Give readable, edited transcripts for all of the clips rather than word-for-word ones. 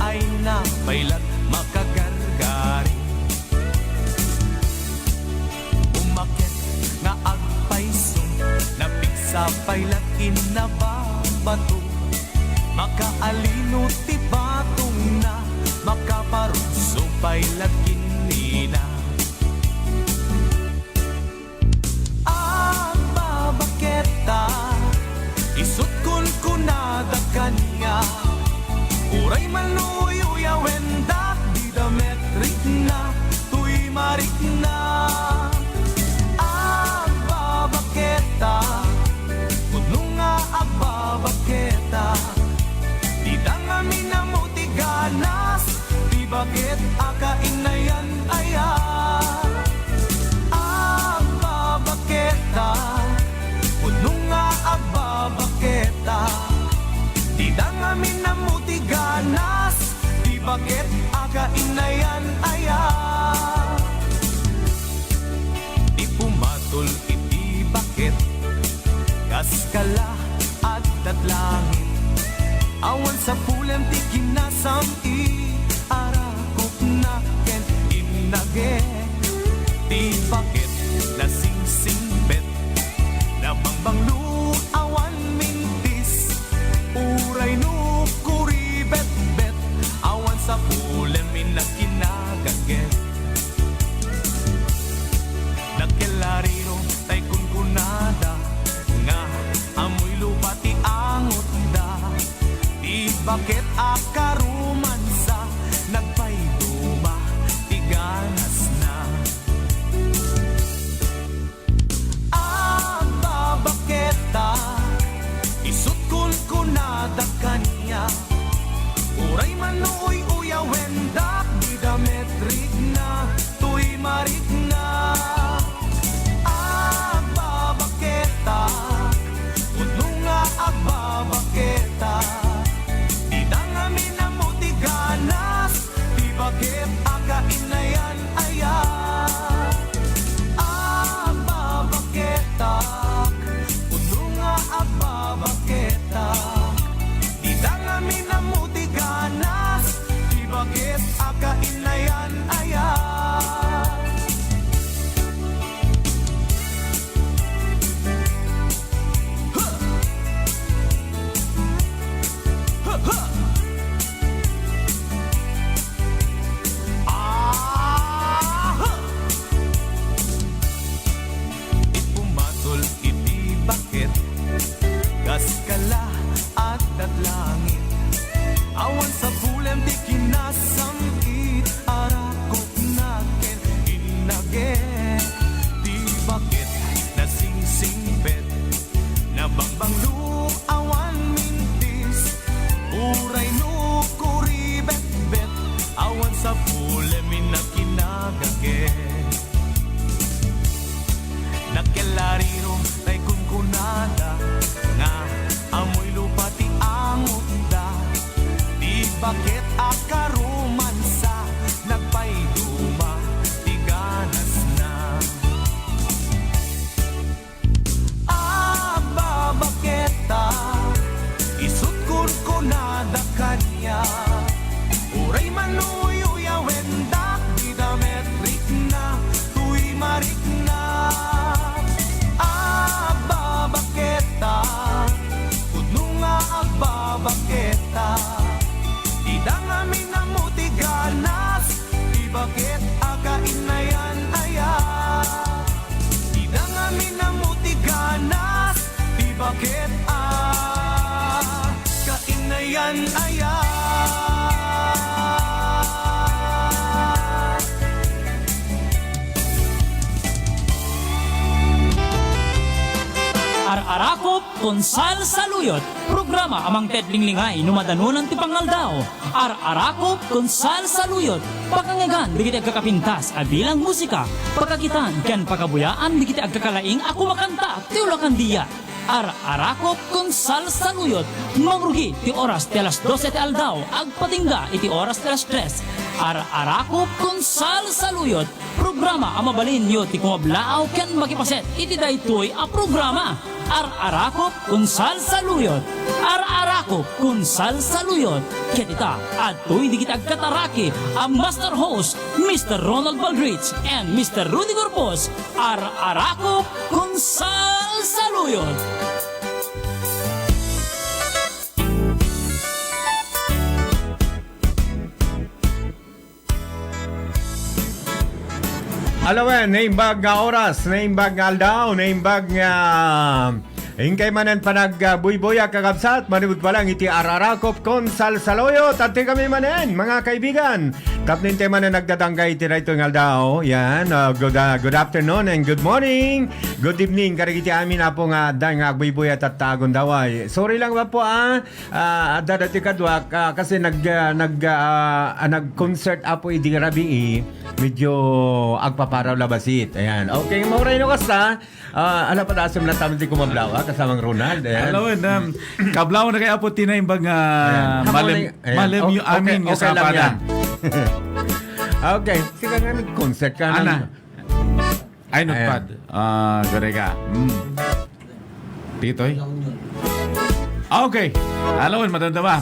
ay napailat makagargari. Umakit nga agpaisong napigsa pailat inababato. Makaalino ti batong na makaparuso pailat kinina. Ang babaketa isut kun kunada kanya. Uray maluyo wendak di dametrik na tuy marik na. Ang babaketa kuno nga ang babaketa di dangami na mo ti ganas di bakit akainayan aya. Ang babaketa kuno nga ang babaketa di dangami na mo ti ganas di bakit akainayan aya. Di pumatol iti bakit kaskala at datlangit. Awan sa pulam ti kinasam arakop na ken inage. Di bakit nasingsingbet na bangbanglu awan mintis. Uray no kuribet-bet awan sa pulam minakinagaget. Nagkelariro tay kunkunada nga amoy lupa ti angot da. Di bakit akaruman sa nagpayduma ti ganas na. Ang babaketa isut kun kunada kanya. Uray manuoy uya wendak di dametrik na tuy marik na. Ang babaketa kuno nga ang babaketa di dangami na mo ti ganas di bakit akainayan aya. Ang babaketa kuno nga ang babaketa di dangami na mo ti ganas di bakit akainayan aya. Ipumatol iti bakit kaskala at datlangit. Awan sa pulam di kinasamit arakop na ken inage. Di bakit nasingsingbet na bangbanglu awan mintis. Uray no kuribet-bet awan sa pulam minakinagaget. Nagkelariro tay kunkunada nga amoy lupa ti angot da. Di bakit akaruman sa nagpayduma ti ganas na. Ang babaketa isut kun kunada kanya. Uray manuyo wendak di dametrik na tuy marik na. Ang babaketa kuno nga ang babaketa di dangami na mo ti ganas di bakit akainayan aya. Di dangami na mo ti ganas di bakit akainayan aya. Ar-arakop konsal saluyot. Programa amang tedlinglingay numadanunan ti pangaldaw. Ar-arakop konsal saluyot. Pakangegan digiti agkakapintas a bilang musika. Pagkakitan ken pagabuyaan digiti agkakalaing ako makanta ti ulakan diya. Ar-arakop kun salsaluyot. Mangrugi ti oras ti alas 12 ti aldaw. Agpatingga iti oras ti alas 3. Ar-arakop kun salsaluyot. Programa ang mabalin nyo ti kumablaaw ken makipaset. Iti daytoy a programa. Ar-arakop kun salsaluyot. Ar-arakop kun salsaluyot. Ketita at tuy di kita agkataraki ang master host Mr. Ronald Baldrich and Mr. Rudy Corpus. Ar-arakop kun salsaluyot. Alawen, naimbag nga oras, naimbag nga aldaw, naimbag nga ingkay manan panag-buyboya kakabsat, manibod pa lang iti ararakop kon salsaloyot. At kami manen, mga kaibigan. Tapnin tema na nagdadanggay iti rito ng aldaw. Yan, good afternoon and good morning. Good evening. Karigiti amin na po nga dahil nga buyboya at tagon daway. Sorry lang ba po dadati kadwak kasi nag-concert apo iti rabi medyo agpaparaw labasit. Ayan. Okay, mauray no kasta. Ala pa dasam na tamang di kumablaw kasamang Ronald. Ayan. Alawan, kablaw na kaya po tinaimbag nga malem yung amin nga sa pada. Okay, sika nga nag-concert ka Ana. Ay, nagpad. Garega. Titoy? Okay. Alawan, matanda ba?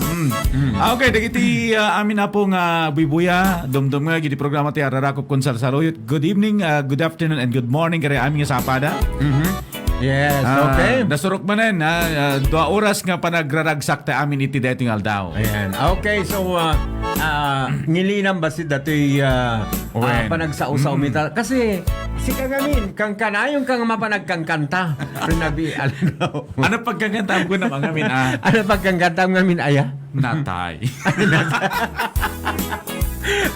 Okay, dagiti amin na po nga bibuya. Dumdum nga, giti programa ti Ararakop kun salsaluyot. Good evening, good afternoon, and good morning. Kaya amin nga sa pada. Yes, okay. Nasurok manen, 2 oras nga panagraragsak ta amin iti dating aldaw. Ayan. Okay, so ngilinam ba si datoy panagsausaw mita? Kasi si kagamin, kang kanayong kang mapanagkangkanta. Rinabi, ano? Ano pagkagantang ko naman ngamin Ano pagkangkanta mo ngamin, aya? Natay.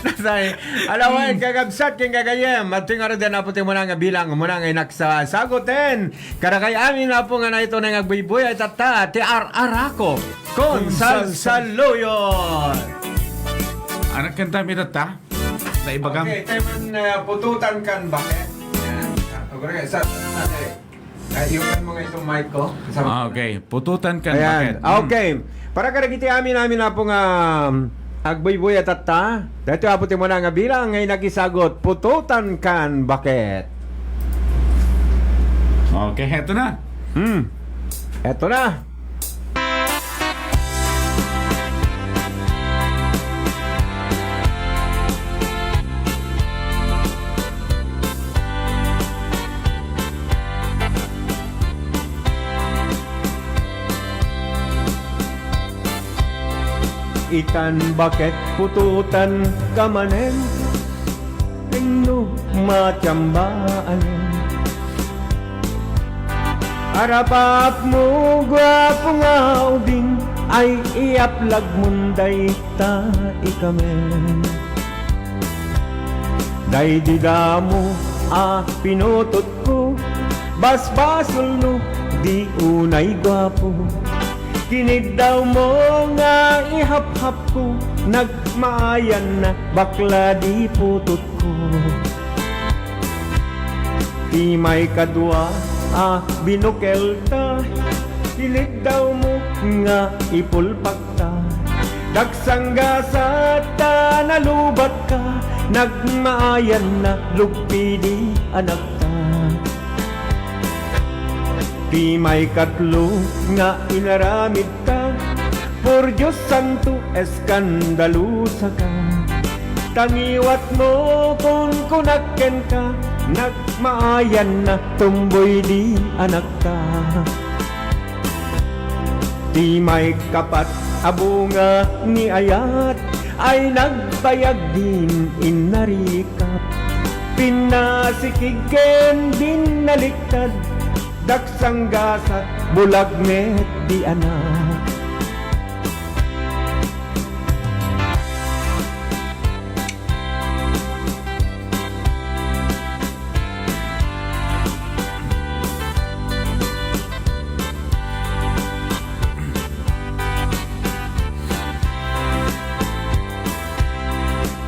Nasay, alawan, kagabsat, king kagayem, at ting araw din na puti mo na nga bilang, mo na nga inaksasagutin. Karakay amin na po nga na ito na nga buyboy at tata, ti arako, kon salsaluyot. Anak kanta mi ta? Na ibagam. Okay, tayo man pututan kan bakit? Okay, iupan mo nga itong mic ko. Okay, pututan kan Ayan, bakit? okay. Para karagiti amin na po nga agbuyboy at tata. Dito aputin mo na nga bilang ngay nagisagot, pututan kan bakit? Okay, heto na. Eto na. Ikan bakit pututan kamanen Tingno matiyambaanen Arapap mo gwapo nga ubing Ay iaplag munday ta ikamen Day dida mo pinutot ko Basbasol no di unay gwapo Kinig daw mo nga ihap-hap ko Nagmaayan na bakla di putot ko Di may kadwa binukel ta Kinig daw mo nga ipulpak ta Dagsangga sa ta nalubat ka Nagmaayan na lugpi di anak ta Di may katlo nga inaramid ka Por Diyos Santo eskandalusa ka Tangiwat mo kung kunakken ka Nagmaayan na tumboy di anak ka Di may kapat abunga ni ayat Ay nagbayag din inarikap Pinasikigen din naliktad Daksang gasat, bulag net di anak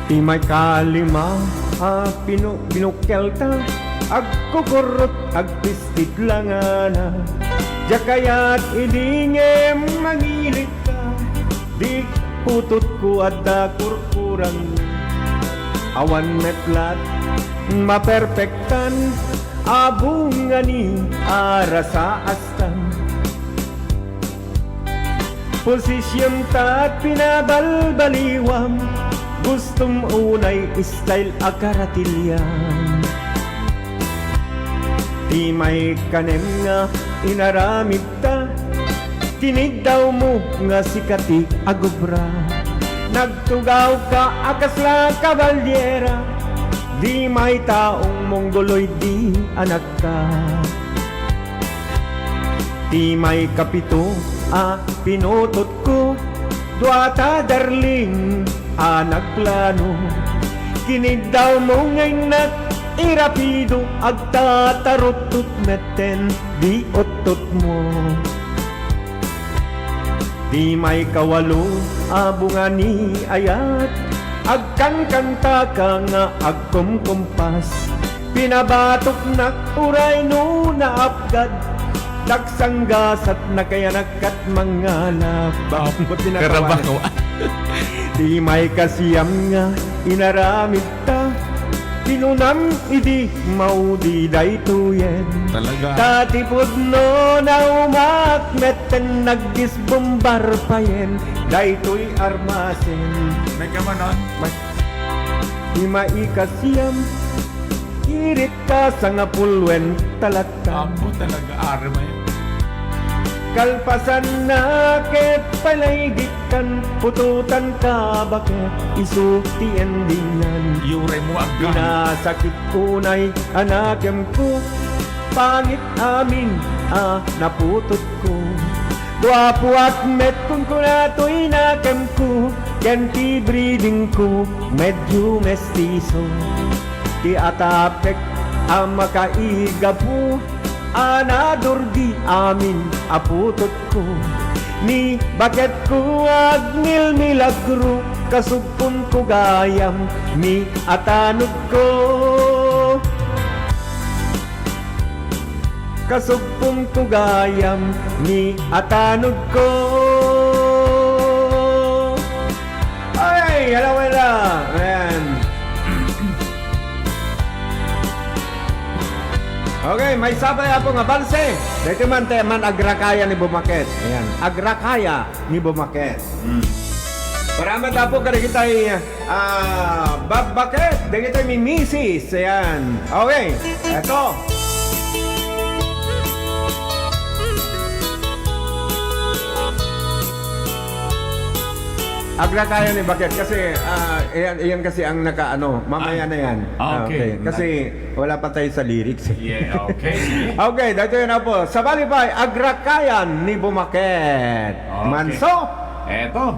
Di may kalima, binukkel ta Agkukurot, agpistit lang ana Jakaya't idingem mangilit ka, di putut ko at kurkurang awan metlat maperpektan abungani arasa astan posisyon tat pinabalbaliwam gustong unay style akaratilyan di may kanem nga inaramid ta tinid daw mo nga sikati agubra nagtugaw ka akasla kabalyera di may taong monggoloy di anak ka di may kapito pinutot ko duata darling nagplano kinid daw mo ngay irapido agtatarot meten di otot mo di may kawalo abungani ayat agkan kanta ka nga agkumkumpas pinabatok na uray no naapgad dagsanggas at nakayanagkat mga labak Karabaw. di may kasiyam nga inaramid ta tinunam idi maudi daytoyen Talaga. tatipod no na umakmeten nagdisbombar payen daytoy armasen May kamanon. di maikasiyam irit ka sa nga pulwen talatan Amo talaga. Arma yun. kalpasan na ket palaydikan pututan ka bakit isuti endingan Yure mo agam. pinasakit kunay anakem ko pangit amin naputot ko guwapo at met kung kunato'y nakem ko ganti breeding ko medyo mestizo ti atapek makaiga po anadurdi amin aputot ko ni bakit ko agnil milagro kasugpon ko gayam ni atanod ko kasugpon ko gayam ni atanod ko ay wala ayan. Okay, may sabay ako nga balse. Dito man agrakaya ni Bumaket. Ayan, agrakaya ni Bumaket. Paramat po kada kita babaket. Dito kita may misis. Ayan. Okay, eto. Agrakaya ni Baket kasi iyan kasi ang nakaano mamaya na yan. Okay. Kasi wala pa tayo sa lyrics. Yeah, okay. Okay, dito yun na po. Sa Balibay, Agrakayan ni Bumaket. Okay. Manso. Eto.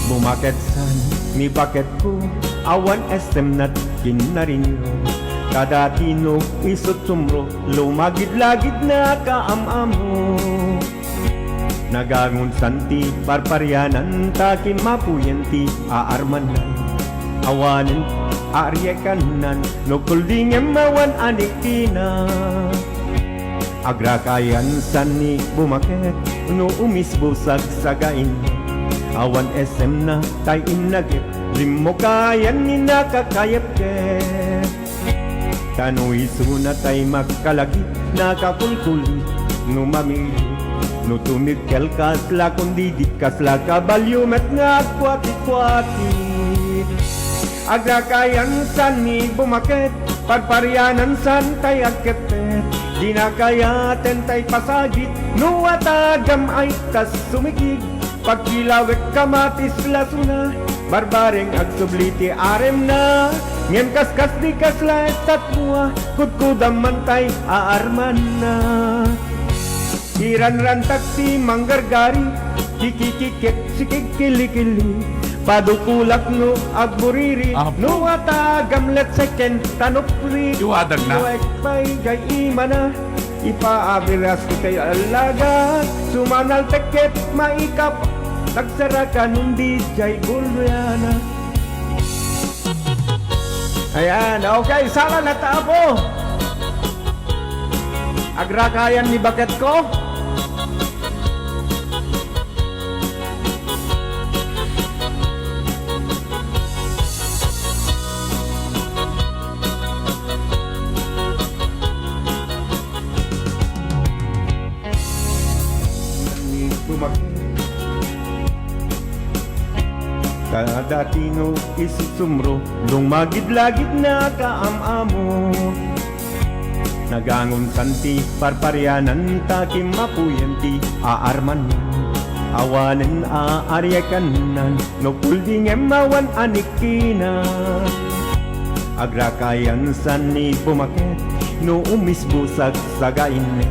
Bumaket san ni Baket ko awan estem nat kinarinyo kada tinog isot sumro lumagid-lagid na kaamamo nagangon santi parparyanan takin mapuyenti aarmanan awanin aryekanan nukuldingem mawan anikina agrakayan san ni Bumaket no umisbusag sagain awan SM na tay inagip limo kayan ni nakakayap ke kanu isu na tay magkalagi nakakulkuli no mamili no tumigkel kasla kundi di kasla kabalyumet nga kwati-kwati agrakayan san ni Bumaket pagparyanan san tay agkepet di na kayaten tay pasagit no atagam ay kas sumikig pagkilawek kamatis lasuna barbareng agsubliti arem na ngem kaskas di kasla etatmua kudkudam mantay aarman na iran-ran taksi manggargari kikikikik sikikili-kili padukulak no agburiri no atagam let second tanopri Iwadag na. no ekpay gay imana ipaabiras ko kay alaga sumanal teket maikap nagsara ka nung DJ Gulriana Ayan, okay, sala na tapo. Agrakayan ni Baket ko. Kada tino isumro lumagid-lagid na kaamamo. Nagangon santi parparyanan takim mapuyenti aarman awanen aaryakan no pulding emawan anikina. Agrakayan san ni pumaket no umisbusak sa gainet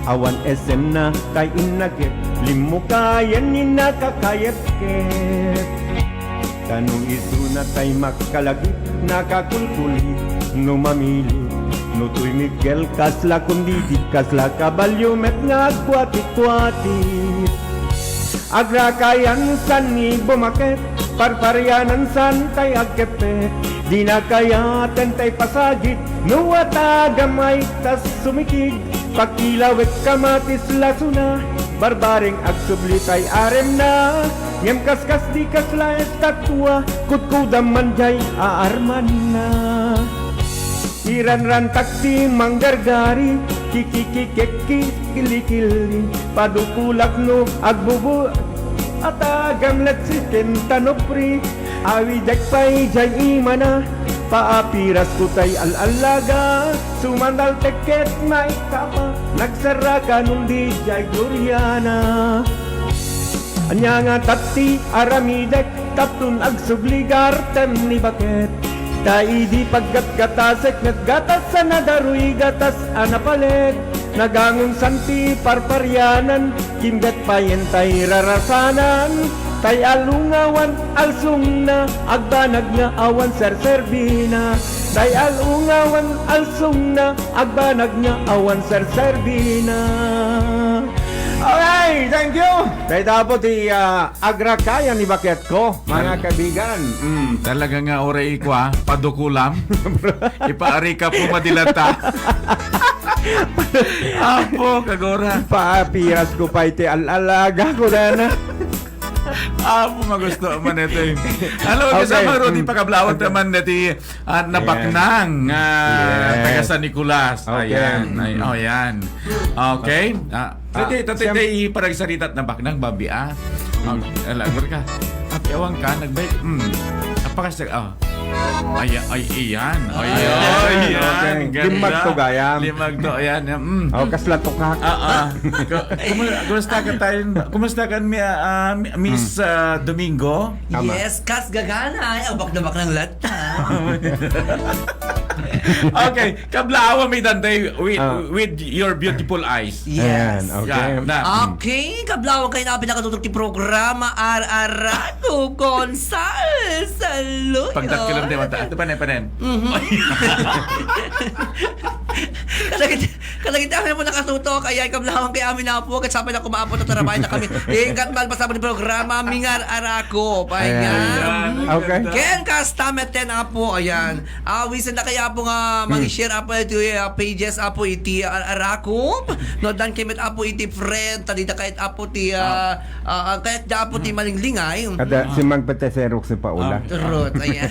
awan esen na kay inaget limukayan ni nakakayet-ket. Tanong iso na tay makalagit, nakakulkuli, no mamili. No tuy Miguel, kasla kundidit, kasla kabalyo, met nga agkwati-kwati. Agrakayan san ni bumaket, parparyanan san tay agkepet. Di na kaya tay pasagit, no atagamay tas sumikig. Pakilawet kamatis lasuna, barbaring agsubli tay arem na. Ngem kaskas di kasla estatwa, kutkudam manjay aarman na. Iran-ran taksi manggargari, kikikikeki kilikili, padukulak no agbubu, atagam letsiken tanopri, awijak pay jay imana, paapiras kutay al-alaga, sumandal teket maikapa, nagsaraka nung di jay gloriana. Anya nga tati aramidek taptun agsubligar tem ni Baket. Tai di paggatgatasek naggatas sa nadaruy gatas anapalet. Nagangon santi parparyanan kimgat payentay rarasanan. Tay alungawan alsung na agbanag nga awan serserbina. Tay alungawan alsung na agbanag nga awan serserbina. Okay, thank you. Kaya dapat agrakayan ni Baket ko, mga kaibigan. Talaga nga oray ko padukulam. Ipaari ka po madilata. Apo, kagora. Paapiras ko pa iti alalaga ko na. Apo, magusto man ito eh. Hello, kasama ro, di pakablawat naman nati napaknang taga San Nicolas. Ayan. Ayan. Okay. Tatay paragsarit na baknang babi alagor ka. Apewang ka nagbay. Apakasag iyan. Okay. Limag to gayam. Limag to ayan. Kasla to ka. Kumusta ka tayo? Kumusta ka Miss Domingo? Tama. Yes, kas gagana. Abak na bak ng lata. Okay, kablawa may dantay with your beautiful eyes. Yes. Ayan, okay. Okay, kablaw kayo na pinakatutok ti programa Ararato Consal Saluyo. Pagdakilam tayo mata. Ito panen. Kalagit kami po nakatutok. Ayan, kablawan kay amin na po. Kasama na kumaapot at tarabay na kami. Ingat malbasa mo ni programa Mingar Arako. Ayan. Okay. Ken kastameten na po. Ayan. Wisan na kaya po nga mag-share apo ito pages apo iti Arako. No, dan kimit apo iti friend. Talita kahit apo ti kahit da apo ti malinglingay. Kada si Magpete Xerox si Paula. Rot, ayan.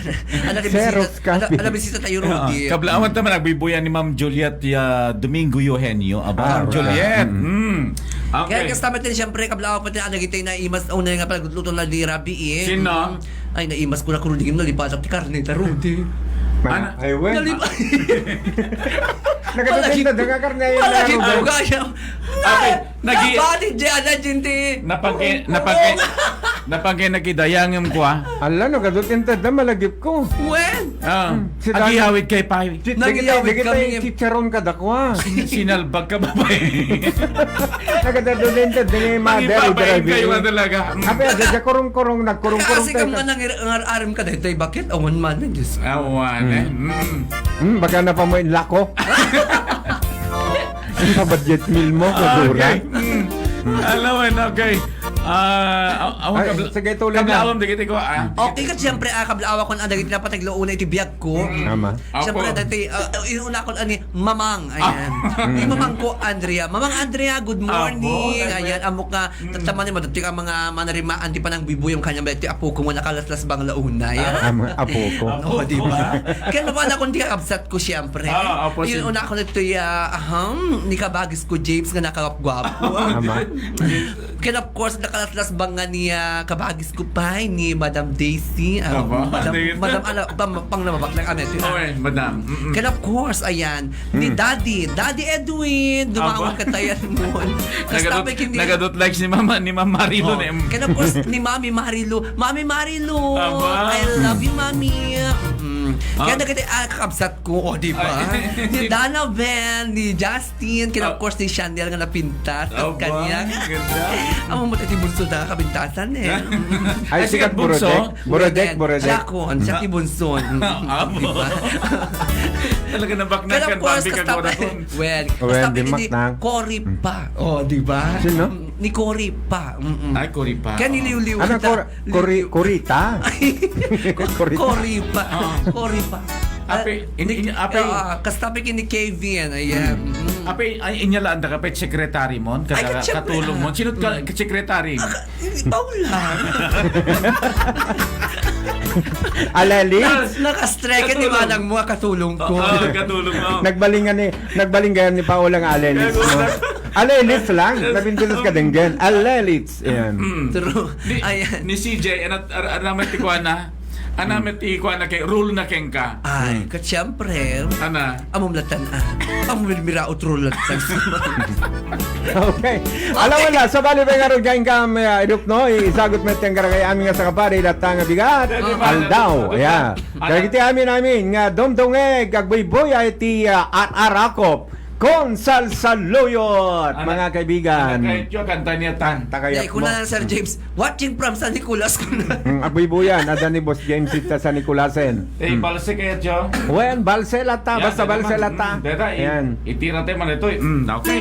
Xerox ka. Bisita tayo, Rudy. Kablawan naman nagbibuyan ni Ma'am Juliet Domingo Eugenio. Ma'am Juliet. Kaya Okay. kasama din siyempre kablaw pati ang nagitay na imas una nga pala luto na di Rabi eh. Sino? Ay naimas ko na kurudigin na lipasak ti karne ta Rudy. Ano? Ay, well. Nalipas. Nagkatatinda, nagkakarne yun. Palagi ko kaya. Okay, nagi- Nabati dyan na jinti. Napangkin nakidayangam ko Ala, nagkatatinda na malagip ko. When? Si Agihawid kay Pai. Nagyawid kami. Chicharon ka dakwa. Sinalbag ka ba ba Nagkatatinda, dini mother, Ipapain kayo drive. talaga. Ape, adya kurong-kurong, nagkurong-kurong Kasi kung nang arim ka dahil bakit? Awan man na Diyos. Awan eh. Baka na pa mo yung lako. Ang budget meal mo, kadura. Okay. Alam mo, okay. Ay, sige, tuloy na. Kablawam, di ko. Okay ka siyempre kablaawa ko ang dagiti dapat naglauna iti biyag ko. Tama. Siyempre Apo. dati inuna ko ani Mamang. Ayan. Yung Mamang ko Andrea. Mamang Andrea, good morning. Apo. Ayan amok ka tataman mo dati ka mga manarimaan di pa nang bibo yung kanyang beti apo ko mo nakalaslas bang launa. Ayan. Apo ko. Oh, di ba? Kaya naman ako hindi kakabsat ko siyempre. Apo, Yun una ako nito ni kabagis ko James nga nakakapgwapo. Tama. Kaya of course nakalaslas bang nga niya kabagis ko pa ni Madam Daisy. Aba, Madam pang namabak ng anet. Okay, madam. Kaya of course, ayan, ni Daddy Edwin, dumaon ka tayan mo. Nagadot likes ni Mama Marilo. Kaya of course, ni Mami Marilu. Mami Marilu, Aba. I love you, Mami. Kaya nakita kakabsat ko, di ba? Ni Dana Ben, ni Justin, kaya of course ni Chandel nga napintas. At kanya. Ganda. Amo mo tati bunso na kabintasan eh. Ay, sikat Bunso. Borodek. Siya kon, siya ti bunso. Abo. Diba? Talaga nabaknan Pero kan of course, Bambi kan kastabi, Vodafone. well, Well, kastabi di ni maknang. Cory pa. Oh, di ba? Sino? Ni Cory pa. Ay, Cory pa. Kaya niliw-liw. Ano, Kurita? Kurita. Cory pa. Cory pa. Ape, kastabi kini Kevin. Ayan. Ape, ay inyalaan da kapit sekretary mo, Ay, syempre. katulong mo. Sino ka sekretary? Paula. Alali? Nakastrike ni manang mo katulong ko. Katulong mo. Nagbalinggan ni Paula ng Alelis. Alelis lang. Nabindulos ka din gan. Alelis. Ayan. True. Ayan. Ni CJ, anamet ti kuha na. Anamet ti kuha na kay rule na keng ka. Ay, kat siyempre. Ana. Amom latan Amumilmira utrol latan. Okay. Alam mo na, sa bali ba nga rin kain ka iduk no, isagot mo tiyang karagay amin nga sa kapari latang bigat. Aldaw. Ayan. Kaya kiti amin nga domdongeg agboy-boy ay ti arakop. Kon Salsaluyot, mga kaibigan. Kahit yung kanta niya tan. Takayap Ko mo. na Sir James, watching from San Nicolas ko na. Agboy-boyan, ada ni Boss James ita sa Nicolasen. Eh, balse kaya tiyo. Wen, balselata, basta balselata. Ayan. Itira tayo man ito. Okay.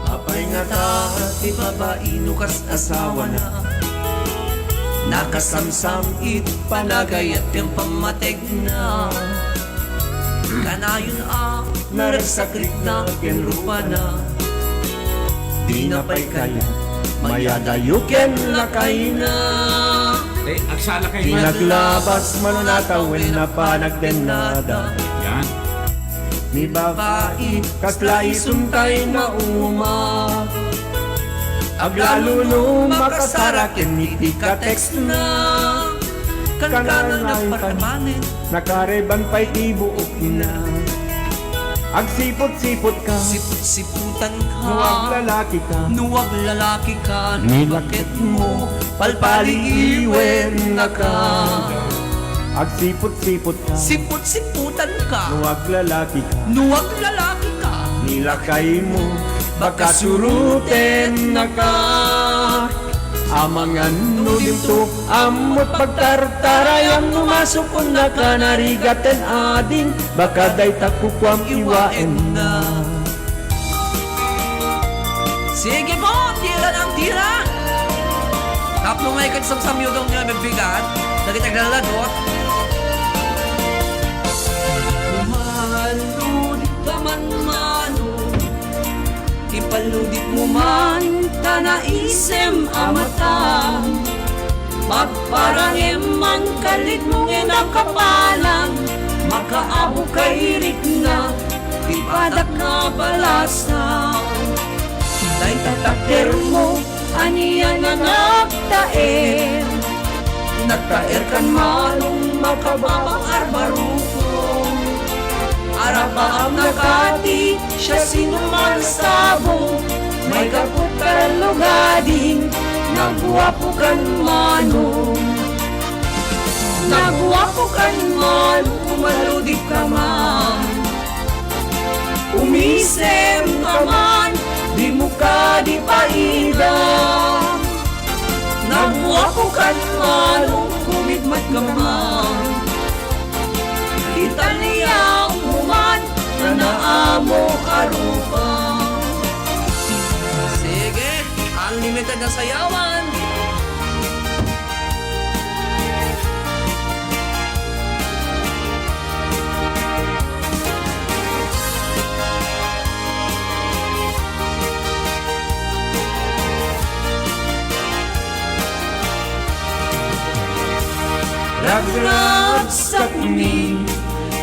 Apay nga ta, ti babae nukas asawa na. Nakasamsam it panagay at yung pamateg na. Kanayon narasakrit na kenrupa na. Di na pa'y kaya, mayadayuken na kay na. Eh, agsala kayo. Pinaglabas manunatawin na panagdenada. Yan. Ni babae, kaslay suntay na uma. Aglalo no makasarakin iti ka text na. Kankanan na paramanin. Nakareban pa'y tibuok na. Agsipot-sipot ka, Siput-siputan ka. nuwag lalaki ka. Nuwag lalaki ka, Nilakit mo, palpaliiwen na ka. Agsipot-sipot ka, Siput-siputan ka, nuwag lalaki ka. nuwag lalaki ka. Nilakay mo, baka suruten na ka. Amangan nulim to, amot pagtartarayang numasukon na ka. Narigaten ading, baka day takukwam iwaen na. Sige po, tira ng tira. Tapno nga ikat sa samyudong nila magbigat. Nagitaglaladot. Lumaludit ka man mano. Ipaludit mo man ka na isem amata. Pagparangem man kalit mong inakapalang. Makaabo kay irik na. Ipadak na balasa. Dahil tatakder mo, aniya na nagtaer. Nagtaer kan malong makababang arbarupong. Arapaam nakati, siya sinuman sabong. May kaputan lugading, nagwapo kan manong. Nagwapo kan manong, umaludik ka man. Umisem ka man, di mo ka di paida. Nagwapo kan manong, kumigmat ka man. kita niyang human na naamo arupa. Sige, unlimited na sayawan. Ragrag sa kuning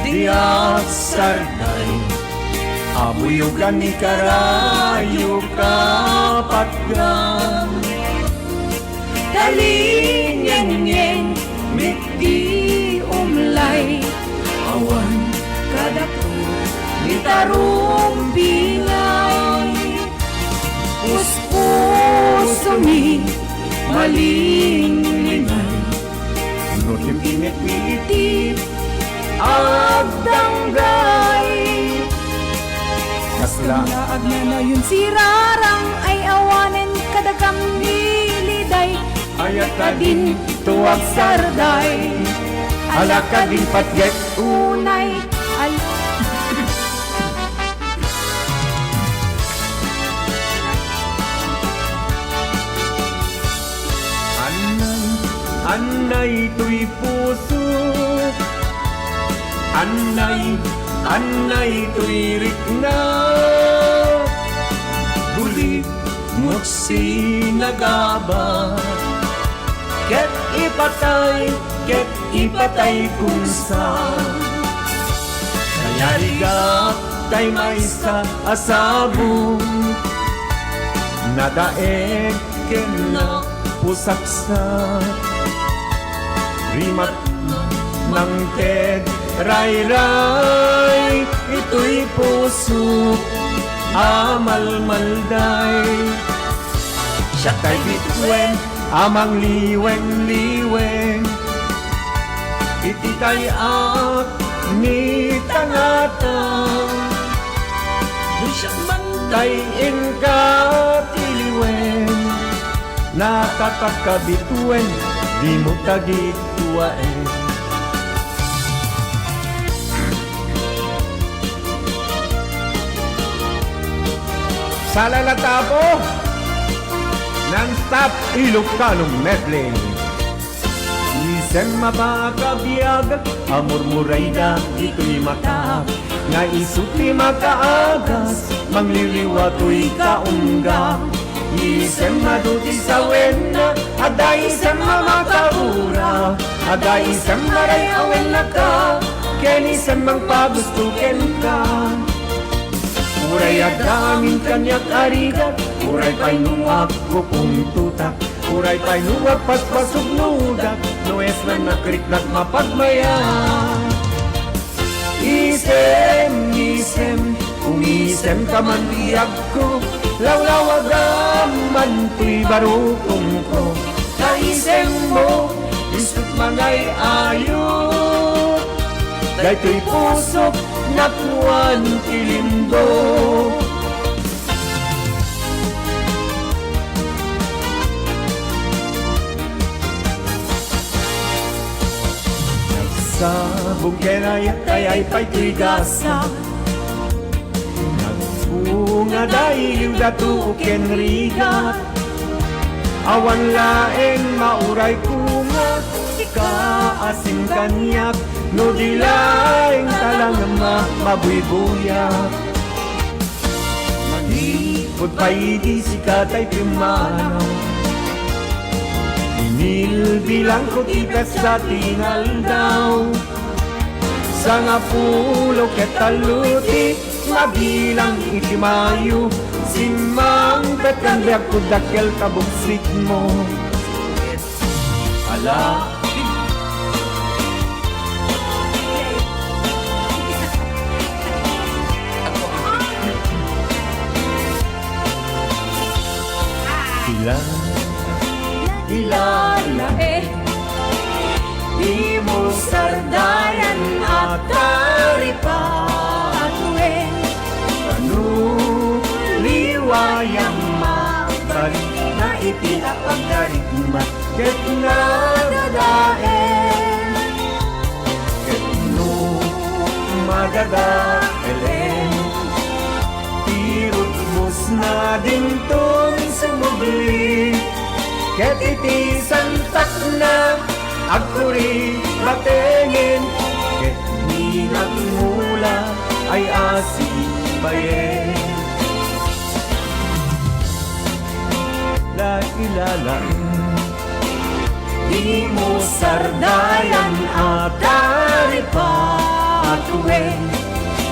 diat sarday, abuyugan ni karayo kapatgan. Dalingeng-ngeng mikdi umlay, awan kadako ni tarumbingay. Puspusumi malinglingay, nutim pinit-pinit agdanggay. Kasla Laag na yun si Rarang ay awanen kadagam niliday. ayat ka din tuwag sarday, ala ka din patget Unay al Anay tuy puso, anay tuy rikna. Bulit mo't sinagaba, ket ipatay kung sa. Kaya rigak tay may sa asabong, nadaeg ken na pusaksak. Rimat ng Ted Ray-ray, ito'y puso amal-malday. Siya tay bitwen, amang liweng-liweng, iti tay ak ni tangatang. Siya man tay inkatiliwen, nakakakabitwen, di mo tagituain. Sa lalatapo, non-stop Ilocano medley. Isem mapakabiyag, amurmuray na ito'y mata. Nga isuti makaagas, mangliliwato'y kaungga. Isem maduti sa wena, ada isem mamakaura, ada isem maray awen na ka, ken isem mang pagustuken ka. Uray ada amin kanyak arigat, uray pa'y nuwag kupong tutak, uray pa'y nuwag paspasog nudak, nues na nakriklat mapagmaya. Isem, kung isem ka man biyag ko, lawlawagaman tuy barukong ko. Kaisem mo, isut manay ayo, dahil pusok nakuan kilindo. Nagsabong kenayat kaya'y pa'y tigasa, bunga dahil datu ken rigat, awan laeng mauray kunga, ikaasin kanyak, no dilaeng talang mabuybuyak. Manipod pa'y di si katay primanaw, inilbilang ko tipes sa tinal daw, sa nga pulo ketaluti, mabilang itimayo, simang petkandak ko dakil kabuksik mo. Ala, ilala di mo sardayan at taripatuin, liwayang mabalik na iti apagdarigmat, ket nadadaen, ket no madadaelen. Tirot mus na din tong sumubli, ket iti santak na agkuri batengin, ket ni nagmula ay asibayen. Lailalain, di mo sardayan at daripatuin,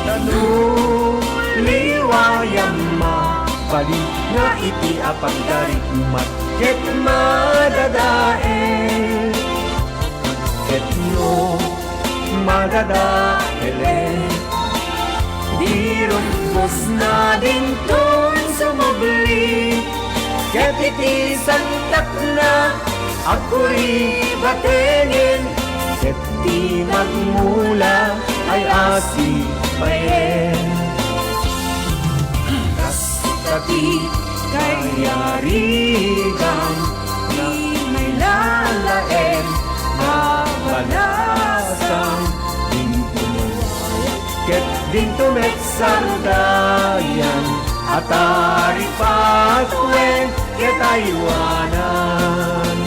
tanuliwayang mapali nga iti apang darikmat, ket madadael, ket no madadael. Dirong bus na din tong sumubli, ket iti santak na agkuri batengin, ket di magmula ay asibayen. Kastati kayarigan, di may lalaen, mabalasan, ket din tumet sardayan, at aripatuen ket aywanan.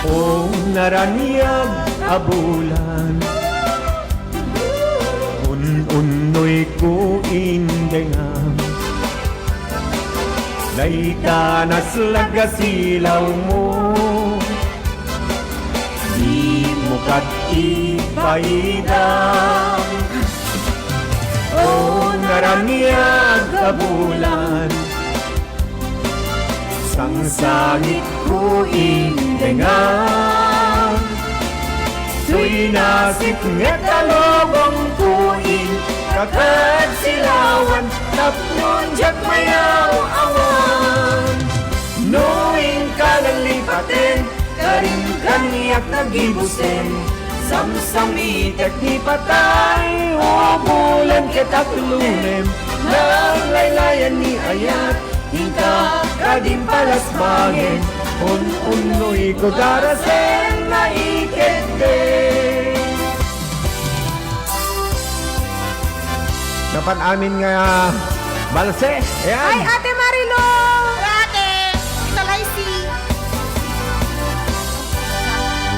O naranyag abulan, unoy ko indengam, laitanas lagasilaw mo, di mo kat ipaidam. O naranyag abulan, sangsangit ko indengam, tuy nasip nget alobong kuin, kakad silawan, tapnon jak mayaw awan. Noing kalalipaten, karing kaniyak nagibusen, samsamitek ni patay, o bulan kita tulunem, nang laylayan ni ayat, hingka kadim palas bangin, unoy ko darasen na ikete. Dapat amin nga balse. Ayan. Ay, Ate Marilo! Ate! Talaysi!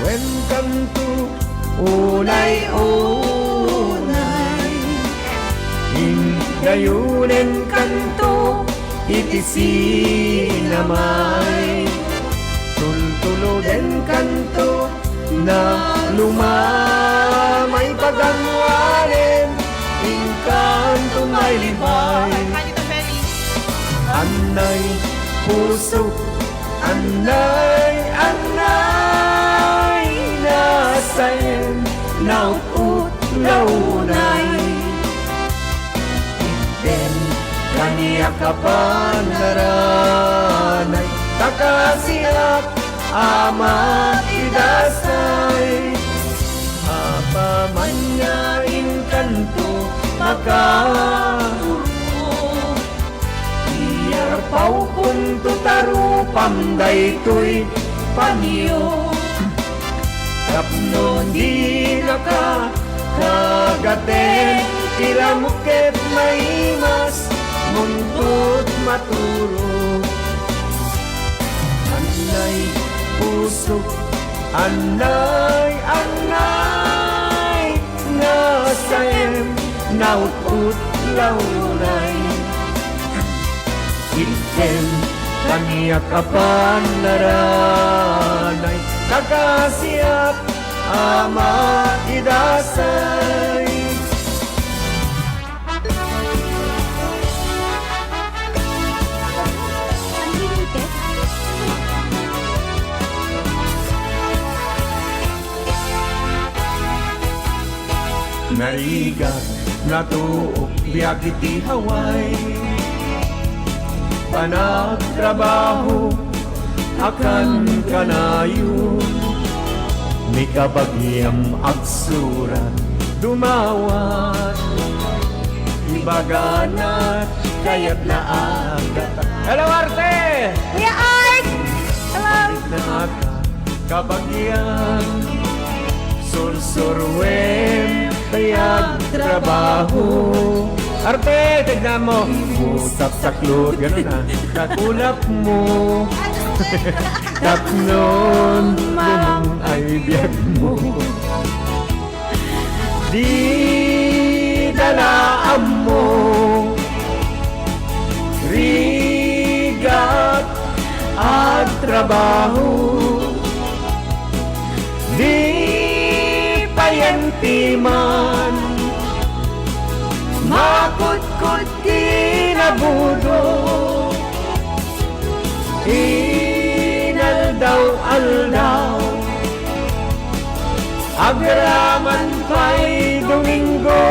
When kanto unay-unay, hingayunen kanto iti sinamay, tultuloden kanto na lumamay pagangwanen, ingkanto may libay. Anay puso, anay nasayen, naukut launay, iten kaniyak kapanaranay, takasiyak ama idasay, apamanyain kanto makahuro, iyarpaw kung tutarupam daytoy panyo, tapno di nakakagaten, tilamukit maimas, mundot maturo. Anay puso, anay nasayem, nautut launay, iten kaniyak kapanaranay, kakasiyak ama idasay. Unlimited? Narigat na tuok biyak iti Hawaii, panagtrabaho akan kanayo, may kabagyam agsurat dumawat, ibaganat kaya't na Hello, Arte! Kuya Art! Hello! Na kabagyan sursurwen kayag trabaho Arte, tignan mo Musap sa klud, gano'n na Katulap mo Tapnon Lumang ay biyag mo Di dalaan mo Rigat at trabaho Di payanti man Makut-kut kinabudo Inaldaw-aldaw Agraman pa'y Domingo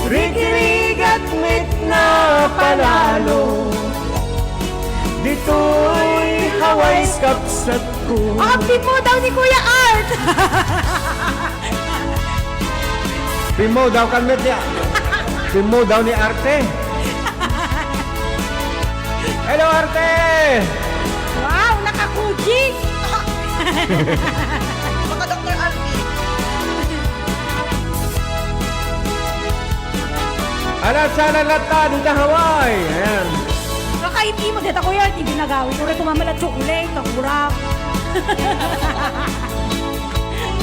Rikirig mit na palalo Dito'y Hawaii's kapsat ko Update mo daw ni Kuya Art! Pimo daw kan met niya Pimo daw ni Arte Hello Arte! Wow, nakakuji! Mga Dr. Alvin. Alas sa lalata dito Hawaii Ayan Kakaiti magdata Kuya Art, hindi nagawin. Kure tumamalat chocolate, kakurap.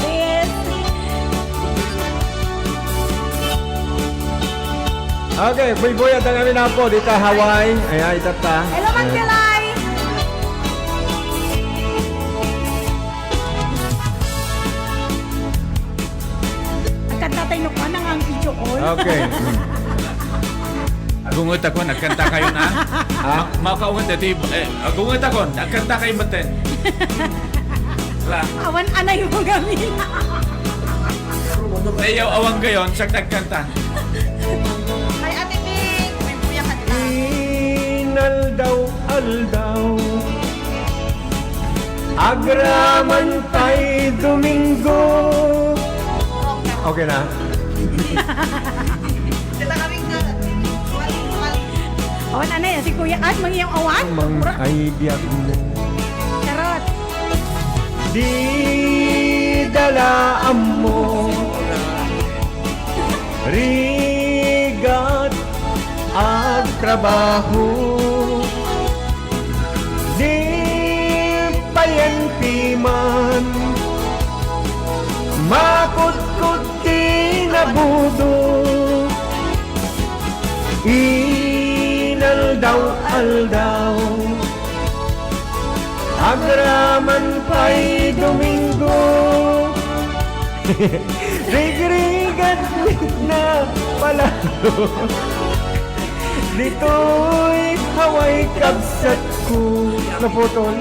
Yes. Okay, buy-buy at ang amin na po dito Hawaii Ayan, itata Hello, Magdalay! Nagkantatay no ka nang ang video call. Okay Agungot ako, nagkanta kayo na. Makaungot ito. Agungot ako, nagkanta kayo matin. Wala. Awan anay mo gamin. Ayaw awang gayon, sa nagkanta. Ay, Ate Pink, may buya ka nila. Inaldaw-aldaw Agraman pa'y Domingo Okay na? Sila kaming na. Awan anay, si Kuya Art, mangiyang awan. Mang ay biyak mo Charot. Di dalaan mo Rigat at trabaho Di payanti man Makut-kut kinabudo Inaldaw-aldaw Agraman pa'y Domingo Rig-rigat na palalo Dito'y Hawaii kapsat ko Naputol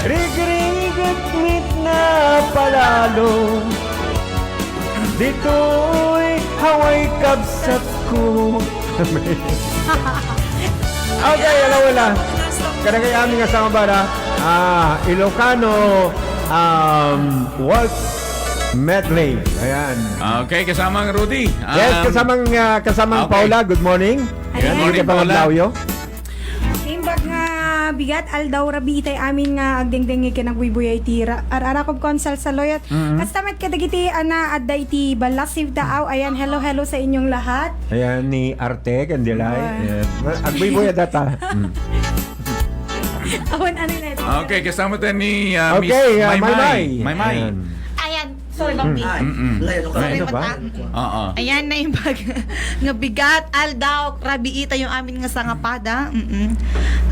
Rig-rigat na palalo Dito'y Hawaii kapsat ko Okay, wala Kada kay aming asama ba na Ilocano Waltz Medley Ayan Okay, kasamang Rudy. Yes, kasamang okay. Paula, good morning. Good morning, Paula. Paula. Imbag nga bigat aldaw rabi itay amin nga agdengdeng ikin ang buybuyay tira arakob konsal sa loyot. Kastamet kadagiti ana adda iti balasiv daaw. Ayan, hello sa inyong lahat. Ayan, ni Arte, Candilay. Agbiboy data. Awan ano na ito. Okay, kasama tayo ni Miss Okay, Maymay. Maymay. Maymay. Ayan, sorry, Bambi. Sorry Ano ba? Oo. Ayan na yung pag nga bigat, aldaw, rabiita yung amin nga sangapada.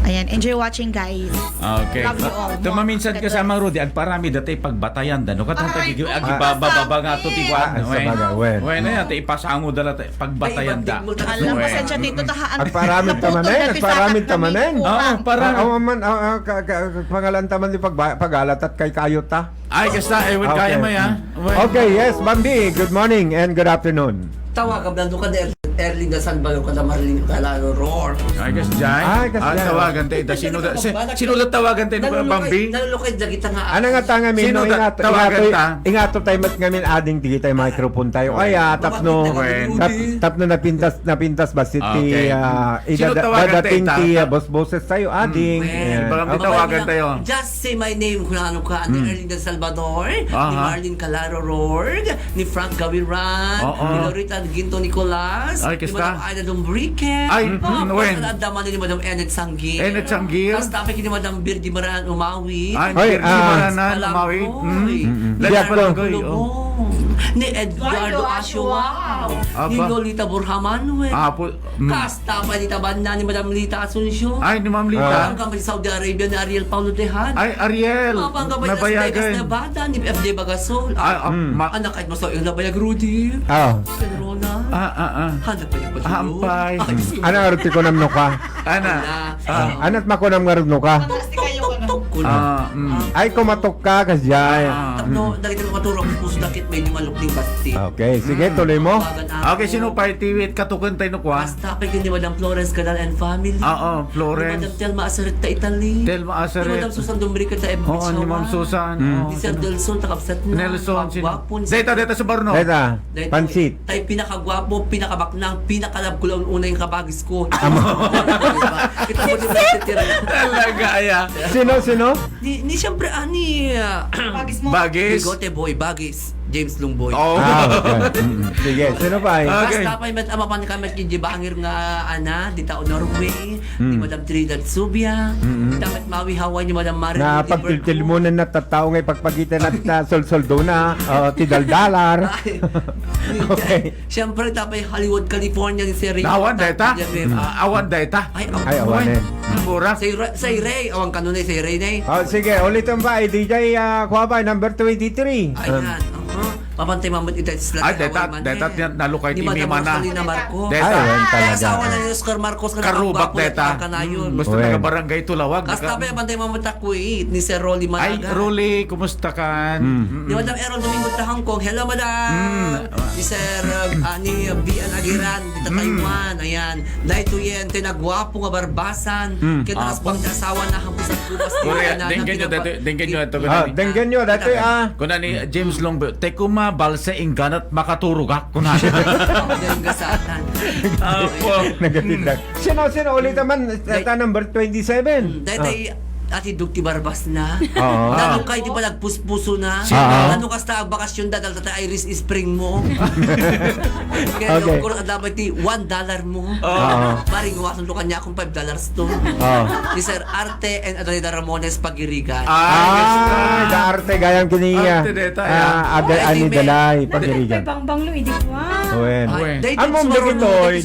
Ayan, enjoy watching guys. Okay. Love you all. Tumaminsan kasama Rudy, ang parami dati pagbatayan dano katang Ay, tagi oo, agibababa nga to tigwan. Sa bagay, wen. Wen na yata ipasango dala pagbatayan da. Alam, pasensya dito tahaan. Agparamid tamanen, agparamid tamanen. Oo, parang man, pangalan taman di pagalat at kay kayo ta. ay kasta ewan kaya mo ya. Okay, yes, Bambi, good morning and good afternoon. Tawag ka, Blando ka, Erling na San Bayo kada Marlin Calaro Roar. Ay, kas Jai. Ay, kas Jai. Tawagan tayo. Sino da tawagan tayo ng Bambi? Nalulukay dagita nga. Ano nga tanga min Sino no ta- tawagan ta? ingato tayo mat ngamin ading di tayo microphone tayo. Kaya tapno tapno napintas ba si Okay. Sino ti tawagan dadating tayo, ti ta? boses tayo ading. Ayan. Baka may tawagan tayo. Just say my name kung ano ka. Ni Erling del Salvador, ni Aha. Marlin Calaro Roar, ni Frank Gawiran, Oo. ni Lorita Ginto Nicolas, Ay, ni kista? Madam Aida Dombrique, Ay, when? Daman ni Madam Enet Sanggil. Enet Sanggil? Tapos tapos ni Madam Birdi Maran Umawi. Ay, Ay, si Maranan, Alam Mawi. ko, Lagi Diyak pala ko. ko. Ni Eduardo Ashuao, ni Aba. Lolita Borja Manuel. Po. Kasta pa ni Tabanda ni Madam Lita Asuncion. Ay, ni Ma'am Lita. Hanggang sa Saudi Arabia ni Ariel Paulo Tejada. Ay, Ariel. Hanggang sa Las Vegas, Nabayagan. Nevada ni FJ Bagasol. Anak kahit maso yung nabayag Rudy. Oh. Pedrona. Hanap pa yung Hampay. Ano arti ko namno ka? Ana. Anat makunam ngarno ka? Tuk ko na. Ay kumatok ka kasjay. Tapno, dahil mo maturok puso dakit may maluk ni Basti. Okay, sige tuloy mo. Okay, sino pa itiwit katukan tayo no kwa? Basta pa yun ni Madam Florence Canal and Family. Oo, Ni Madam Florence. Telma Asaret ta Italy. Telma Asaret. Ni Madam Susan Dumbrica ta FB Oo, ni Ma'am Susan. Ni Sir Delson takapsat na. Nelson. Gwapo ni Data sa Barno. Deta, Dahil pansit. Tayo pinakagwapo, pinakabaknang, pinakalab ko lang una yung kabagis ko. Kita mo din ba tira? Talaga, aya. Sino? Ni siyempre, ani. Bagis. Bigote boy, bagis. James Lungboy. Oh. Okay. Sige, sino pa? Okay. Basta pa yung amapan kami kay Bangir nga di tao Norway, ni Madam Trinidad Subia, dapat Maui Hawaii ni Madam Marie. Na pagtiltil mo na natatao ngay pagpagitan at sol-soldo na, tidal-dalar. Okay. Siyempre, tapay Hollywood, California ni Sir Ray. Awan data. Awan data. Ay, Ay, awanin. Mura. Say Ray, awang kanunay say Ray na eh. Oh, sige, ulitin pa, DJ Kuwabay, number 23. Ayan. Papantay mamut ito sa Ay, data nalukay ni ti Madam Mimana. Rosalina Marcos. Deta. Ay, yan talaga. Asawa na ni Oscar Marcos ka Karubak data. Kanayon. Basta Uy. naga barangay Tulawag. Kasta pa yung pantay mamut takwit ni Sir Rolly Ay, Malaga. Rolly, kumusta kan? Ni Madam Errol Domingo ta Hong Kong. Hello, Madam. Ni Sir ni Bian Agiran dito Taiwan. Ayan. Dahil to yan, tinagwapo nga barbasan. Kaya nas pang asawa na hapos at kubas. Denggan nyo ito. Denggan nyo, dati Kuna ni James Longbo, tekuma balsa ingganat makaturog ako na. Dahil gasatan. Negatindag. Sino ulit naman, data number 27. Dahil Ati Dugti Barbas na. Oo. Lalo kayo di pa nagpuspuso na. Oo. Lalo ka sa bakasyon dadal tata Iris Spring mo. Kaya Okay. kung dapat ti $1 mo. Oo. Maring iwasan lukan niya akong $5 to. Oo. Ni Sir Arte and Adonida Ramones Pagirigan. Ay, daarte gayang kiniya. Arte deta, Ade Ay, ani di, dalay May pagirigan. bangbanglo, idi ko. Owen. Among digitoy,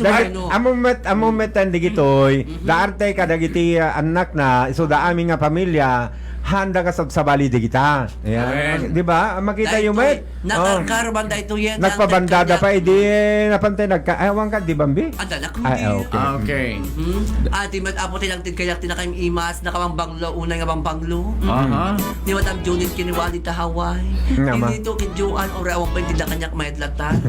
among metan digitoy, daarte ka dagiti anak na iso da aming nga pamilya handa ka sa sabali di kita. Ayan. Di ba? Makita yung met. Nakarban da ito yan. Nagpabandada pa, edi napantay nagkaawang ka, di Bambi? Andala ko. Ay, okay. Okay. Ati mat apo tinang kayak tinakay imas nakabang banglo unay nga bang banglo. Aha. Ni Madam Junit kiniwali ta Hawaii. Nga, ma. Dito kin Joan or awang pa tinda kanyak maetlatan.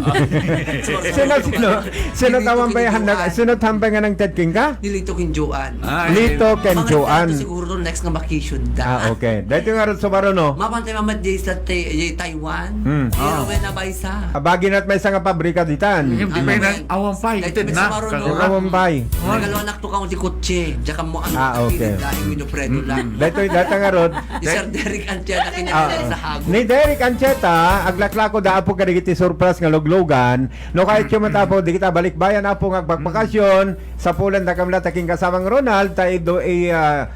Sino tawang bayahan na, sino tambay nga ng Ted King ka? Nilito kin Joan. Lito Ken Joan. Siguro next nga vacation da. Okay. Dito nga rin sa Barono. Mapantay mamat di sa Taiwan. Pero na baysa. Abagi na't may isang pabrika ditan. Hindi pa yun awang pa. Dito Ited sa na. Maruno. Rawang bay. Nagalawa nakto ka di kotse. Diyan mo ang Okay. dahil minopredo lang. Dito nga ron. Ni Sir Derek Antia na kinakita sa hago. Ni Derek Ancheta, aglaklako da apo kadagiti surprise nga loglogan. No kahit yung matapo, di kita balikbayan apo nga pagbakasyon sa pulan da kamla taking kasamang Ronald, tayo do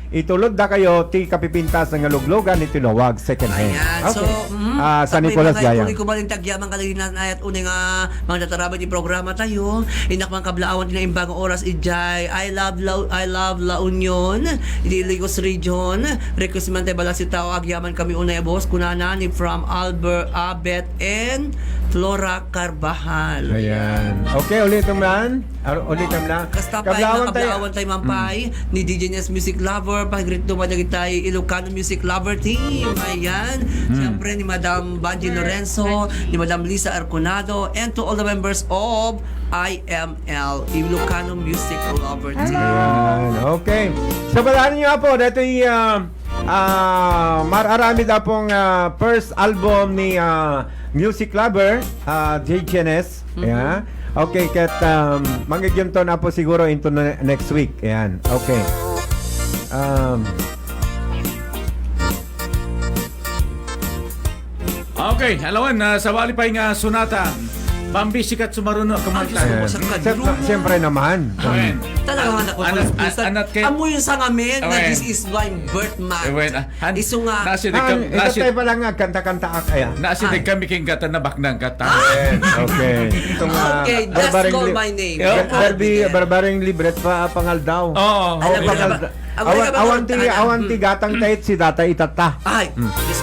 itulod da kayo ti kapipintas nga loglogan itinawag second hand. Ayan. So, San Nicolas Gaya. Kung kumaling tagyaman kaliginan ayat unay nga mga natarabay di programa tayo. Inak mang kablaawan din ang imbang oras ijay. I love La Union. Iligos Region. Request man tayo bala si tao agyaman kami unay boss kunana ni from Albert Abet and Flora Carvajal. Ayan. Okay, ulitin lang. Ulitin lang. Kasta pa yung kablawan tayo mampay ni DJ Nes Music Lover, pag-greet naman na tayo Ilocano Music Lover Team. Ayan. Siyempre ni Madam Banji Lorenzo, ni Madam Lisa Arconado, and to all the members of IML, Ilocano Music Lover Team. Ayan. Okay. So, balaan niyo po, dito yung mararami na pong first album ni Music Lover, JGNS. Ayan. Okay, kat magiging to na po siguro into next week. Ayan. Okay. Okay, alawan, sa wali pa yung Sonata. Bambi, sikat sumaruno kumanta. Ayan. Siyempre naman. Okay. Talagang anak ko amoy yung sangamin na this is my birth month. Iso nga. Ito tayo pa lang nga, kanta-kanta ka kaya. Nasinig kami king gata na baknang kata. Okay. Ito nga. Okay, just call my name. Barbaring libret pa pangaldaw. Oo. Awanti gatang tait si data itata. Ay.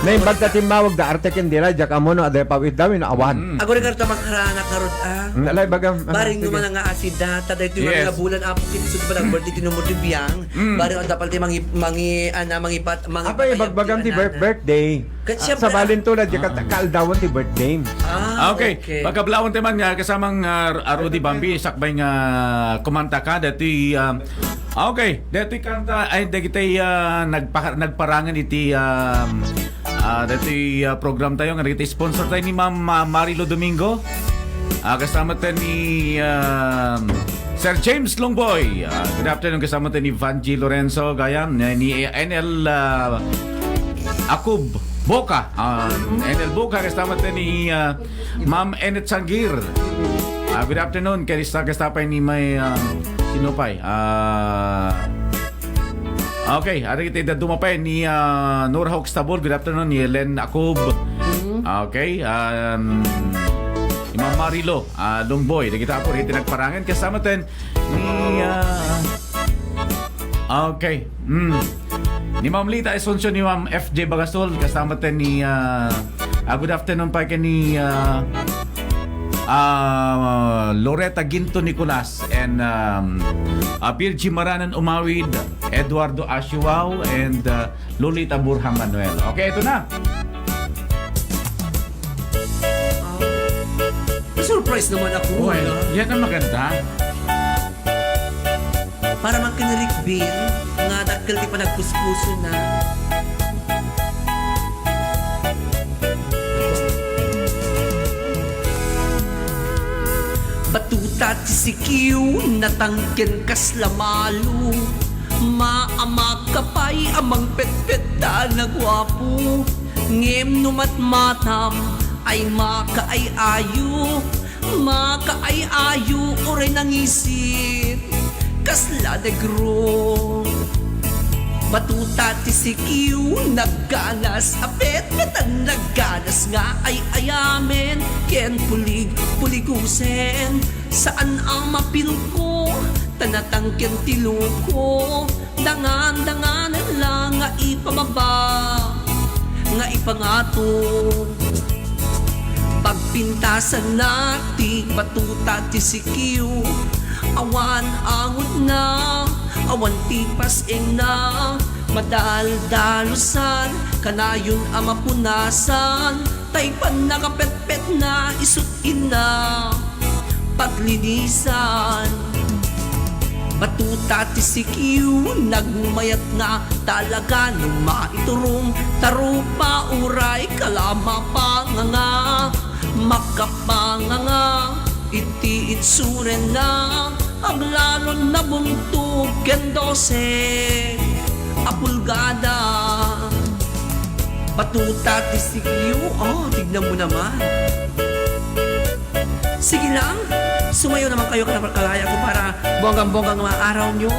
Nay bagta timbawag da arte kendila jak amono ade pawid dawin awan. Ako rin karta makarana karot Alay bagam. Baring naman nga asida taday ito yung mga bulan apo kinisod pa lang birthday tinumod yung biyang. Baring ang dapat mangipat Apay bagbagam ti birthday. Sa balintulad jak kaaldawan ti birthday. Okay. Pagkablawon teman nga kasamang Rudy Bambi sakbay nga kumanta ka dati okay, dati kanta ay dagiti nagparangan iti dati program tayo nga dagiti sponsor tayo ni Ma'am Marilo Domingo. Kasama tayo ni Sir James Longboy. Good afternoon, kasama tayo ni Vanji Lorenzo Gayam, ni NL Akub Boca. NL Boca, kasama tayo ni Ma'am Enet Sangir. Good afternoon, kasama ni may sinupay. Okay, ari kita dumapay ni Nora Hawks Tabol. Good afternoon ni Len Akub. Okay, Imam Marilo, Longboy. Kita po rin nagparangan. Kasama din ni okay. Ni Ma'am Lita Asuncion, ni Ma'am FJ Bagasol. Kasama din ni good afternoon pa kay ni Loretta Ginto Nicolas and Virgie Maranan Umawid, Eduardo Ashiwao, and Lolita Burham Manuel. Okay, ito na. Surprise naman ako. Well, yan ang maganda. Para man kinarik Bill, nga dakil di pa nagpuspuso na. Batuta ti sikiw, natangkin kas lamalo. Maamak kapay amang pet-pet da nagwapo. Ngem numat matam, ay makaay-ayo. Makaay-ayo, oray nangisit. Kasla negro. Batuta ti sikiw, nagganas. Apet metan nagganas nga ay ayamen. Ken puligusen. Saan ang mapil ko? Tanatangken tilo ko. Dangan-dangan lang nga ipamaba. Nga ipangato. Pagpintasan natin, batuta ti sikiw. Awan angot na, awan tipas na. Madal-dalusan, kanayon ang mapunasan. Taypan nakapet-pet na, isutin na. Paglinisan, batuta ti sikiw. Nagmayat nga talaga nung maiturong. Tarupa uray, kalama pa nga. Makapanganga, iti itsuren na. Aglalon na buntog, kendose, apulgada. Batuta ti sikiw, tignan mo naman. Sige lang, sumayo naman kayo kalaya ko para bonggang-bonggang mga araw nyo.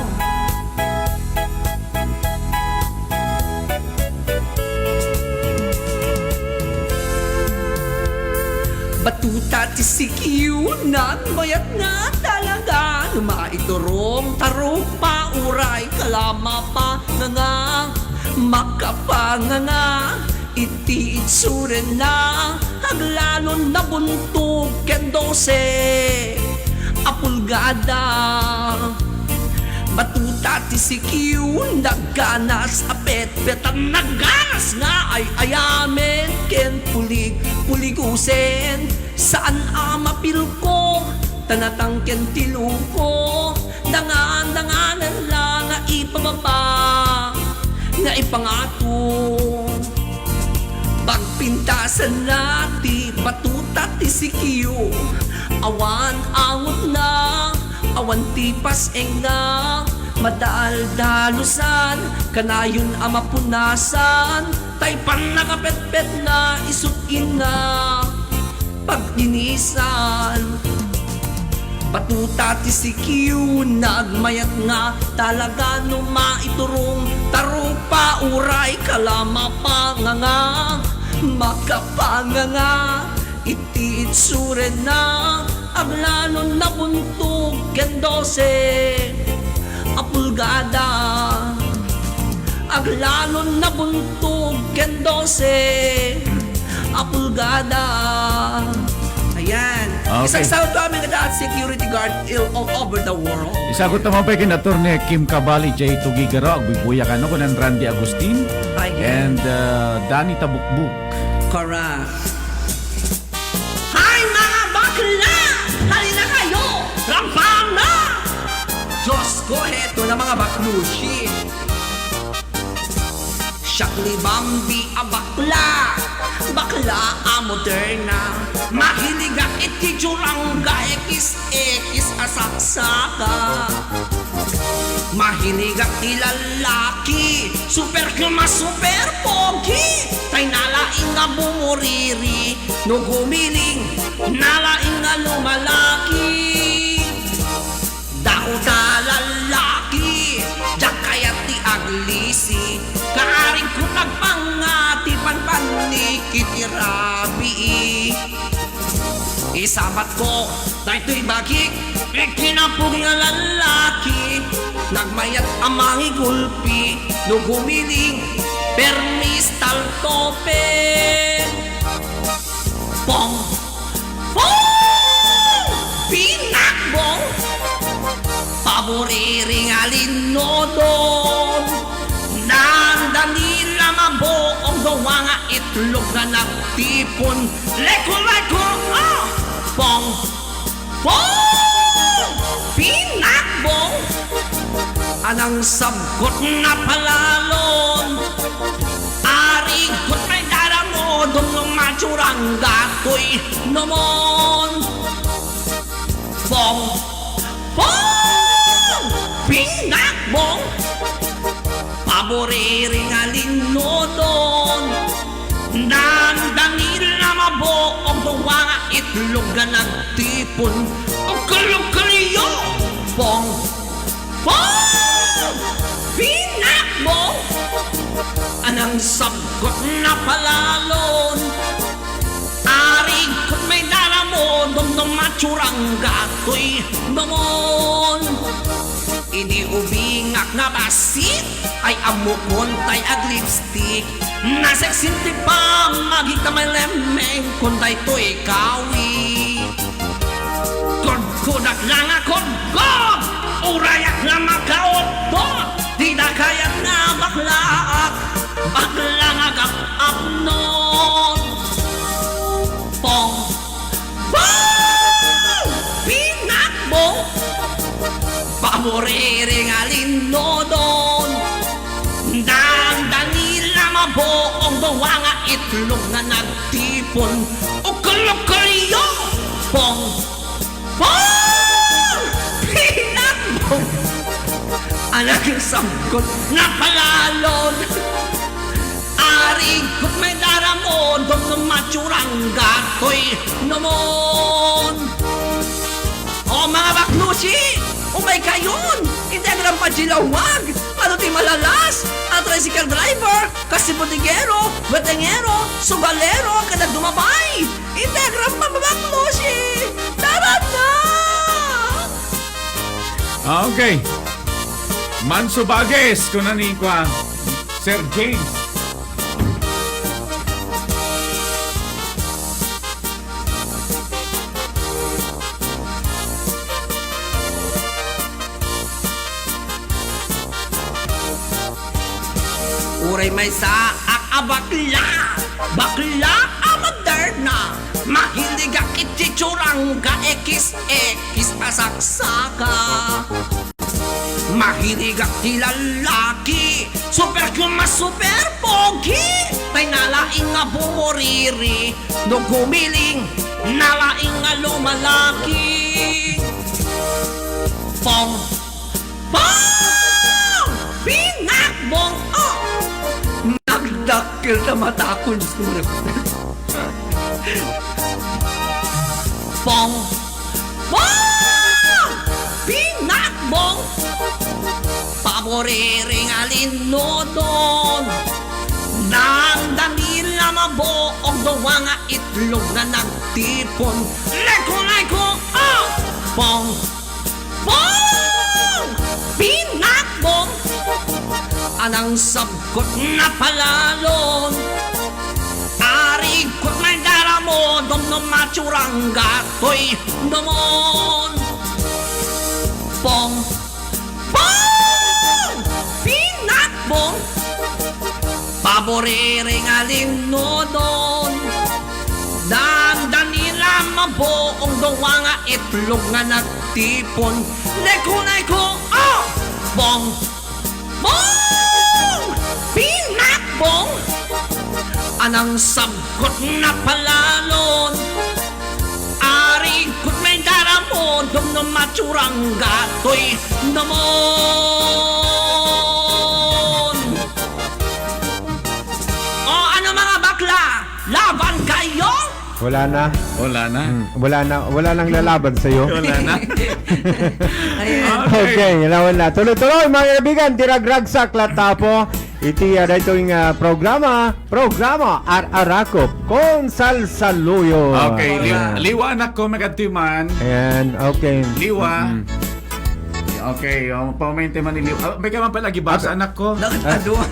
Batuta ti sikiw, nagmayat nga talaga. Numaiturong tarong pa uray, kalama pa nga. Makapanga nga, iti itsure na aglalon na buntog ken 12 apulgada batuta ti sikiw nagganas apet petan nagganas nga ay ayamen ken puligusen saan mapil ko tanatang ken tiluko danganan lang nga ipababa nga ipangato pagpintasan na ti batuta ti sikiyo awan angot na awan tipas na madal-dalusan kanayon mapunasan taypan nakapetpet na isukin na pagdinisan batuta ti sikiyo nagmayat nga talaga no maiturong tarupa uray kalama panganga makapanganga iti itsure na aglanon na buntog ken 12 apulgada aglanon na buntog ken 12 apulgada. Ayan. Okay. Isang sound kami na security guard all over the world. Isagot naman pa kin Attorney Kim Cabali, J. Tugigaro, agbibuya ka no, kunan Randy Agustin, Ayan. and Danny Tabukbuk. Correct. Hi mga bakla! Halina kayo! Rampam na! Diyos ko, heto na mga baklushi. Shakli Bambi bakla. Bakla moderna. Mahilig iti jurangga ekis asaksaka. Mahilig ilalaki. Super klima, super pogi. Tay nalaing nga bumuriri. No gumiling, nalaing nga lumalaki. Dauda lalaki. Diyak kayat ti aglisi. Kaaring ko nagpangati panpanikit irabi. Isabat ko, na ito'y bagik. Ikinapog nga lalaki. Nagmayat amangi gulpi. No gumiling, permis taltope. Pong! Pong! Pinakbong! Paboriring alinodon. Nandalila mabuong gawa nga itlog na nagtipon. Leko, Pong! Pong! Pinakbong! Anang sabgot na palalon. Arigot may daramo. Dumong matsurangga ko'y nomon. Pong! Pong! Pinakbong! Paboriring alinodon. Nandangil na mabuong gawa nga itlog na nagtipon. Ang kalong-kaliyo. Pong! Pong! Pinakbong! Anang sabgot na palalon. Aring kung may dala mo, dum matsurangga ko'y nomon. Idi ubingak na basit ay amukon tay ag lipstick. Naseksinti pa magita may lemeng kuntay to'y kawi. Kodkodak lang kodkod, urayak na makaotot. Di na kayat na baklaak, baklang agap-ap nun. Pong! Pong! Pinakbong! Paboriring alinodon. Dandangil na mabuong gawa nga itlog na nagtipon. O kalokaliyo. Pong! Pong! Pinakbong! Anak yung sabgot na palalon. Aring kut may daramo. Dom ng matsurangga ko'y nomon. O mga baklusi! Umay kayon! Hindi ang rampasilawag! Ano ti malalas? Ang tricycle driver, kasi botigero, betengero, sugalero, kada dumabay! Hindi ang rampabaklusi! Tara na! Okay. Manso Bages, kunanin ko Sir James. Ay may saak a bakla, bakla a moderna. Mahilig ang ititsurang ka ekis pasaksaka. Mahilig ang tilalaki, super kuma super pogi. May nalaing nga bumuriri, nung gumiling, nalaing nga lumalaki. Pong, pong, pinakbong, oh. Nagdakil na matakon, sura. Pong, pong, pinakbong, paboriring alinodon. Nang danila mabuong dawa nga itlog na nagtipon. Leko, oh! Pong, pong, pinakbong, anang sabgot na palalon. Arikot may daramo, dom matsurang gatoy domon. Pong, pong, pinakbong, paboriring alinodon. Dandan nila mabuong dawa nga itlog nga nagtipon. Leko, oh! Pong, pong, pinakbong, anang sabgot na palalon. Arikot may daramo, dom matsurang gatoy namon. O ano mga bakla, laban kayo? Wala na. Wala na. Wala nang lalaban sa iyo. Wala na. Okay, wala. Tuloy-tuloy mga kaibigan, tiragragsak latapo. Iti dito yung programa Ar-Arakop con Salsaluyo. Okay, liwa anak ko magatiman. Ayan, okay. Liwa. Okay, pamainte man ni Liwa. May ka man pala gibasa anak ko. Nakataduan.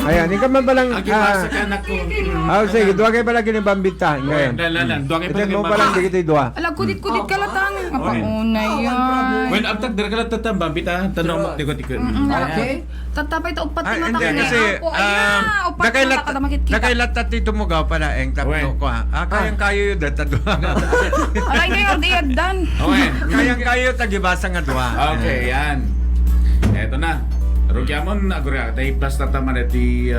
Ayan, ikaw man palang Gibasa ka anak ko. sige, duwa kayo pala kinibambita ngayon. Dalan, duwa kayo pala Ito mo palang di kita duwa. Alag, kudit-kudit ka latang. Mapauna yan. When abtag dira ka lang tatambang bita, tanong mo tikot-tikot. Okay. Tatapay ta upat Ah, mata hindi, ni kasi Apo. Ayan, upat mata kada makit-kita. nakailat dito mo gaw pala eng tapno ko ha. Kayang-kayo yun data duwa. Alay ngayon, di agdan. Okay. Kayang-kayo tagibasa nga duwa. Okay, yan. Eto na. Rugyamon agura tay plus tataman iti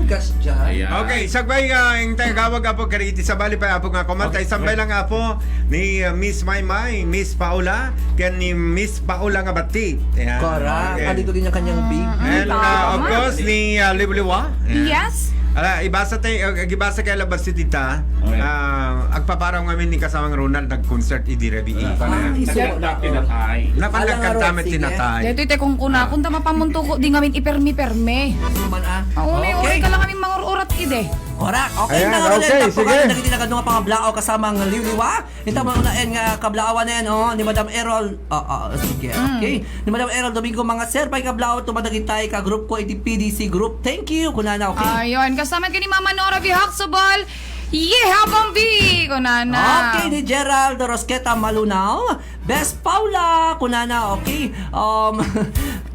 Gas dyan. ayan. Okay, sagbay yung tagawag apo kariti sa bali pa apo nga komanta. Isambay lang apo ni Miss Maymay, Miss Paula, ken ni Miss Paula nga bati. Ayan. Correct. Okay. Andito din yung kanyang baby. And of course ni Libliwa. Yes. Ibasa kay labas si Tita. Okay. Agpaparaw ngamin ni kasamang Ronald nag-concert idi rebi. Tinatay. Napalagkantamet Sige. tinatay. Dito ite kung kuna, kung tama pamunto ko, di ngamin ipermi-permi. Man ah. Uri ka lang kami mga urat ide. Correct. Okay Ayan, na nga okay, rin. sige. Nagiti na nga pangablao kasama ang liwliwa. Ito mo na nga kablaawan na yan, ni Madam Errol. Sige. Okay. Ni Madam Errol Domingo mga sir, pay kablao tumadagitay ka group ko iti PDC group. Thank you. Kunana, okay. Ayun, kasama ka ni Mama Nora Bihaksabal. Yeha, Bambi! Kunana. Okay, ni Gerald Rosqueta Malunaw. Best Paula, kunana, okay.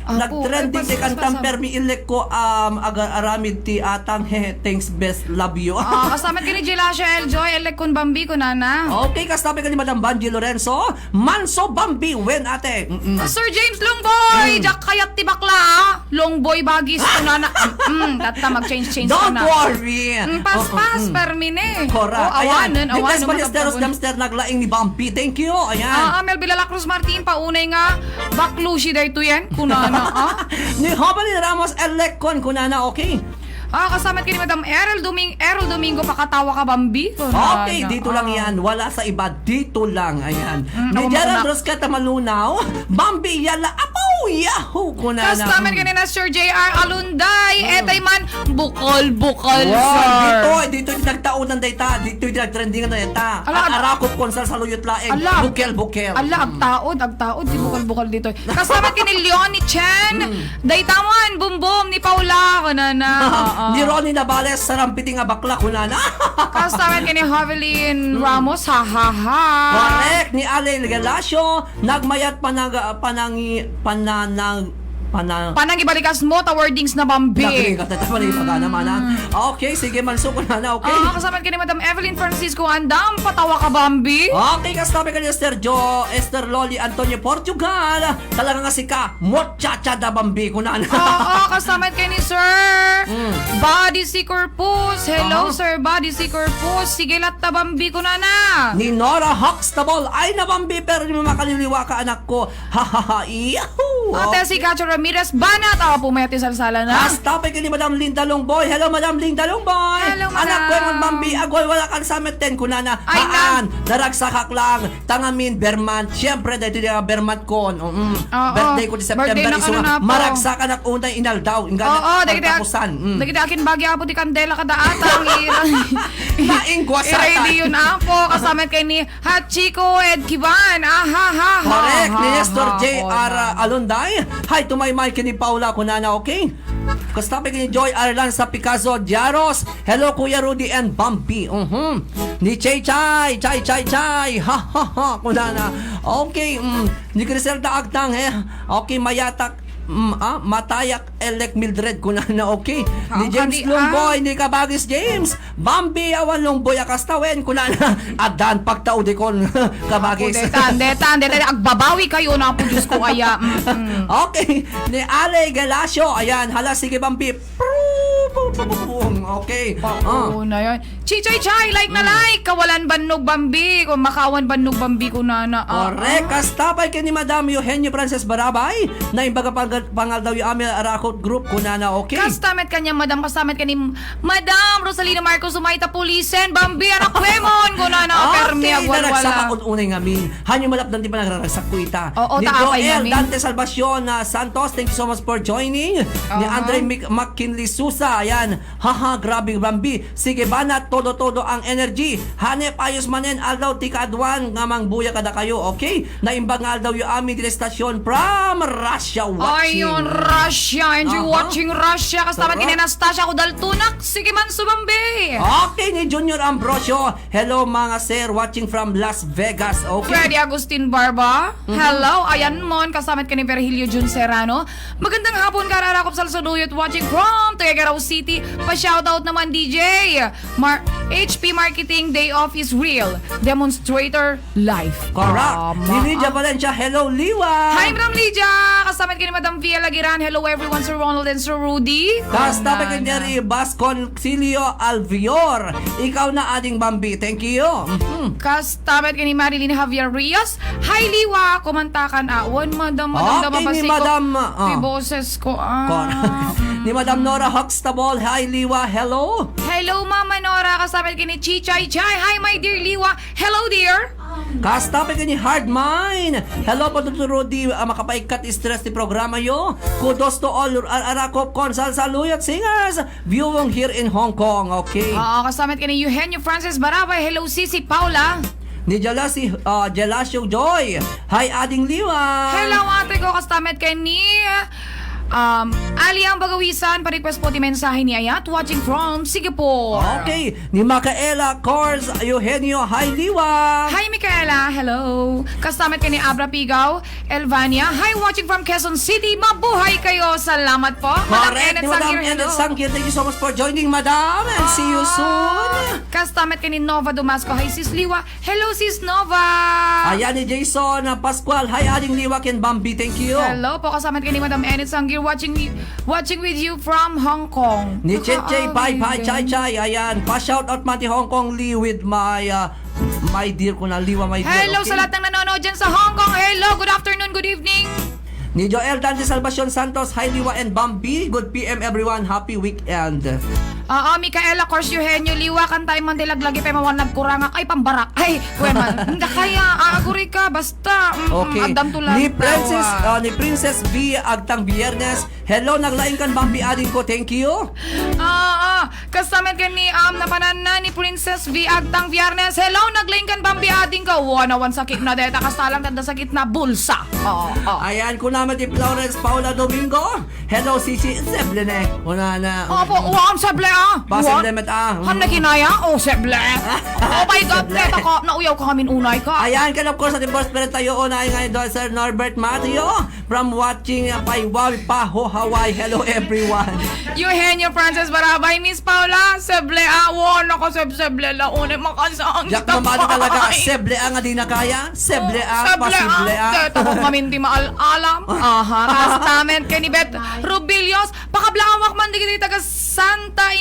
Nag-trending si kantang Permi Ilek ko aramid ti atang thanks best love you. Kasama ka ni Jelasha Eljoy, Elekon Bambi, kunana. Okay, kasabi ka ni Madam Banji Lorenzo. Manso Bambi, when ate. Sir James Longboy, Jack kayat ti bakla, Longboy bagis, kunana. Tata mag-change Don't na. worry. Pas-pas, permine. Correct. Awanan, Nicholas awanan. Ballesteros Damster naglaing ni Bumpy. Thank you. Ayan. Mel Bilala Cruz Martin, paunay nga, baklushi dahito yan, kunana. Ni Hobali Ramos Elecon kunana, okay. Kasama ka ni Madam Errol Domingo, pakatawa ka, Bambi. Kunana. Okay, dito lang yan. Wala sa iba. Dito lang. Ayan. Ni ako Gerald mauna. Rosqueta Malunaw. Bambi Yala. Apo! Yahoo! Kunana. Kasama ka ni na Sir J.R. Alunday, etay man, bukol-bukol, Wow, sir. dito yung nagtaunan dayta. Dito yung nagtrendingan na dayta. Ala, Arakop konsal sa luyot laeng. Ala. Bukel. Ala, agtaod, di bukol-bukol dito. Kasama ka ni Leonie Chen, daytaman, bum-bum, ni Paula, kunana. Ni Ronnie Navales sarampiting nga bakla kunana. Kasama ka ni Haveline Ramos, ha-ha-ha. Correct ni Ale Galasio nagmayat panang Panang ibalikas mo, tawardings na Bambi. Lagay ka tata pala naman ha. Okay, sige mansuko na okay. Kasama ka ni Madam Evelyn Francisco Andam, patawa ka Bambi. Okay, kasabi ka ni Esther Loli Antonio Portugal. Talaga nga si ka, mochacha da Bambi ko na. Kasama ka ni Sir Body Seeker Pus. Hello Sir Body Seeker Pus. Sige latta Bambi ko na. Ni Nora Huxtable. Ay na Bambi, pero di mo makaliliwa ka anak ko. Ha. Yahoo! Ate si Cacho Ramirez Banat. Pumayati salsala na. Kasabi ka ni Madam Linda Longboy. Hello Madam Linda Longboy. Hello, Madam. Anak ko yung Bambi. Agoy, wala kang samet 10 ko na. Ay, Haan, daragsakak lang. Tangamin, Bermant. Siyempre, dahil ito yung Bermant ko. Birthday ko di September. Birthday na Iso ano nga, na po. maragsakan at unay inaldaw. Dagiti akin bagi apo ti kandela kada atang Naingkwasatan. i-ready yun apo. Kasama kay ni Hachiko Ed Kiban. Correct. Ni Nestor J.R. Alunday. Hi to my Mike ni Paula Kunana, okay? Kastabi ni Joy Arlan sa Picasso Jaros. Hello Kuya Rudy and Bumpy. Ni Chay. Ha. Kunana. Okay. Ni Criselda Agtang Okay, Mayatak. Matayak Elek Mildred kunana, okay. Ni James Longboy, ni Kabagis James. Bambi awan Longboy akastawen kunana. Adan pagtao de kon Kabagis. Detan, agbabawi kayo na po Diyos ko kaya. Okay. Ni Ale Galasio. Ayan, hala sige Bambi. Okay. Na yun. Chichay, like na like. Kawalan bannog Bambi. Kung makawan bannog Bambi ko na. Correct. Kastabay kay ni Madam Eugenio Frances Barabay. Na imbaga pangal daw yung aming Arakot Group kunana, okay. Kastamet kanya, Madam. Kastamet ka ni Madam Rosalina Marcos Sumaita Pulisen. Bambi, anak Wemon. Kunana, permi agwalwala. Naragsak unay ngamin. Hanyo malapdan di pa nagraragsak ko ita. Ni Joel Dante Salvacion Santos, thank you so much for joining. Ni Andre McKinley Susa, ayan. Haha, grabe Bambi. Sige banat, todo ang energy. Hanep ayos manen aldaw tika adwan ngamang buya kada kayo, okay? Naimbag nga aldaw yung aming stasyon from Russia watching. Ayun, Russia. Enjoy watching Russia. Kastamet kini Anastasia Kudaltunak. Sige man su Bambi. Okay, ni Junior Ambrosio. Hello mga sir, watching from Las Vegas, okay? Freddy Agustin Barba. Hello, ayan mon. Kastamet ka ni Virgilio Jun Serrano. Magandang hapon ka, Rarakop Salsoduyot, watching from Tagaraw City. Pa-shoutout naman DJ. HP Marketing Day Off is real. Demonstrator live. Correct. Ni Lydia Valencia. Hello, Liwa. Hi, Madam Lydia. Kastamet ka ni Madam Via Lagiran. Hello everyone, Sir Ronald and Sir Rudy. Kastabi ka ni Vasconcilio Alvior. Ikaw na ating Bambi. Thank you. Kastamet ka ni Marilyn Javier Rios. Hi, Liwa. Kumantakan awan, Madam. Okay, ni Madam. Di boses ko. Ni Madam Nora Huxtable. Hi, Liwa. Hello. Hello, Mama Nora. Kastamet ka ni Chichay. Hi, my dear Liwa. Hello, dear. Kastabi ka ni Hard Mind. Hello po Dr. Rudy. Makapaikat stress ni programa yo. Kudos to all Arakop Consal Saluyot Singers viewing here in Hong Kong. Okay. Kastamet ka ni Eugenio Francis Barabay. Hello, Sisi Paula. Ni Jalasio Joy. Hi, Ading Liwa. Hello, ate ko. Kastamet ka ni Ali ang Bagawisan. Pa-request po ti mensahe ni Ayat. Watching from Singapore. Okay. Ni Makaela Cors Eugenio. Hi, Liwa. Hi, Micaela. Hello. Kastamet ka ni Abra Pigaw. Elvania. Hi, watching from Quezon City. Mabuhay kayo. Salamat po. Correct. Ni Madam Enet Sangkir. Thank you so much for joining, Madam. And see you soon. Kastamet ka ni Nova Dumasco. Hi, Sis Liwa. Hello, Sis Nova. Ayan ni Jason Pascual. Hi, Ading Liwa and Bambi. Thank you. Hello po. Kastamet ka ni Madam Enet Sangkir. Watching with you from Hong Kong. Ni Cheche Pai Chai. Ayan. Pa-shoutout mati Hong Kong Lee with my dear ko na Liwa, my dear. Hello okay? sa lahat ng nanonood dyan sa Hong Kong. Hello, good afternoon, good evening. Ni Joel Dante Salvacion Santos. Hi, Liwa and Bambi. Good PM everyone. Happy weekend. Micaela, course Eugenio, Liwa, kantay man dilaglagi pa mawan nagkurangak. Ay, pambarak. Ay, kuweman. Hindi kaya, aguri ka, basta. Okay. Agdam tulang. Ni Princess V. Agtang Biyernes. Hello, naglaing kan Bambi ading ko. Thank you. Kasamet ka ni napanan na ni Princess V Agtang Viernes. Hello, nagling kan bambi ating ka. Wanawan sakit na deta kastalang tanda sakit na bulsa. Ayan, kunama ti Florence Paula Domingo. Hello, Sisi Seblene. Una na. Opo, uwam seble Basen demet Han na kinaya? Oh, seble. Oh my God, teta ka. Nauyaw ka kamin unay ka. Ayan, and of course, ating boss parent tayo unay ngayon doon, Sir Norbert Mateo from watching Paiwal Paho, Hawaii. Hello, everyone. Eugenio Francis Barabay, Miss Paula, seble wala ko seble la unay makasang. Yak mamano talaga, seble nga di na kaya, seble pasible Teta ko kamin di maalam. Aha, kastamen kay ni Bet Rubilios. Pakablawak man di kita taga Santa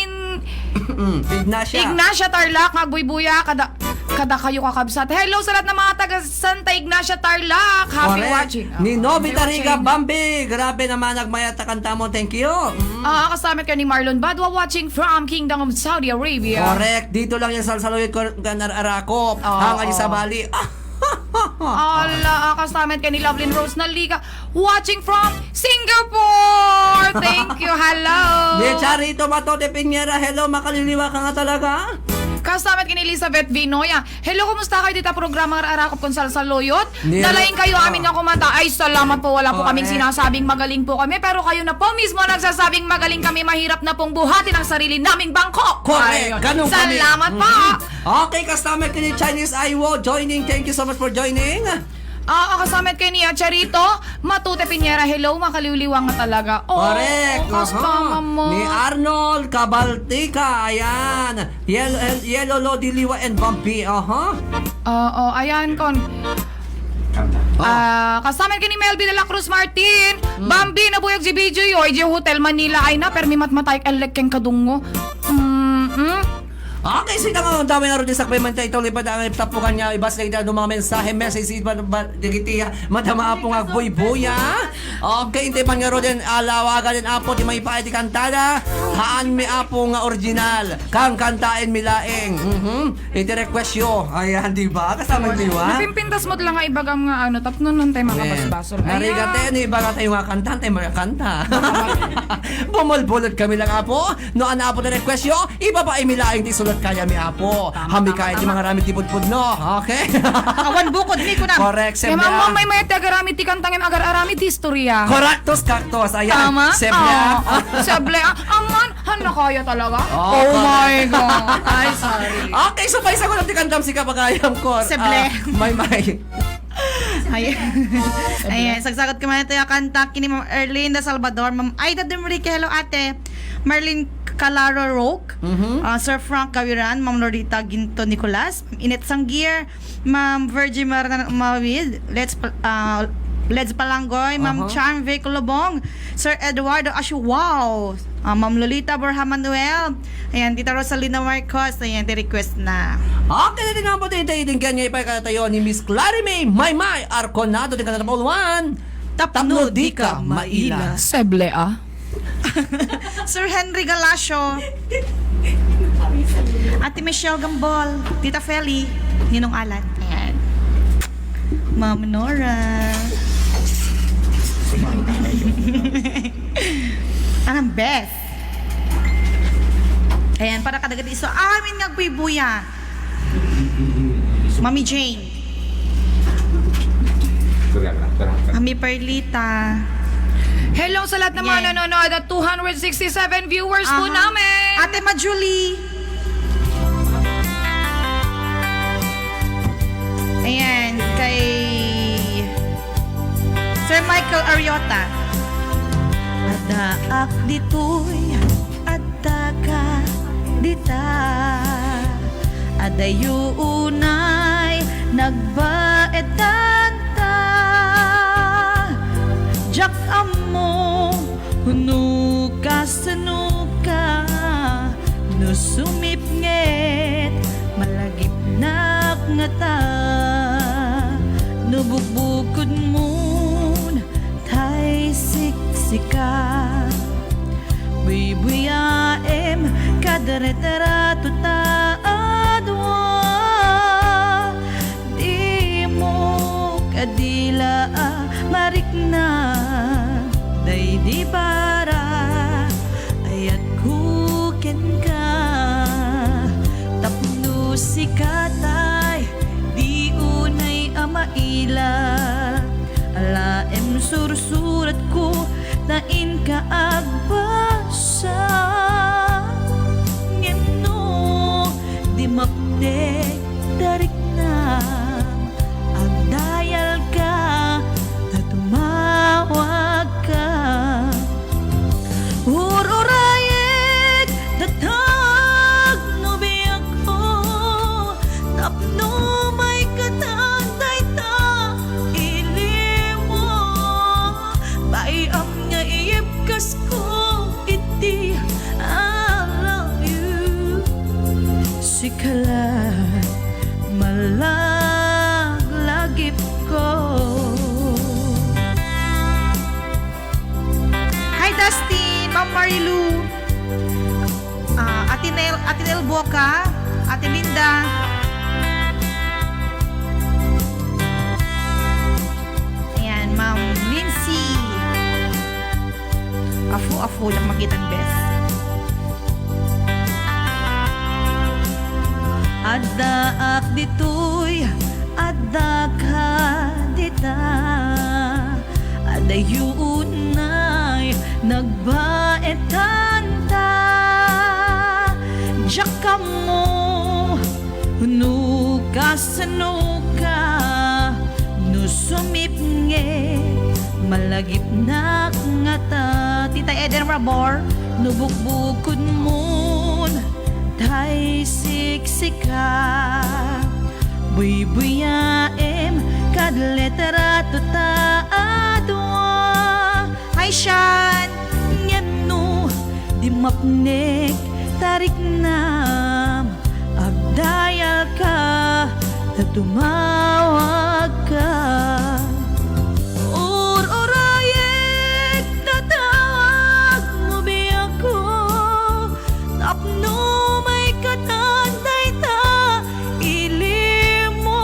Ignacia Tarlac, magbuybuya kada kayo kakabsat. Hello sa lahat ng mga taga Santa Ignacia Tarlac. Happy watching. Ni Novi Tariga Bambi. Grabe naman nagmayata kanta mo. Thank you. Kasama ka ni Marlon Badwa watching from Kingdom of Saudi Arabia. Correct. Dito lang yung salsaloy ko Arakop. Hangal sa Bali. Ala, kasama ka ni Lovelyn Rose Naliga watching from Singapore. Thank you. Hello. Ni Charito Mato de Piñera. Hello, makaliliwa ka nga talaga. Kasama ni Elizabeth Vinoya. Hello, kumusta kayo dito programang Arakop Konsal sa Loyot? Dalayin kayo amin na kumanta. Ay, salamat po. Wala po kaming sinasabing magaling po kami. Pero kayo na po mismo nagsasabing magaling kami. Mahirap na pong buhatin ang sarili naming bangko. Correct. Ganun kami. Salamat po. Okay, kasama ka ni Chinese Iwo joining. Thank you so much for joining. Kasama kay ni Charito Matute Piñera. Hello, makaliwliwang nga talaga. Correct. Kasama mo. Ni Arnold Cabaltica. Ayan. Yellow Diliwa and Bumpy. Ayan kon. Kasama kay ni Melby de la Cruz Martin. Bambi na buyag si BJ Oy Hotel Manila ay na permi matmatay elek keng kadungo. Okay, sila nga ang dami na rin sa payment ito lipad ang tapukan niya ibas na ito mga mensahe message digitiya madama po nga buy-buya. Okay, hindi pa nga rin alawagan din apo di may paiti kantada haan mi apo nga original kang kantain mi laeng. Iti request yo. Ayan, di ba? Kasama niwa. Napimpintas mo lang nga ibagam nga tapno nun tayo makabasbasol. Narigate, ni iba nga tayo nga kanta, tayo mga kanta. Bumulbulot kami lang apo. Noan na apo na request yo, iba pa ay milaing di sulat kaya mi apo. Hami kaya di mga ramit tipud-pud no. Okay? Awan bukod ni ko na. Correct, Kaya Sebla. may agaramit ti kantangin agar-aramit istorya. Correctos cactus. Ayan. Tama? Sebla. Seble. Aman, na kaya talaga? Oh, Oh my God. Ay, sorry. Okay, so paisa ko lang ti kandam si kapagayam ko. Seble. May. Ayan, sagsagot ko man ito yung kanta kini Ma'am Erlinda Salvador, Ma'am Aida Demrique, hello ate, Marlene Calaro Roque, Sir Frank Gawiran, Ma'am Lorita Ginto Nicolas, Inet Sangier, Ma'am Virgie Marana Mawid, Leds Palanggoy, Ma'am Charm Vic Lobong, Sir Eduardo Ashu, wow, Ma'am Lolita Borja Manuel, ayan, Tita Rosalina Marcos, ayan, request na. Okay, natin nga po din kanya ipagkatayo ni Miss Clarime Maymay Arconado di kanata Pauluan. Tapno di ka maila. Seble Sir Henry Galasio, Ate Michelle Gambol, Tita Feli, Ninong Alan, ayan. Ma'am Nora. Anong Beth? Ayan, para kadagad iso. Amin nga buya. Mami Jane. Mami Perlita. Hello sa lahat ng mga nanonood at 267 viewers po namin. Ate Majulie. Ayan, kay Sir Michael Ariota. Adaak ditoy, adaka dita. Adayo unay, nagbaetan ta. Jak amo, hunuka sanuka, nusumip nget, malagip nak ngata. Nubugbukod moon, tay siksika. Buy-buyaem, kadaretara tutaadwa. Di mo kadila marikna, day di para ayat kuken ka. sikatay di unay amaila alaem sursurat ko tain ka agbasa ngeno di mapde darik na agdayal ka na tumawag ka ururayek datag no biyak ko tapno may katanday ta ilimo bayam nga iyipkas ko iti I love you sikala malaglagip ko. Hi Dustin, Ma'am Marilu, Ate Nel Boca, Ate Linda. Ayan, Ma'am Lindsay. Afu lang makitang best. Adda ak ditoy, adda ka dita. Adda yunay, nagbaetan ta. Diyak ka mo, nukas ka, nusumip nge, malagip na nga ta. Tita Eden Rabor, nubukbukod mo, tay siksika buy-buyaem kad letera tuta adwa ay syan ngeno di mapnek tarik nam agdayal ka na tumawag ka ururayek tatawag mo biyak ko tapno katanday ta ilimo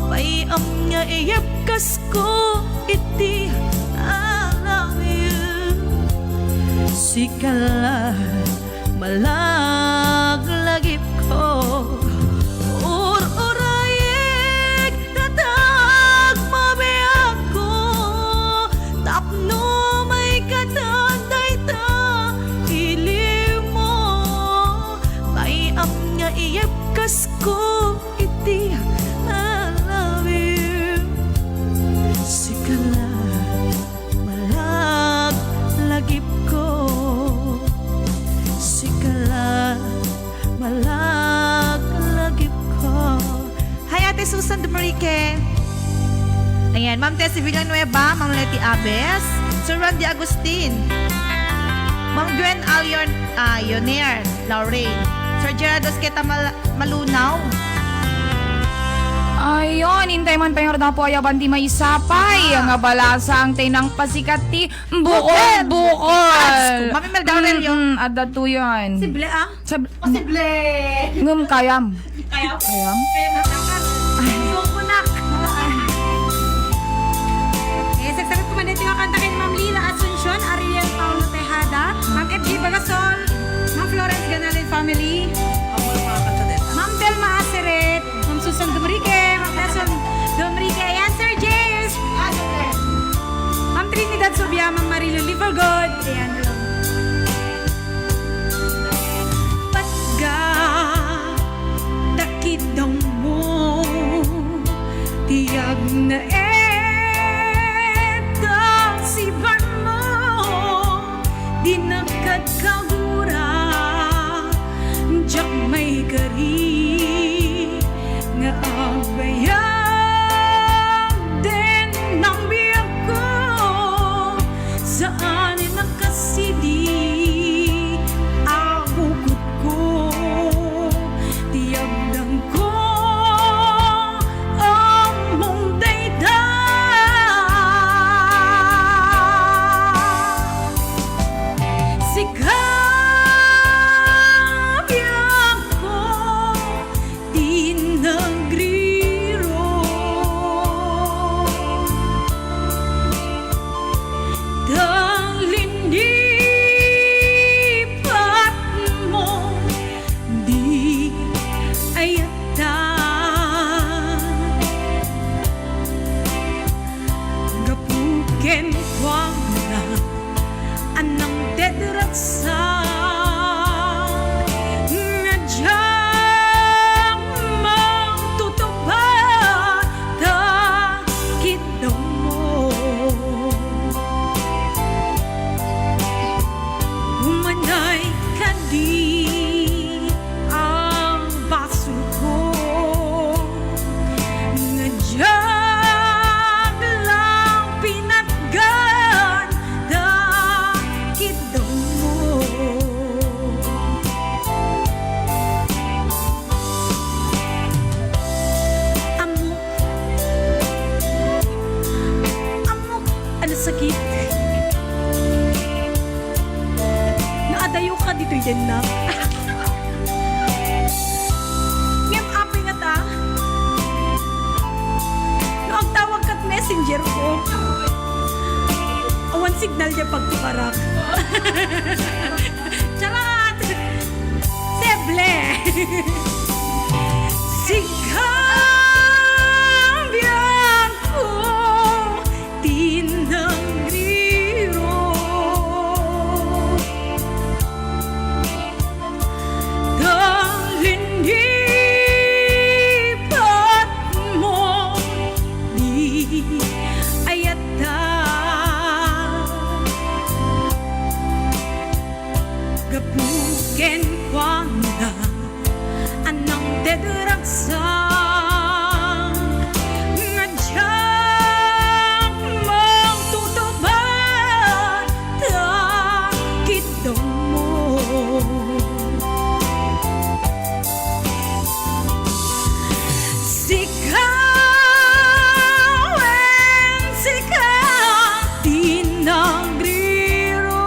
bayam nga iyapkas ko iti I love you sikala malaglagip ko ururayek tatag mabiyak ko tapno may katanday ta iyapkas ko iti I love you sikala malaglagip ko sikala malaglagip ko. Hi Ate Susan Dumarike. Ayan, Ma'am Tessie Villanueva, Ma'am Leti Abes, Sir Randy Agustin, Ma'am Gwen Yoner Lorraine, Sir Gerardo Sketa Malunaw. Ayon, hintay man tayo na po ayaban di may sapay. Nga balasa ang tinang pasikat ti bukol. Mami Mel Darrell yung Adda to yun. Sible ah. posible. Ngum kayam. Kayam? Kayam? Sukunak. Sagsakit ko man dito yung kantakin Ma'am Lila Asuncion, Ariel Paulo Tejada, Ma'am FG Bagasol, Ma'am Florence Ganalin Family, Ma'am Telma Aceret, Ma'am Susan Dumrique, Ma'am Nelson Dumrique, ayan Sir James, Ma'am Trinidad Subia, Ma'am Marilo Livergood, ayan hello. Patga, takit daw mo, tiyag na siban mo di nakagkagura jak may gari nga agbayag din ng biyag ko saan nakasidi abukot ko tiyagdang ko among dayday sikap ko sakit. Naadayo ka dito'y din na. Ngem apay nga ta. No, ang tawag kat messenger ko. Awan signal niya pagtukarak. Charat! Seble! Sikambian ko tinangriro dalinipat mo di ayata gapuken kwanda anang dedraksa nga diyang magtutuban takit daw mo sikawen sika tinagriro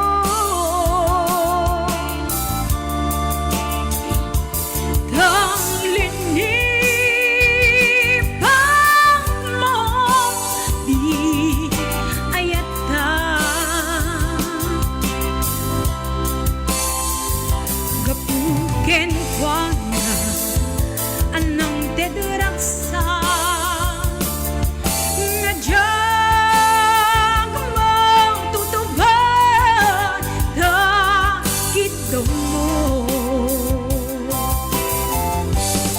linipang mo di ayata gapuken kwanda anang dedraksa nga diyang magtutuban takit daw mo.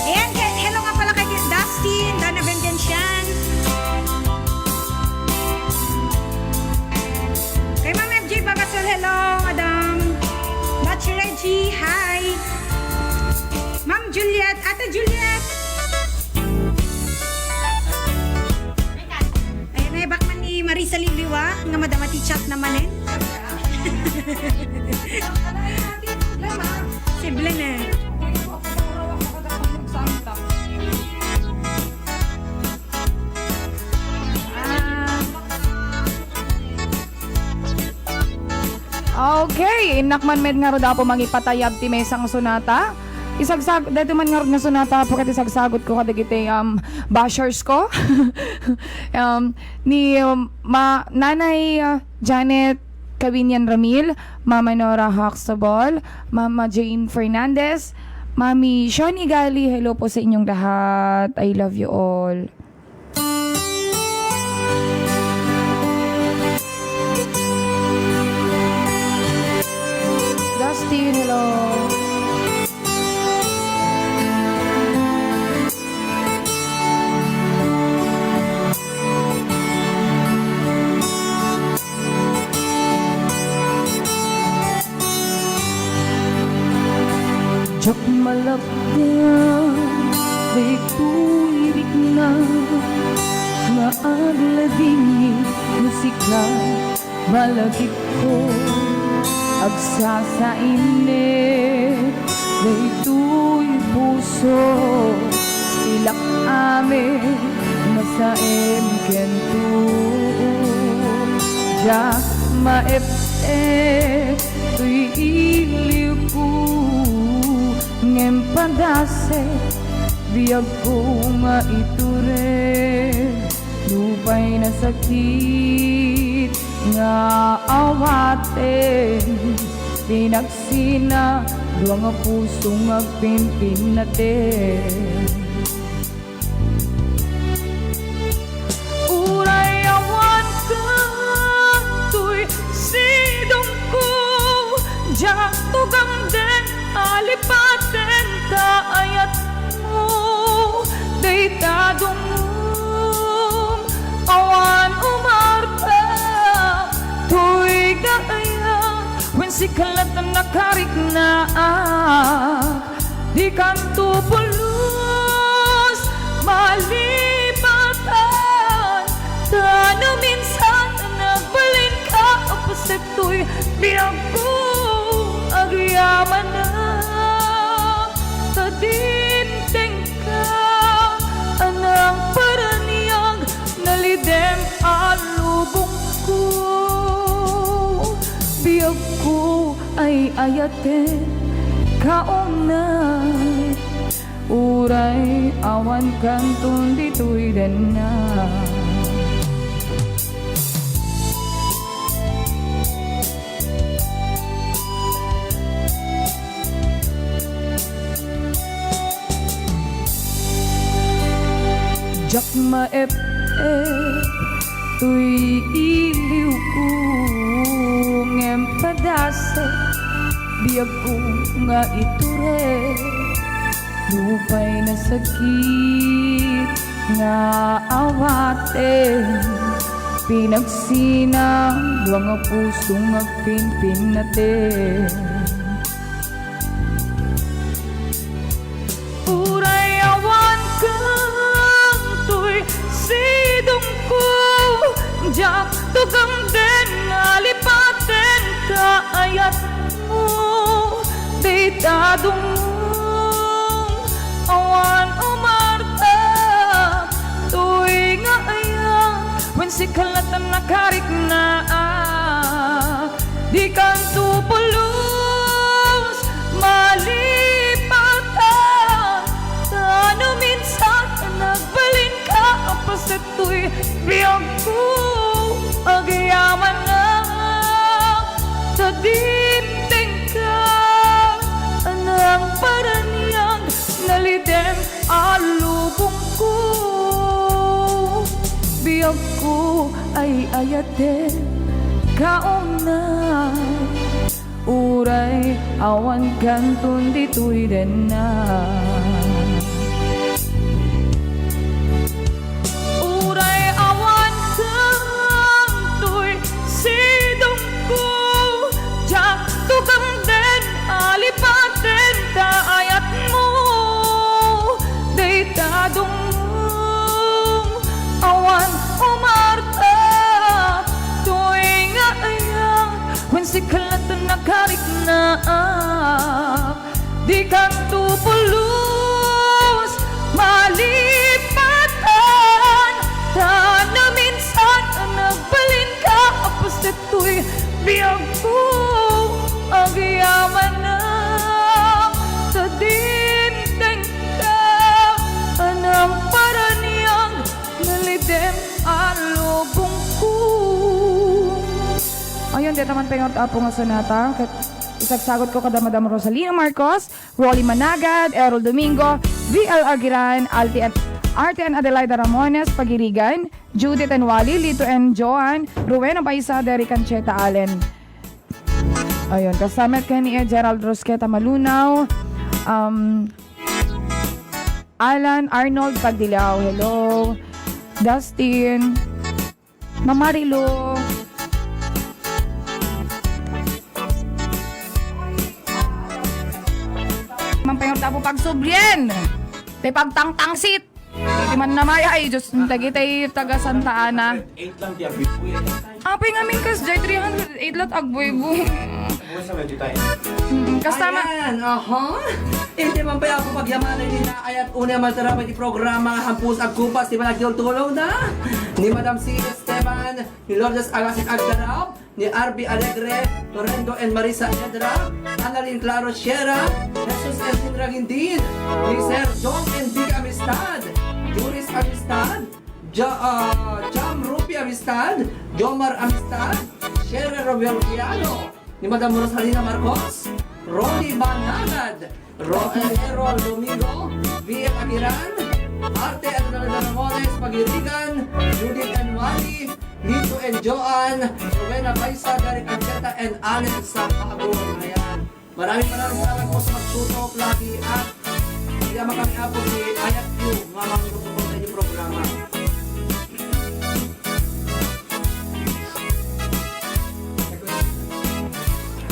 Ayan, hello nga pala kay Dustin, Dana Bendiansyan. Kay Ma'am FJ Bagasol, hello, Madam. Batch Reggie, hi. Ma'am Juliet, Ate Juliet. Ayan, ay bakman ni Marisa Liliwa, nga madamati chat naman eh. Sible na. Okay, inakman med nga ro dapo mangipatayab ti mesang sunata. Isagsag dito man nga ro nga sunata po ket isagsagot ko kadagiti bashers ko. Ni Nanay Janet Kawinyan Ramil, Mama Nora Huxtable, Mama Jane Fernandez, Mami Shoni Gali, hello po sa inyong lahat. I love you all. Dustin, hello. Jok malagda, di tuirik na nga aglading musika malagip ko agsasainit di tuy puso ilak ame masaem kento ja maep-e tuy iliw ko ngem padase biyag ko nga iture lupay na sakit nga awaten tinagsina duwa nga puso nga pimpin natin uray awan ka tuy sidong ko jak tugang den alipaten kaayat mo deitadong awan umarta tuy kaaya when sikalat na nakarik na di kanto pulos malipatan tano minsan nagbalin ka opposite tuy biyag ko agyaman na tadinteng ka anang paraniyag nalidem alubong ko ay ayate kaunay uray awan kantong dito'y na. Jak maep tuy iliw ko ngem padasa biyag ko nga iture lupay na sakit nga awate pinagsinang duwang nga puso nga pinpin natin uray awan kang tuy sidong ko jak tugang den alipaten kaayat mo deitadong awan umarta tuy nga ayang when si kalatan nakarik na di kan tupulos malipatan tano minsan nagbalin ka apaset tuy biyag ko agayaman na sa dinding ka anang paraniyang nalidem alubong ko biyag ko ay ayate kaunay uray awan kantong dito'y na. Uray awan kantong sidong ko jak tugang den alipaten kaayat mo deitadong awan umarta tuy nga ayang when si kalatan nakarik na di kang tupulos malipatan tana minsan nagbalin ka apaset tuy biyag ko agayaman na sa dinding ka anang paraniyang nalidem alubong ko. Ayun, di naman pengot apo nga sonata. Isagsagot ko kada Madam Rosalina Marcos, Rolly Managad, Errol Domingo, VL Aguiran, Arte and Adelaida Ramones, Pagirigan, Judith and Wally, Lito and Joan, Rowena Baisa, Derek Ancheta Allen. Ayun, kasamet ka ni Gerald Rosqueta Malunaw, Alan Arnold Pagdilaw, hello, Dustin, Mamarilo, Mampayot tapo pagsubrien, tay pagtangtangsit, di man namaya ay Diyos, tagi tay taga Santa Ana. 8 lang di abit po yan. Apay ngamin kas, jay 308 lat agboy-boy. Kasama. Ayan, hindi man pa ako pagyamanan ni na ayat una matarapan di programa hampus agkupas di ba nagtulong na ni Madam C. Esteban, ni Lourdes Agasin Agdarao, ni RB Alegre, Torrendo and Marisa Edra, Annalyn Claro Sierra, Jesus Elvin Ragindin, ni Sir John and Big Amistad, Juris Amistad, Jam Rupi Amistad, Jomar Amistad, Sherry Robert Piano, ni Madam Rosalina Marcos, Ronnie Banagad, Errol Domingo, V.F. Aguiran, Arte at Ramones, Pagirigan, Judith and Wally, Lito and Joan, Rowena Baisa, Derek Ancheta, and Alex sa Pagod. Ayan. Maraming salamat po sa magtutok lagi at kaya kami po si Ayat Q, mga magtutok sa inyong programa.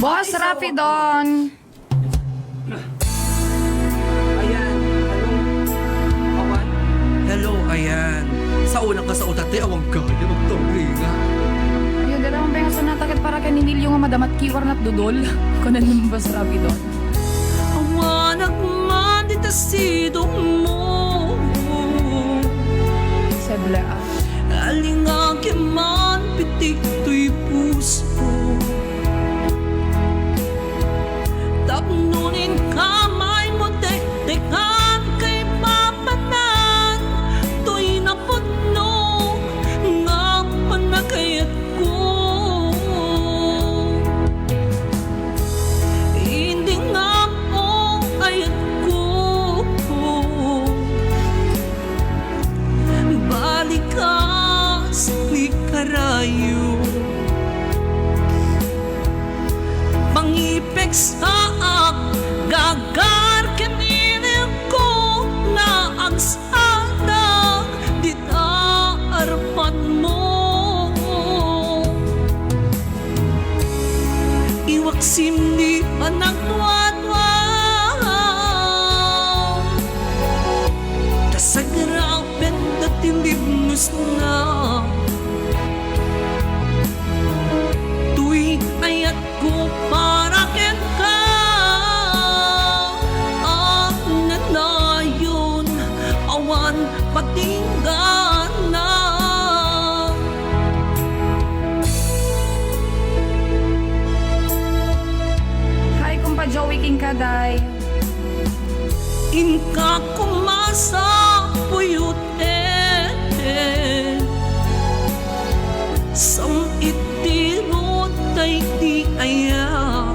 Boss Rafi Don. Ayan, hello. Awan. Hello, ayan. Sa unang kasautat tayo, awang kaya magtangli nga. Ayun, di naman pengas na natakit para kay Ninilyo nga madamat kiwar na't dudol. Kunan yung Boss Rafi Don. Awanak man di tasidong mo Seble ah. Alingagi man pitik to'y puso na. Tuy ayat ko para ken ka ang nanayon awan patinggan na. Hi, kumpa Joey King Kaday. Inka kumasa puyut sam itiro tay di aya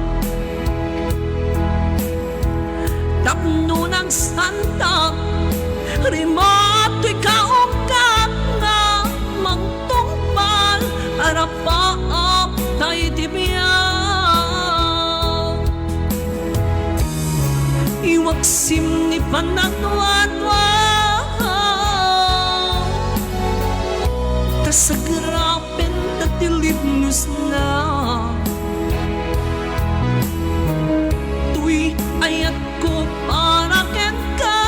tapno ng santa rimato'y kaungkat na magtungpal arapaap tay tibiyang iwaksim ni panagwadwa kasagrapen tatilibnus na. Tuy ayat ko para ken ka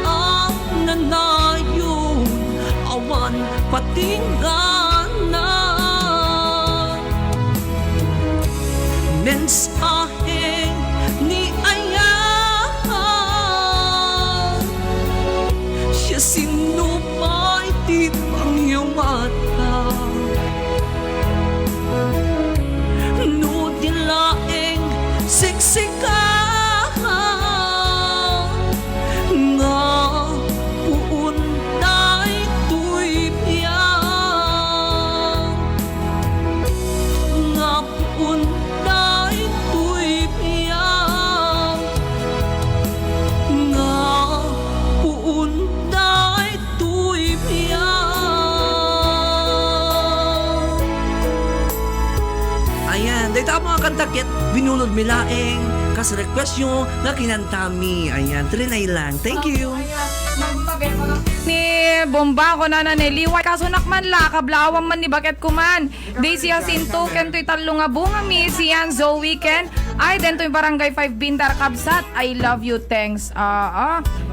ang nanayon awan patinggan na. Mensahe ni Aya siya sinupay ti pangyawata no dilaeng siksika nga puun tay tuy piyang nga puun tay tuy piyang nga puun tay tuy piyang. Ayan, dahil mga kantakit, binunod milaeng, kas request nyo na kinantami. Ayan, trinay lang. Thank you. Ni bomba ko na liway kasunak man la kablawang man ni baket kuman Daisy Jacinto ken to'y talo nga bunga mi siyan Zoe Ken ay den to'y barangay 5 Bintar Kabsat I love you thanks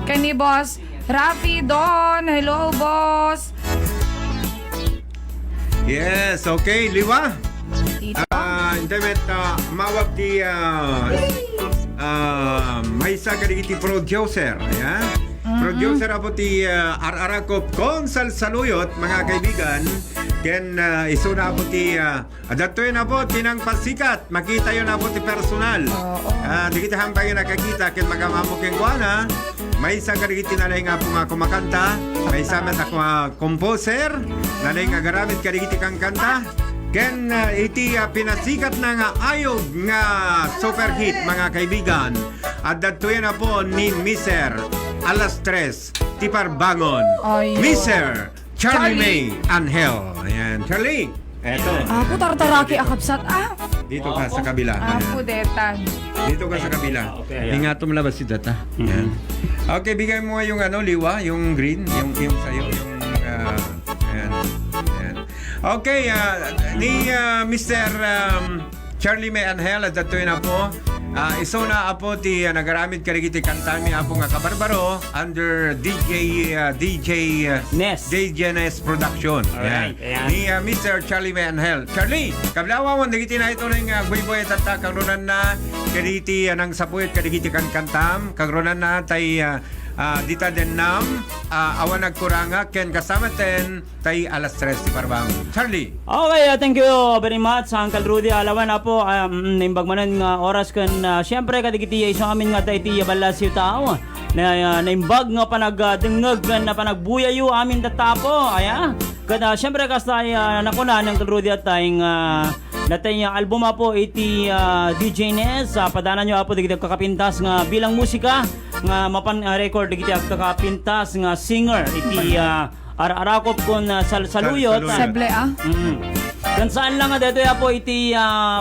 ken ni boss Rafi Don hello boss Yes, okay, Liwa. Tito Internet, mawag di may isa kadigiti producer. Ayan. Producer po ti Ararakop Consal Saluyot, mga kaibigan. Ken isuna po ti adatoy na po tinang pasikat. Makita yun na po ti personal. Di kita hampay nakakita ken magamamo ken kuana. May isa kadigiti nalay nga po nga kumakanta. May isa man ako composer. Nalay nga garamit kadigiti kang kanta. Ken iti pinasikat na nga ayog nga super hit, mga kaibigan. At datoy na po ni Mr. Alas 3 Tiparbangon. Ayun. Mr. Charlie May Angel. Ayan, Charlie. Eto. Apo tartaraki akabsat Dito ka sa kabila. Apo detan Dito ka sa kabila. Okay, Hindi nga tumlabas si Data. Ayan. Okay, bigay mo yung liwa, yung green, yung sa'yo, yung ayan. Ayan. Okay, ni Mr. Charlie May Angel at datoy na po. Iso na apo ti nagaramit karigiti kantami apo nga kabarbaro under DJ Nes Production. Alright, ayan. Ni Mr. Charlie May Angel. Charlie, kablawa mo digiti na ito ng boy at kagrunan na karigiti nang sapuyat karigiti kan kantam kagrunan na tay dita den nam awan nagkuranga ken kasama ten tay alas 3 ti Parbang. Charlie. Okay, thank you very much Uncle Rudy. Alawan na po nimbag manan nga oras kan syempre kadigiti iso amin nga tay ti balas yu tao na nimbag nga panagdengeg na panagbuyayo amin tatapo aya kada syempre kastay nakunan Uncle Rudy at tayong natay nga album po iti DJ Nes padanan nyo apo digiti kakapintas nga bilang musika nga mapan record digiti kakapintas nga singer iti Ararakop kon Salsaluyot. Sable Kan saan lang nga dito po iti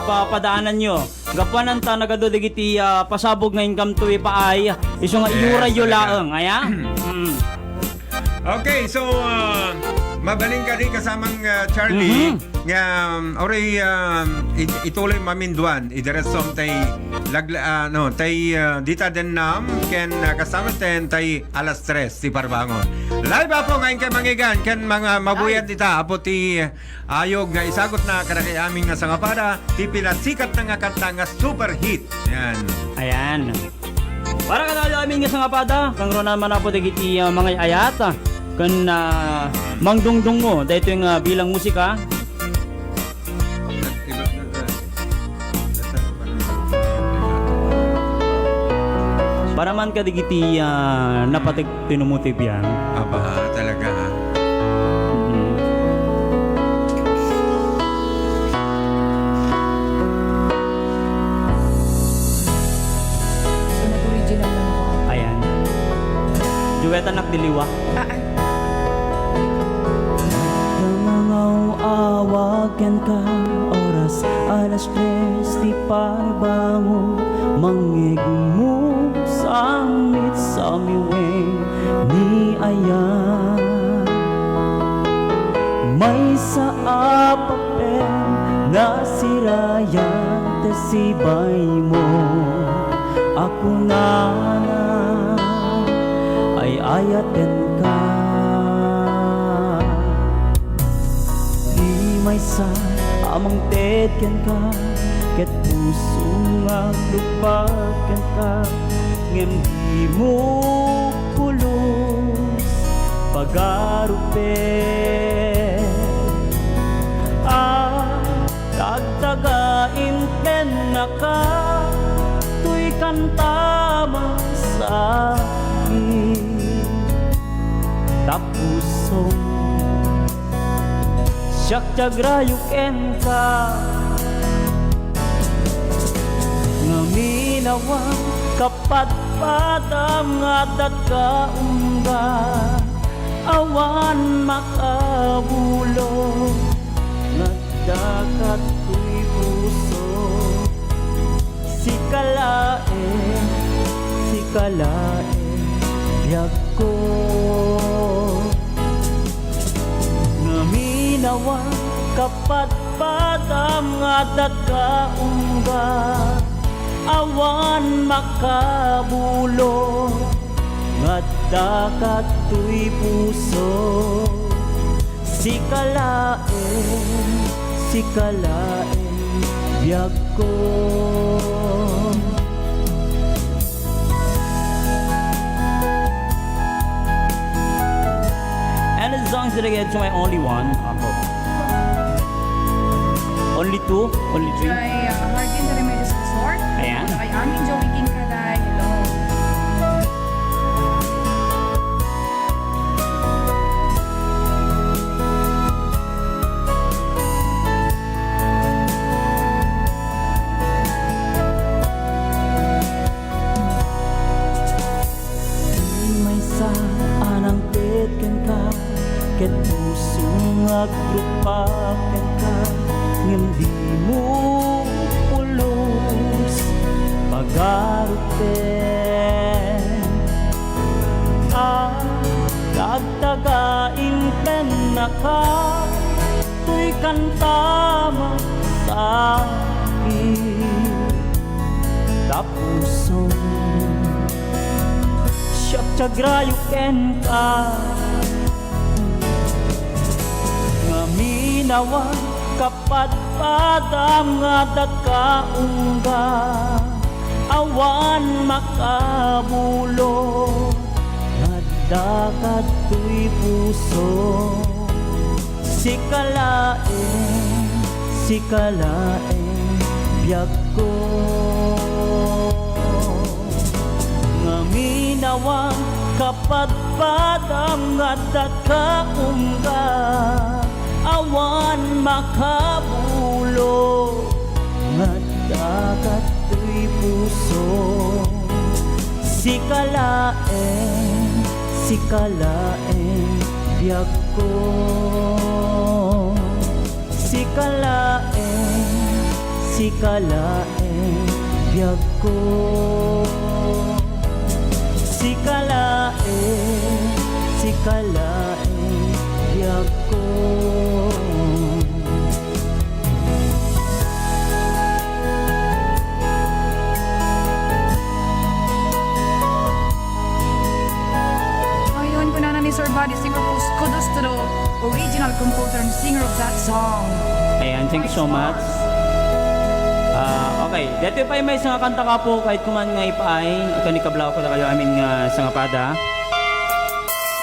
papadaanan nyo. Gapanan ta nagado digiti pasabog nga income to ipaay iso nga iura yo laeng aya. Okay, so mabaling ka rin kasamang Charlie nga oray ituloy maminduan idiresom tay dita den nam ken kasama ten tay alas 3 ti parbangon. Live po ngayon kay mangigan ken mga mabuyat dita apo ti ayog nga isagot na kada kay aming nga sangapada ti pinasikat na nga kanta nga super hit. Yan. Ayan. Para kanalo amin nga sangapada, kang ro naman ako digiti mga ayata. Kan mangdungdung mo, dahito yung bilang musika. Para man ka digiti napatig tinumutip yan. Aba, talaga ha. Original lang ako. Ayan. Duet anak diliwa. Awagan ka oras alas 3 di parbangon mangig mo samit sa miweng ni ayan may sa papel na siraya tesibay mo ako na ay ayaten ka may sa amang tetken ka ket puso nga lupakan ka ngem di mo kulos pagarupe tagtagain pen na ka tuy kantama sa akin tapusong siyak jagrayuk ka ngaminawang kapat padam ngadat ka ungga awan makabulo nagdakat tuy puso sikalae biyag ko ngaminawang kapat padam ngadat ka ungga awan makabulo ngadda tuy puso sikalae biyag ko. And the songs that I get to my only one. Only two? Only three? Kay Martin na Remedios Resort. Ayan. Kay Amin Joey King Kaday. Hello. May sa anang tetken ka ket puso agrupaken ka ngem di mo pulos pagaruten dagdagain pen na ka tuy kantama sa akin tapusong siyak jagrayuken ka ngaminawang kapat padam ngadat ka ungga awan makabulo ngadda tuy puso sikalae biyag ko ngaminawang kapat padam ngadat ka ungga awan makabulo ngadda tuy puso sikalae biyag ko sikalae biyag ko sikalae biyak ko. Ayun, kunana ni Sir Buddy Singer Post. Kudos to the original composer and singer of that song. Ayan, thank you so much. Okay, dito pa may isang kanta ka po kahit kuman nga ipaay, kanikablaw ko na kayo amin nga sa ngapada.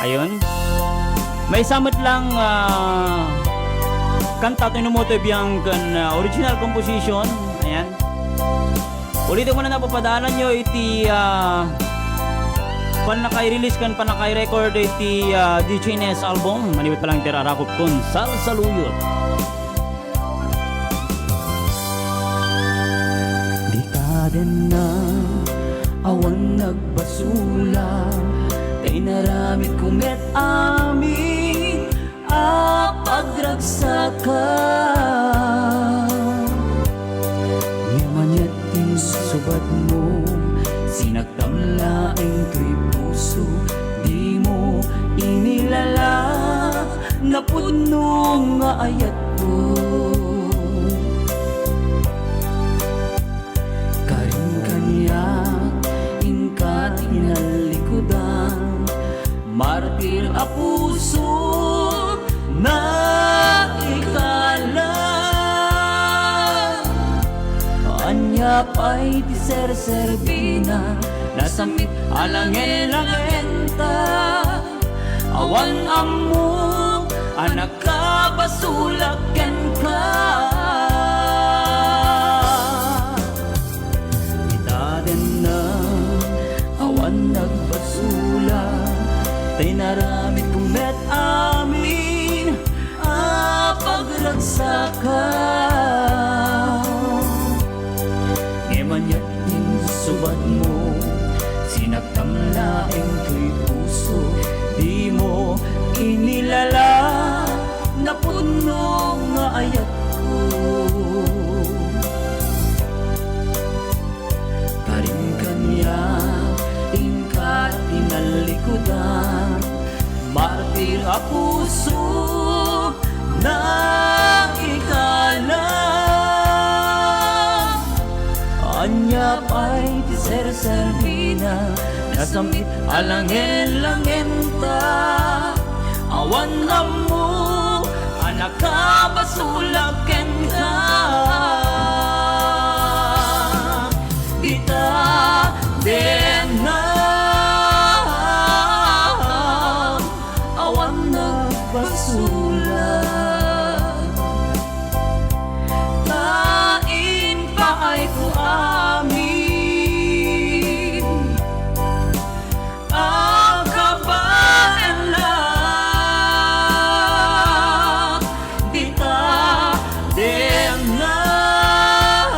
Ayun. May samot lang kanta ito inumoto biyang original composition. Ayan. Ulitin ko na napapadaanan nyo iti panakay-release kan panakay-record iti DJ Nes album. Manibot pa lang tirarakop kun Salsaluyot. Din na awan nagbasula kay naramit kumet amin a pagragsakan. Ngimanyat din subat mo sinagtamlaing ko'y puso di mo inilala na puno nga ayat ko. Martir a puso na ikala anya pa'y di ser-serbina nasamit alangen-langenta awan amu anak kabasulaken ka kita din na awan nagbasula tay naramit kumet amin a pagragsakan. Ngemanyat din subat mo sinagtamlaeng ko'y puso di mo inilala na puno nga ayat ko. Karin kanya ingkat tinalikudan martir a puso na ikala anya pa'y di ser-serbina nasamit alangen-langenta awan na mo anak kabasulaken ka kita din na basulan kain pa ay ko amin ang kabahan lang dita din lang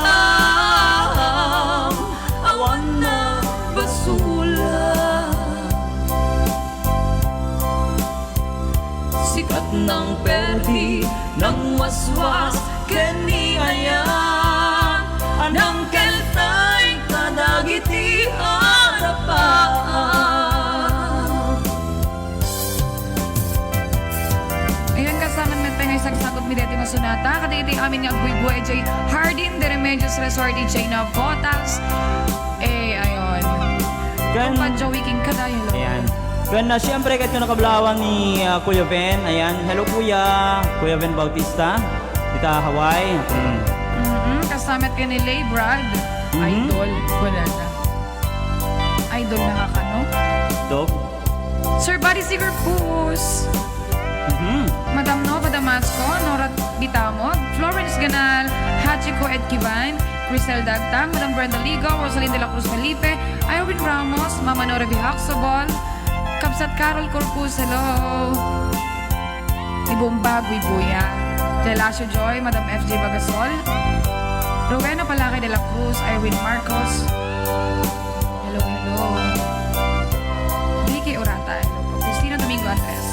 awan na basulan sikat ng perdi ng waswas kani ayan anang keltay kadagiti harapan. Ayan kasama naman tayo isagsagot mi deti masunata kadagiti amin nga agbuy-buhay jay Hardin de Remedios Resort DJ na Botas ayun Kupa Joey King Kadayalo. Ayan. Kaya siyempre kahit yung nakablawan ni Kuya Ben. Ayan. Hello Kuya. Kuya Ben Bautista. Dita Hawaii. Kasamet ka ni Lay Brad. Idol. Wala na. Idol nakakano. Dog. Sir Buddy Sigur Pus. Madam Nova Damasco. Nora Bitamog. Florence Ganal. Hachiko Edkivan. Cristel Dagtang. Madam Brenda Ligo. Rosalinda de la Cruz Felipe. Irwin Ramos. Mama Nora Bihaxobol. Kapsat Carol Corpus, hello. Ibong Bagoy Buya. Delasio Joy, Madam FJ Bagasol. Rowena Palakay de la Cruz, Irwin Marcos. Hello, hello. Vicky Urata, hello po. Cristina Domingo Andres.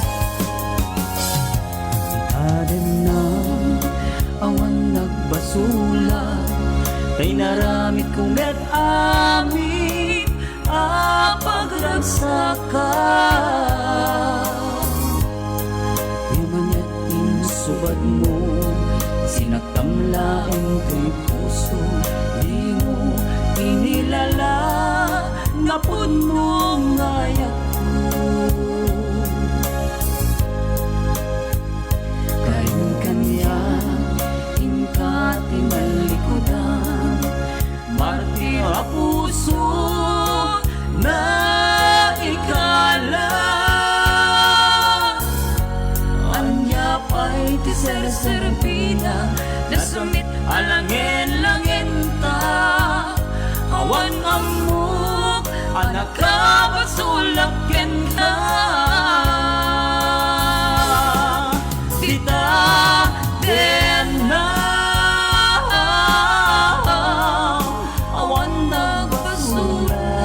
Aden na awan nagbasula kay naramit kong at amin pagragsakan. hubad mo, sinagtamlain kay puso, di mo inilala na puno ngayak ko. Kanya inkati malikodan, martir a puso na ikala. Anya pa'y ti serserpina, nasumit alangin-langin ta. Awan amok, anak ka basulakin ka. Dita din na awan nagbasura.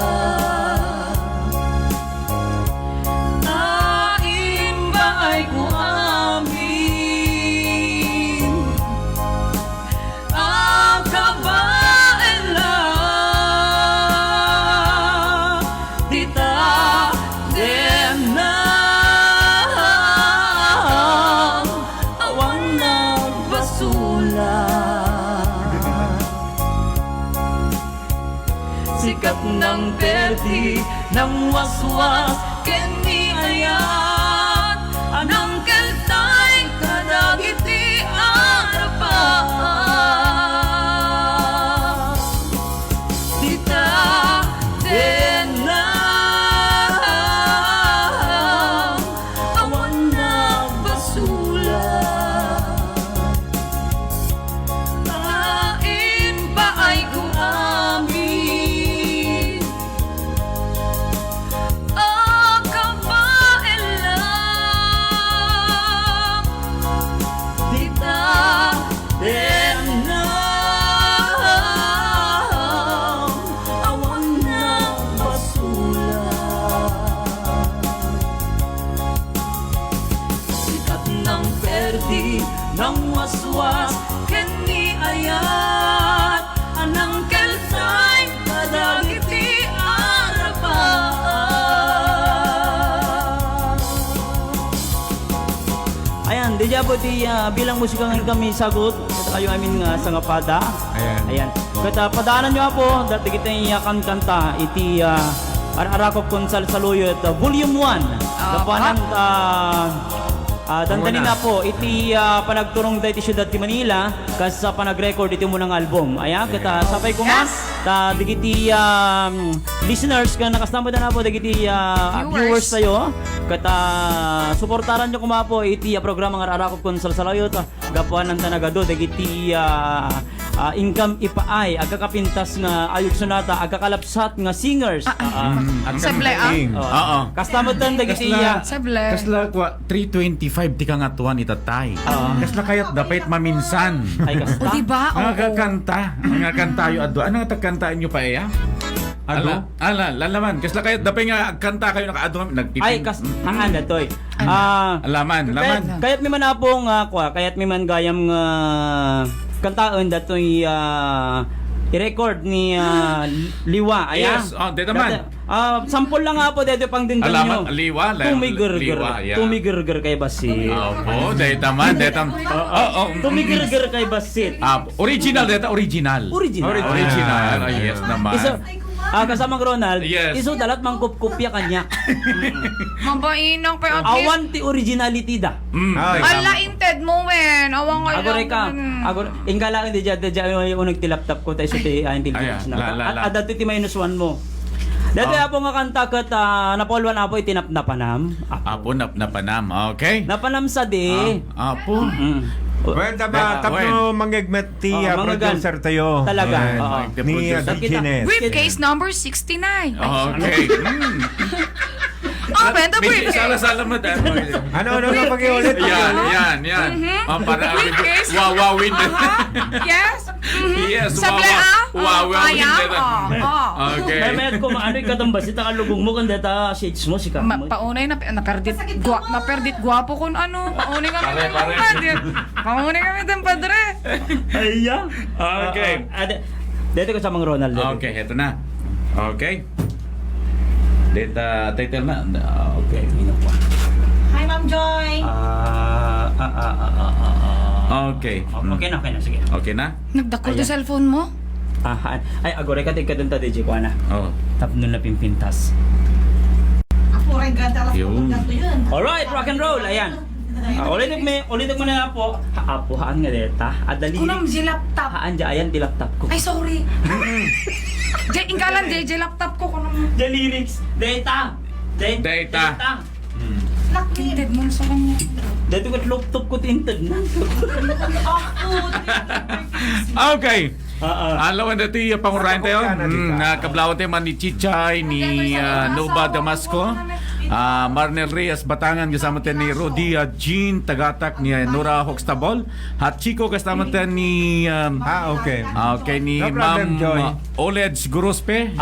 Nain ba ay ko amin ang kabaela. Dita din na awan nagbasura. Sikat ng perdi ng waswas kini ayat, anang keltay kadagiti arapan. Dita din na awan nagbasura. Lain pa ay kung amin ang kabaelang. Dita din na awan nagbasura. Sikat ng perdi ng waswas kani ayat, anang keltay kadagiti arapan. Ayan, deja po bilang musika ngayon kami sagot. Kata kayo amin nga sa ngapada. Ayan. Kata padaanan nyo po, dati kita iyakan kanta, iti Ararakop Konsal Saluyot, Volume 1. Kapanan, dandanin na po, iti panagturong da iti syudad ti Manila, kas sa panag-record iti mo ng album. Ayan, kata sapay ko nga, ta digiti listeners, ka nakasama na po, digiti viewers tayo, kata suportaran nyo kuma po, iti programa ng Ararakop Konsal Saluyot, gapuan ng tanagado, digiti income ipaay, agkakapintas nga ayog sonata, agkakalapsat nga singers. Sable, Oo. Kastamod tan dagiti Sable. Kasla kwa 325 ti kangatuan itatay. Kasla kayat dapit maminsan. ay O kasta. diba? Nga kanta, nga kantayo addo. Ano nga tagkantaan nyo pa iya? Lalaman. Kasla kayat dapit nga kanta kayo nakaaddo nagtipin. Ay kas haan datoy. Laman. Kayat mi man apo nga kayat mi man gayam nga kantaon datoy i-record ni Liwa. Ayan. Yes, dito man. Sampol lang nga po dito pang dindin nyo. Alaman, Liwa. Tumigirgir. Liwa, yeah. Tumigirgir kay Basit. Opo, dito man. Tumigirgir kay Basit. Original, dito original. Original. Yes naman. Iso, kasamang Ronald, Yes. iso dalat mangkup-kupya kanya. Mabainang kay Ate. Awan ti originality da. Ala, inted mo, men. Awang kayo. Agore ka. Agore ingala hindi jud yung nagtilaptap ko tayo sa ti intelligence Ayan, na. At ti -1 mo. Dati apo nga kanta kat napolwan apo itinapnapanam. Apo, napanam. Okay. Napanam sa di. Apo. Well, tama, tapno manggagmet ti producer tayo. Talaga. Ayan. Oo. Ni Gines. Briefcase number 69. Okay. Benta briefcase. Sala mo tayo. Ano pag-iulit? Yan. Para Briefcase. wawawin. Yes. Yes, Sable, wawawin. Okay. May mayat ko maano ikatambas ita kalugong mo kan data shades mo si ka. Paunay naperdit gwapo kun ano. Paunay kami Paunay kami ng padre. Ayya. Okay. Dito ko sa mga Ronald. Okay, heto na. Okay. Data title na. Okay. Hi, Ma'am Joy. Okay. Okay na, sige. Okay na? Nagdakol Ayan. sa cellphone mo? Ay, agore ka tigka dun ta, DJ ko na. Oh. Tap nun na pimpintas. Yun. Alright, rock and roll, ayan. Ulitin mo na po. Haan nga deta. Adali. Kunam, J laptop. Haan dya, ayan, di laptop ko. Ay, sorry. Ingkalan, J laptop ko. Kunam. The lyrics. Data. Data. Tinted mo sa kanya. Dito ko laptop ko tinted na. Okay. Alawan dati pangurayan tayo. Kablawan tayo man ni Chichay, ni Nova Damasco, Marnel Reyes Batangan, kasama tayo ni Rodia Jean Tagatak, ni Nora Hoxtabol, at Chico kasama tayo ni Okay. okay, ni No problem, Ma'am Joy. Oleds Guruspe,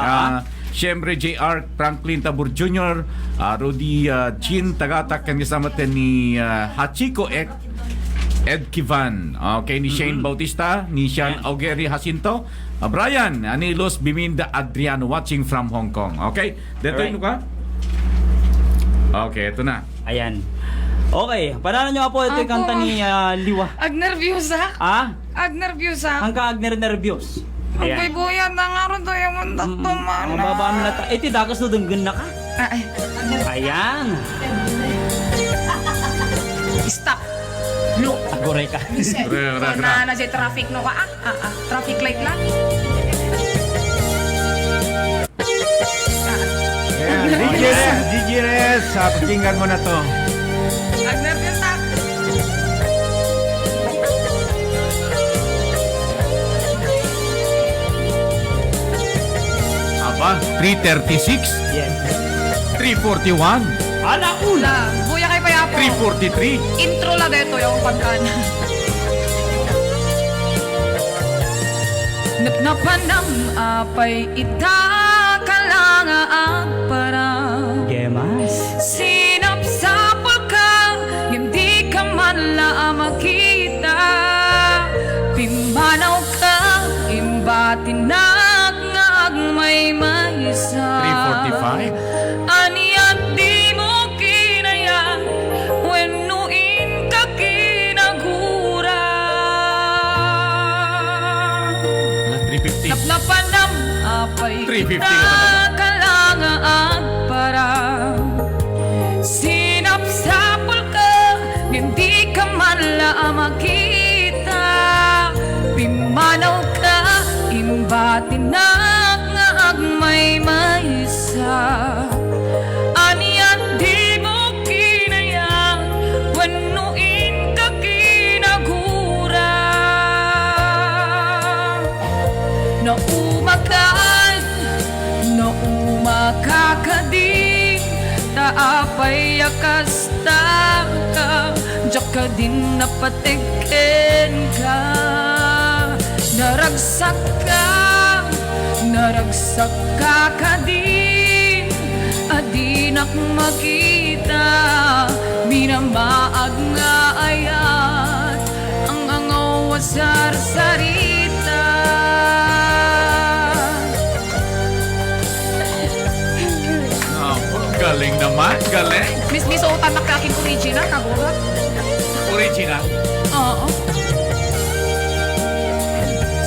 Siyempre JR Franklin Tabur Jr., Rodia Jean Tagatak, kasama tayo ni Hachiko Ed Kivan, okay, ni Shane Bautista, ni Sean Augeri Jacinto, Brian Anilos Biminda Adriano watching from Hong Kong. Okay, dito Alright. ka? Okay, ito na. Ayan. Okay, pananan nyo po ito yung kanta ni Liwa. Agnervyosa? Agnervyosa? Ang kaagner-nervyos. Ang Ayan. buyan na nga ron doon yung mundak tuman. Ang baba mo na ta. Iti, dakas na dunggan na ka. Ay, Ayan. stop. Look. Agoray ka. Na si traffic no ka. Traffic light lang. Ayan, DJ Reyes, pakinggan mo na to. Agnervyosa. Aba, 336, Yes. 341, Ala, una. Buya kay Payapo. 343. Intro la dito yung pagkana. Napnapanam apay ita kalangaag para Gemas. sinapsapal ka hindi ka man la makita pimanaw ka imbatinag ngag may maysa 345. Aniyan di mo kinaya wenuin ka kinagura 350. Naplapanam apay 350 kita kalangaan para sinapsapol ka hindi ka man la makita pimanaw ka imbatinag nga agmay maysa aniyan di mo kinaya wenuin ka kinagura naumakakadi taapay akasta ka diyak ka din napatikin ka naragsak ka kadin adinak makita minamaag nga ayat ang angaw sarita Galing naman, galing. Miss utan na kaking original kagurat. Original. Oo.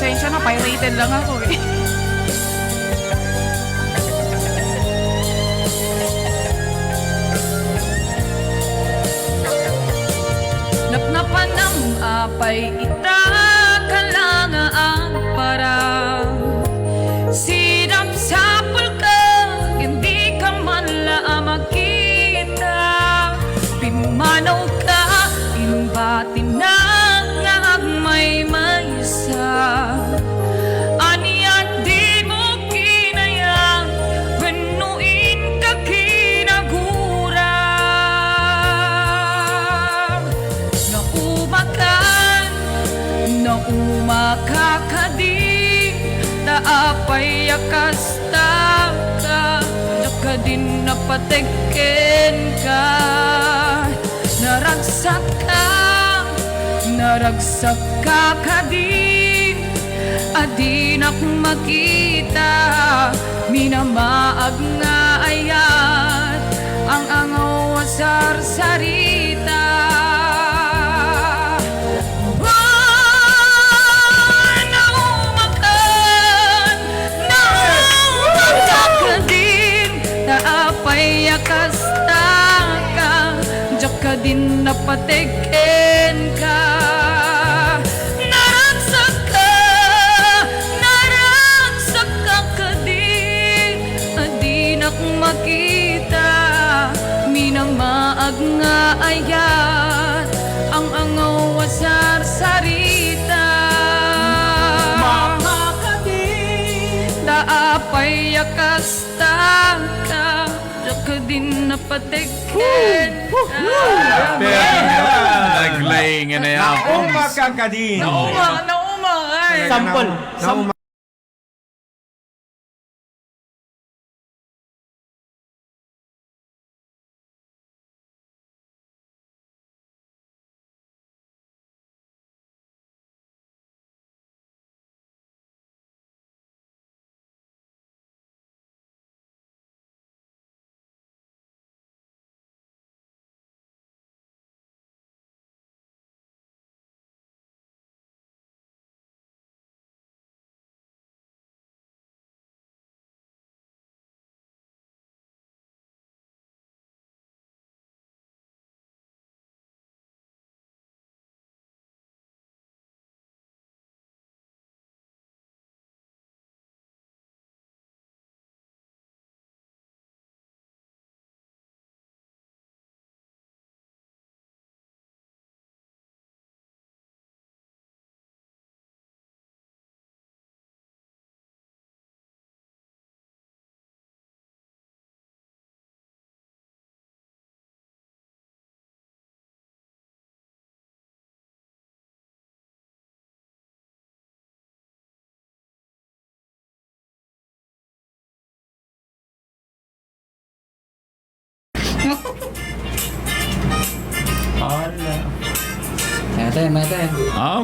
Sensya na, pirated lang ako eh. Napnapan ng apay ita kalangaan para sinapsapol ka hindi ka man la makita pimanaw ka imbatinag nga agmay maysa aniya di mo kinaya wenuin ka kinagura naumakakadi taapay akasta ka diyak ka din napatikin ka naragsak ka kadin adinak makita minamaag nga ayat ang angaw sarita napatikin ka. Naragsak ka kadi, adinak makita, minamaag nga ayat, ang angaw wasar sarita. Daapay yakas ka, din napatikin ka. Naglaying na yapon. Makakadin. Nauma ay. Sample.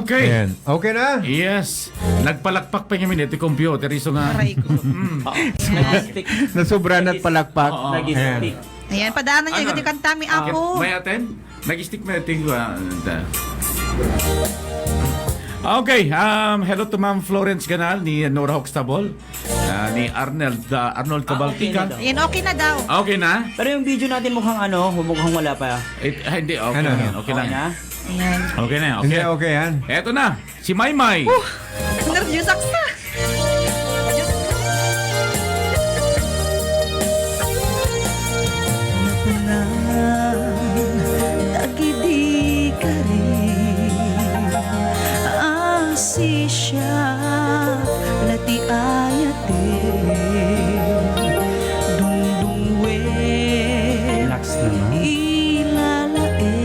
Okay. Ayan. Okay na? Yes. Nagpalakpak pa kami nito computer. Iso nga. Aray ko. Nag-stick. Nasobra na't palakpak. Oo. Nag-stick. Ayan, padaanan niyo yung kantami ako. May attend? Nag-stick mo natin. Okay, hello to Ma'am Florence Ganal ni Nora Hoxtabol, ni Arnold Cabaltica. okay na daw. Ayan, okay na daw. Okay na? Pero yung video natin mukhang mukhang wala pa. Hindi, okay Ano? lang yan. Okay lang. na? Ayan. Okay na, Hindi, okay. okay yan. Eto na, si Maymay. Nervous ako na. Tagidi ka rin Asisya Lati ayate Dungdungwe Relax naman. Ilalae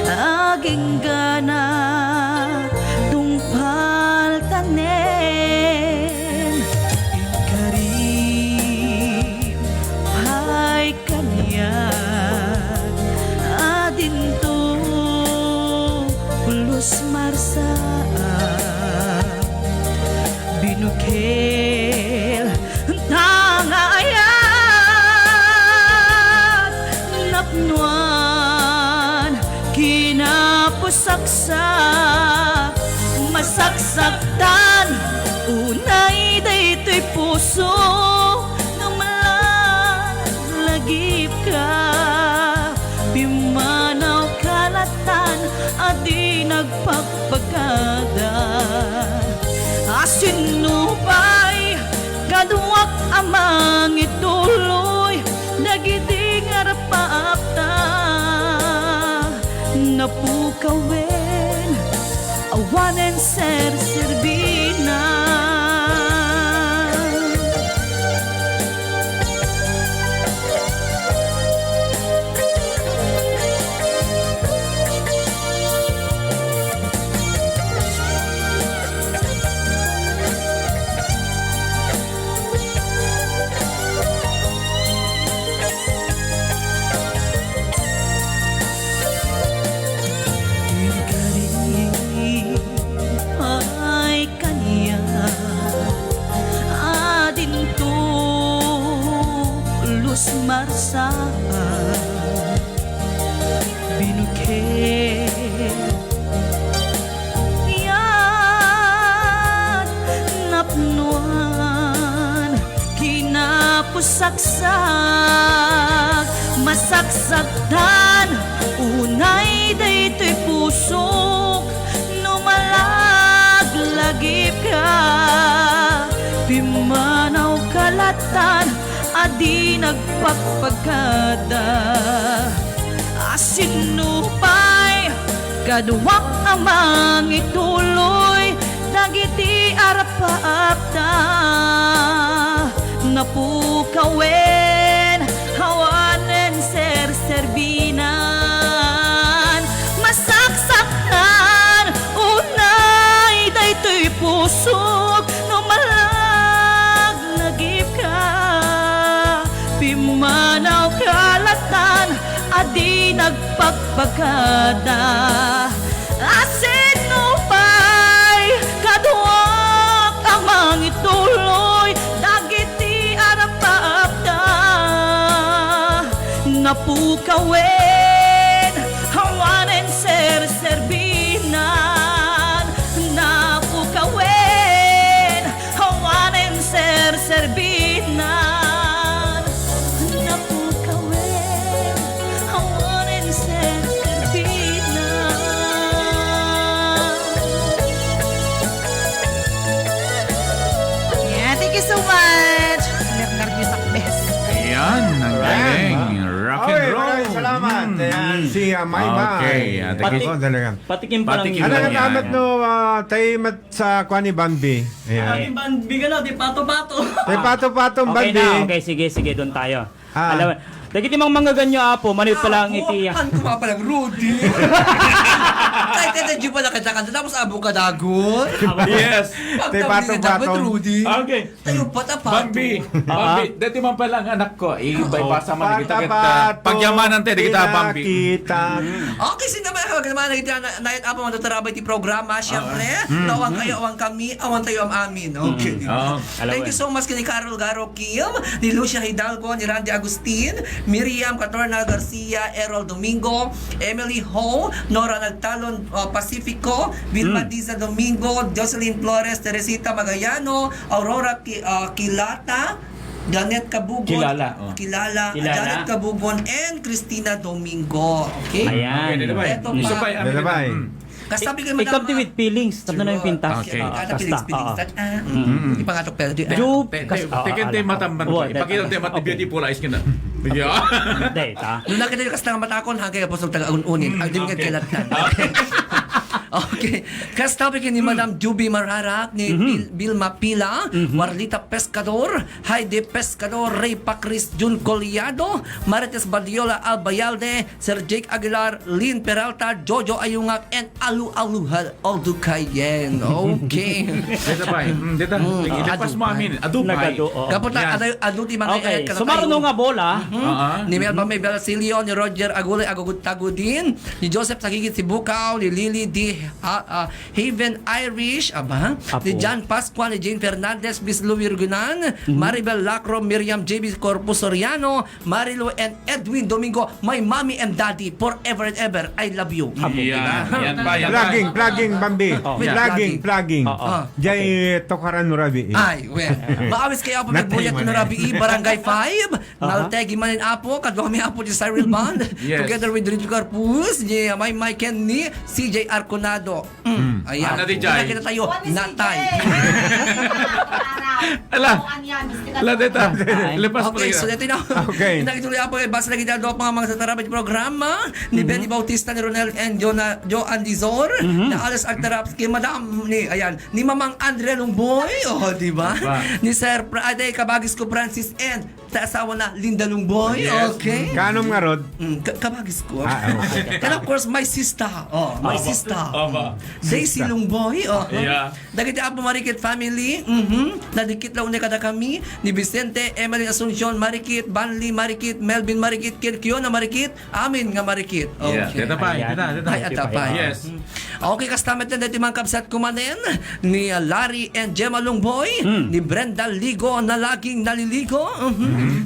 Aging gana Tungpal tanen Ikarim Hay kanyan Adinto Pulos marsa Binukel Tangayat Napnuan Kinapusaksak Masaksaktan Unay daytoy puso Namalagip ka Pimanaw kalatan Adi nagpagpagada Asinupay Kaduwak amang ituloy Nagidi ngarapaapta Napukawin Awanen ser-serbina ay kanya adinto lus marsa binuke yan napnuan kinapusaksak masaksaktan pusok no malaglagip ka. Pimanaw kalatan adi nagpagpagkada. Asinupay kaduwak amang ituloy dagiti arapaapta. Napukawen hawanen serserbinan. Masaksaknan unay daytoy pusok no malaglagip ka. Pimanaw kalatan adi nagpagpagkada. Asinupay kaduwak amang ituloy dagiti arapaapta. Napukawen hawanen serserbinan. Napukawen hawanen serserbinan. Napukawen hawanen serserbinan. Yeah, thank you so much. Nervous ako, best. Ayan, ang galing. Rock and Okay, roll. maraming salamat. Ayan, si Maymay. Okay, Pati, talaga. Patikim pa lang Patikim Ano lang nga yan. tamat no, tayo mat sa Kwani Bambi. Ayan. Bigyan na, di pato-pato. Tayo pato-patong Okay Bambi. na, okay, sige, doon tayo. Ah. Alam mo, dagiti mang mga ganyo apo, manit pa lang iti. Ano ko pa palang Rudy? Kahit energy pa na kanta-kanta, tapos abo ka dagon. Yes. Tayo patong-patong. Rudy. Okay. Tayo pata-pato. Bambi, dati man pa lang anak ko, i-bypassa man kita Pata-pato. pagyamanan tayo, kita Bambi. Pinakita. Okay, sinamahan naman nakita na yun apo matutarabay ti programa. Siyempre, nawang kayo, awang kami, awang tayo ang amin. Okay. Thank you so much kini Carol Garo Kim, ni Lucia Hidalgo, ni Randy Agustin, Miriam Catorna Garcia, Errol Domingo, Emily Ho, Nora Nagtalon Pacifico, Vilma Diza Domingo, Jocelyn Flores, Teresita Magayano, Aurora Kilata, Janet Kabugon, Kilala, Janet Kabugon, and Christina Domingo. Okay? Ayan. Okay, dito ba? Ito pa. Isa pa, Dito ba? Kasabi ko Ikaw with feelings, tapos na yung pintas. Okay. Kasta. Ipangatok pero di. Jup. Tekan tayo matamban ko. Ipakita tayo mati beautiful eyes ka na. Hindi, ta. Nung nakita yung kasta nga matakon, hanggang apostol taga-unin. Ang din nga kilatan. Okay. Kastabi ni Madam Juby Mararak, ni Vilma Pila, Warlita Pescador, Heidi Pescador, Ray Pacris, Jun Coliado, Marites Badiola Albayalde, Sir Jake Aguilar, Lynn Peralta, Jojo Ayungak, and Alu Aluhal Alducayen. Okay. Dito pa. Dito. Ilepas mo amin. Adupay. Kapot na aduti mga Okay, sumarno nga bola. Ni Melba May Belacilio, ni Roger Agulay Agugutagudin, ni Joseph Sagigit Sibukaw, ni Lily D. Haven Irish, ni John Pascual, ni Jane Fernandez, Miss Louie Urgunan, Maribel Lacro, Miriam J.B. Corpus Soriano, Marilu and Edwin Domingo, my mommy and daddy, forever and ever, I love you. Yan pa. Plugging Bambi. Plugging. Plugging. Jay Tokaran Nurabi. Ay, well. Maawis kayo po nagbuyat ko na Rabi Barangay 5. Naltegi manin apo. Kadwa kami apo ni Cyril Band. Yes. Together with Ridge Carpus. Ni May Ken ni CJ Arconado. Ayan. Ano di, Jai? Nakita tayo. Natay. Ala. Ala, dito. Lepas mo Okay, so rin. dito na. Okay. Nakituloy apo. Basta na kita doon mga satarabay programa. Ni Benny Bautista, ni Ronel and Jo Andizor. Na Alice Agtarap. Kay Madam ni, ayan, ni Mamang Andrea Lungboy. Oh, di ba? Ni Sir Aday Kabagis ko Francis and sa asawa na Linda Lungboy. Yes. Okay. Kanom nga rod. Kabagis ko. Okay. And of course, my sister. Oh, my sister. Daisy Lungboy. Oh. Yeah. Dagiti apo Marikit family. Nadikit lang unik kada kami. Ni Vicente, Emily Asuncion, Marikit, Banli, Marikit, Melvin Marikit, Kirkiona Marikit, amin nga Marikit. Yeah. Okay. Dito pa. Ayan. Dito. Ay, atapay. Yes. Okay, kastamet na dito mga kabsat kumanin ni Larry and Gemma Longboy, ni Brenda Ligo na laging naliligo,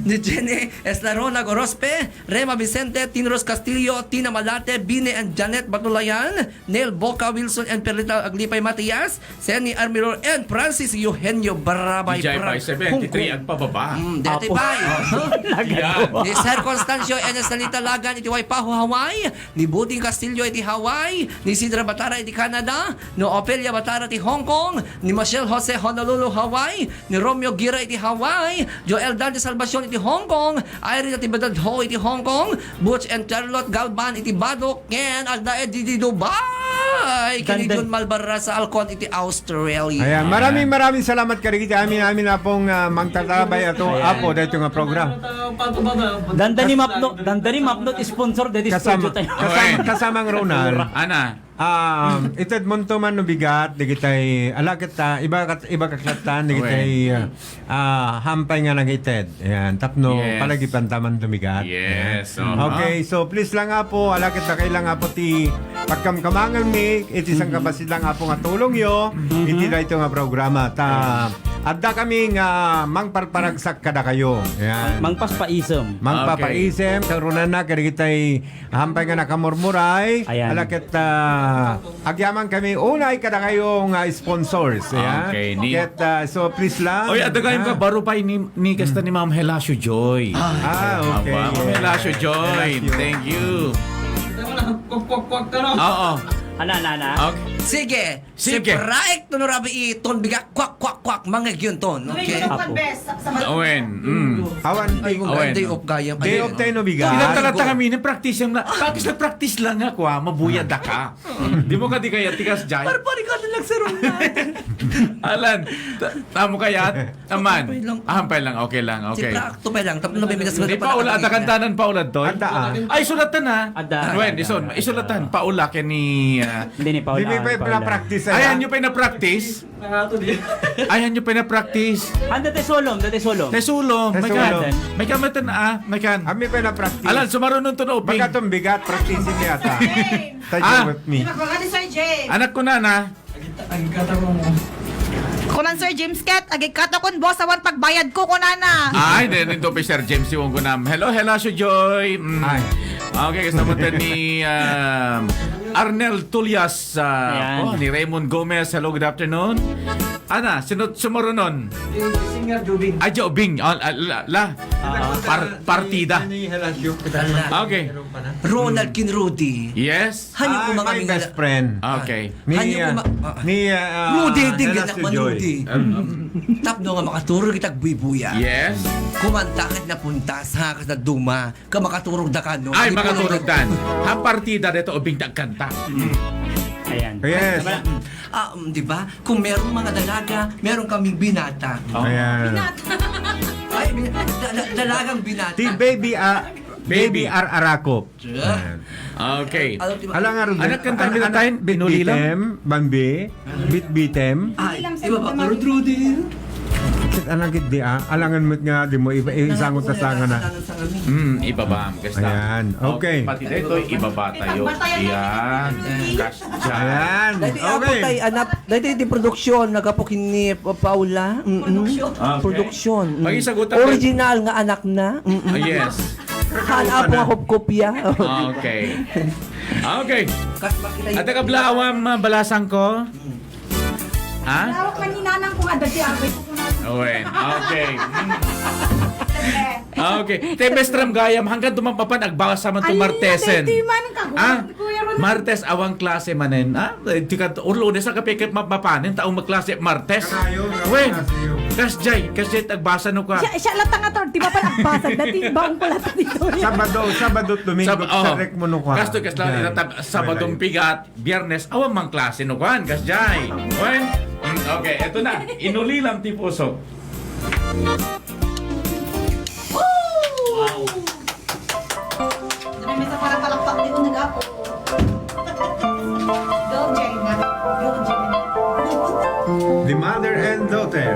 ni Jenny Eslarona Gorospe, Rema Vicente, Tinros Castillo, Tina Malate, Bine and Janet Batulayan, Neil Boca Wilson and Perlita Aglipay Matias, Senny Armiror and Francis Eugenio Barabay. DJ 573 ang pababa. Dati Apo. bay. Yan. Ni Sir Constancio and Salita Lagan iti Waipahu, Hawaii, ni Buding Castillo iti Hawaii, ni Sidra Batara iti Canada, ni Opelia Batara iti Hong Kong, ni Michelle Jose Honolulu, Hawaii, ni Romeo Gira iti Hawaii, Joel Dante Salvacion iti Hong Kong, Irene iti Badadho iti Hong Kong, Butch and Charlotte Galban iti Badok, and Agda iti Dubai, kini Ganda. Jun Malbarra sa Alcon iti Australia. Ayan, maraming salamat karigiti amin na pong mangtatabay ato apo dito nga program. Danda ni Mapnot sponsor dito studio tayo. Kasamang Ronald. Ana. Itad monto man no bigat digitay ala kita iba kaklatan digitay hampay nga nang ited. Ayan, tapno Yes. palagi pantaman tumigat. Yes. Okay, so please lang po ala kita kailang po ti pagkamkamangan mi iti sang kabasid lang po nga tulong yo iti dayto nga programa ta adda kami nga mangparparagsak kada kayo. Ayan. Mangpaspaisem. Mangpapaisem karunan na karigitay hampay nga nakamurmuray Ayan. ala kita agyaman kami unay kada kayong sponsors. Ayan. Okay, Ket, so please lang. Oy, adagayim ka baro pa ni kasta ni Ma'am Helasio Joy. Okay. Aba, Ma'am Helasio Joy. Helasio. Thank you. Oo. Ana. Okay. Sige. Sige. Si Praik Tonorabi iton biga kwak mangag yun ton. Okay. Owen. Awan Ay, Owen. day of gayam. day of tayo no bigat. Tinatalata kami ng practice yung practice lang ako mabuyad ka. Di mo ka di kaya tikas jay. Pari ka lang sa room natin. Alan, tamo kaya? Aman. Hampay lang, okay lang, Si okay. Praik to pa lang. Tapos nabibigas mo. Di paula, ada kantanan paula to. Anda, Ay, sulatan na. Ada. Wen, isulatan. Paula kay ni... Hindi ni Paula. Di ba pa practice Ayan nyo pa na-practice? Ayan nyo pa na-practice? Anda te solom. Tesulong. May Tesulong. kan. May kamatan may kan. Kami pa na practice. Alan, sumarunong to na uping. Baga tong bigat practice niya ta. Ah. With me. Anak ko na. Kunan Sir James Cat, agikato kun boss awan pagbayad ko kunana. Ay, din ito pa Sir James yung ko nam. Hello, Sir Joy. Ay. Okay, kasama tayo ni Arnel Tulias, Ayan. ni Raymond Gomez. Hello, good afternoon. Ana, sumurunon? Singer Jubing. Ay, Jobing. Partida. Okay. Ronald Kinrudi. Yes. Hanyo ko mga My mga best friend. Okay. Ni Hanyo ko Rudy din ganak man Rudy. Tapno nga makaturo kitag buibuya. Yes. Kumanta ka na punta sa hakas na duma. Ka makaturog da ka no. Ay, Di makaturog po- dan. Ang partida dito, ubing kanta. Ayan. Yes. Di ba? Kung merong mga dalaga, meron kaming binata. Ayan. Ay, dalagang binata. Ti baby Arakop. Yeah. Okay. Ala nga rin. Anak kanta nila tayo, binulilang. Bitem, Bambi, Bitbitem. Ay, iba ba? Rudy. Kit anang gid di alangan mo nga di mo isangot ta sanga na. Ibaba. Ayan, okay. Pati dito, ibaba tayo. Yan. Ayan. Dahil ako Okay. tayo anak, dahil di produksyon, nagapukin ni Paula. Produksyon. Mag-isagutan Original nga anak na. Yes. Hala po nga kopya. Okay. Okay. At kablawam balasang ko. Ha? Tawag maninanang kung ada di abay ko Okay. Okay. Tebestram gayam hanggang dumampapan agbawas sa man to Martesen. Di man ka. Martes awang klase manen. Tikat urlo sa kapikit mapapanin taong magklase Martes. Wen. Kasjay agbasa no ka. Siya latang ator, di ba pa nagbasa dati baong ko latang dito. Sabado, Domingo, sa rek mo no ka. Kasto kasla Sabadong pigat, Biyernes awang mang klase no kan. Kasjay. Wen. Okay, eto na. Inulilam ti puso. May sa para palakpak di unig ako. Go Jenna. Go Jenna. The mother and daughter.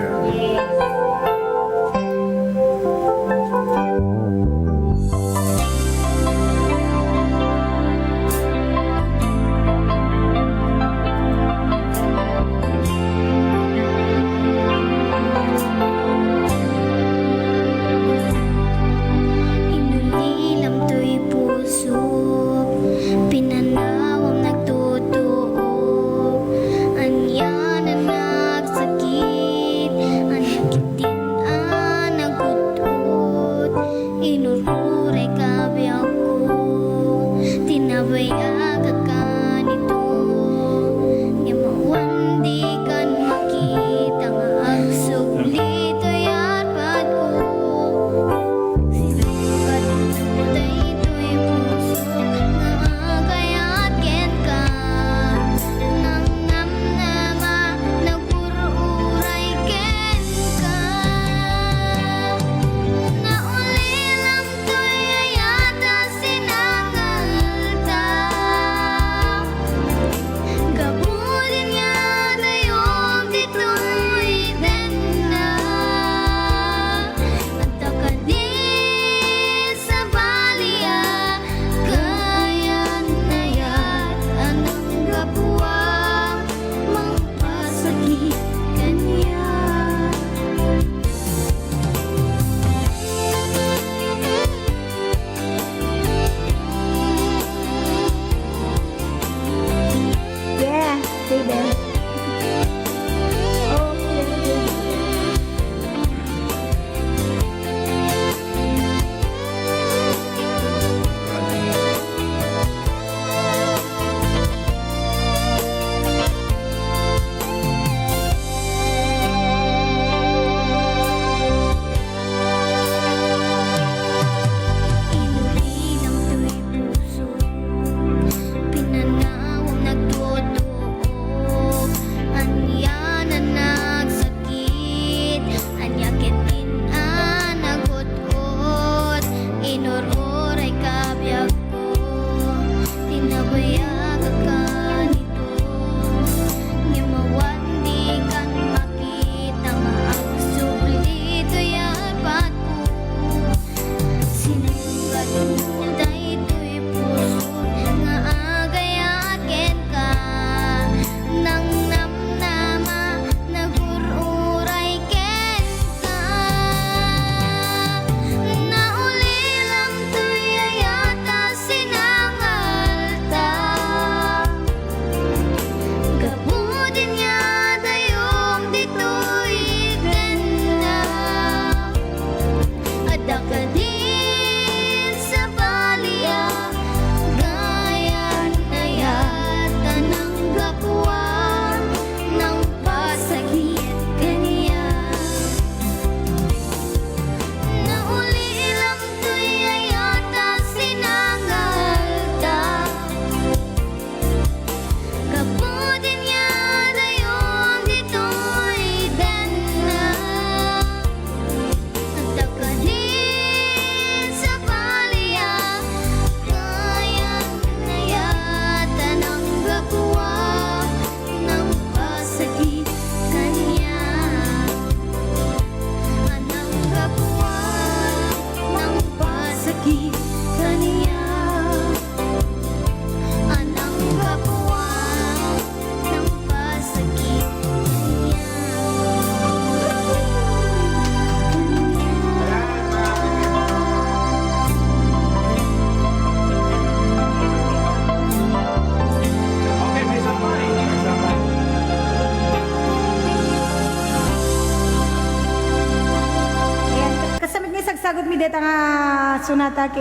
bidet ang sunata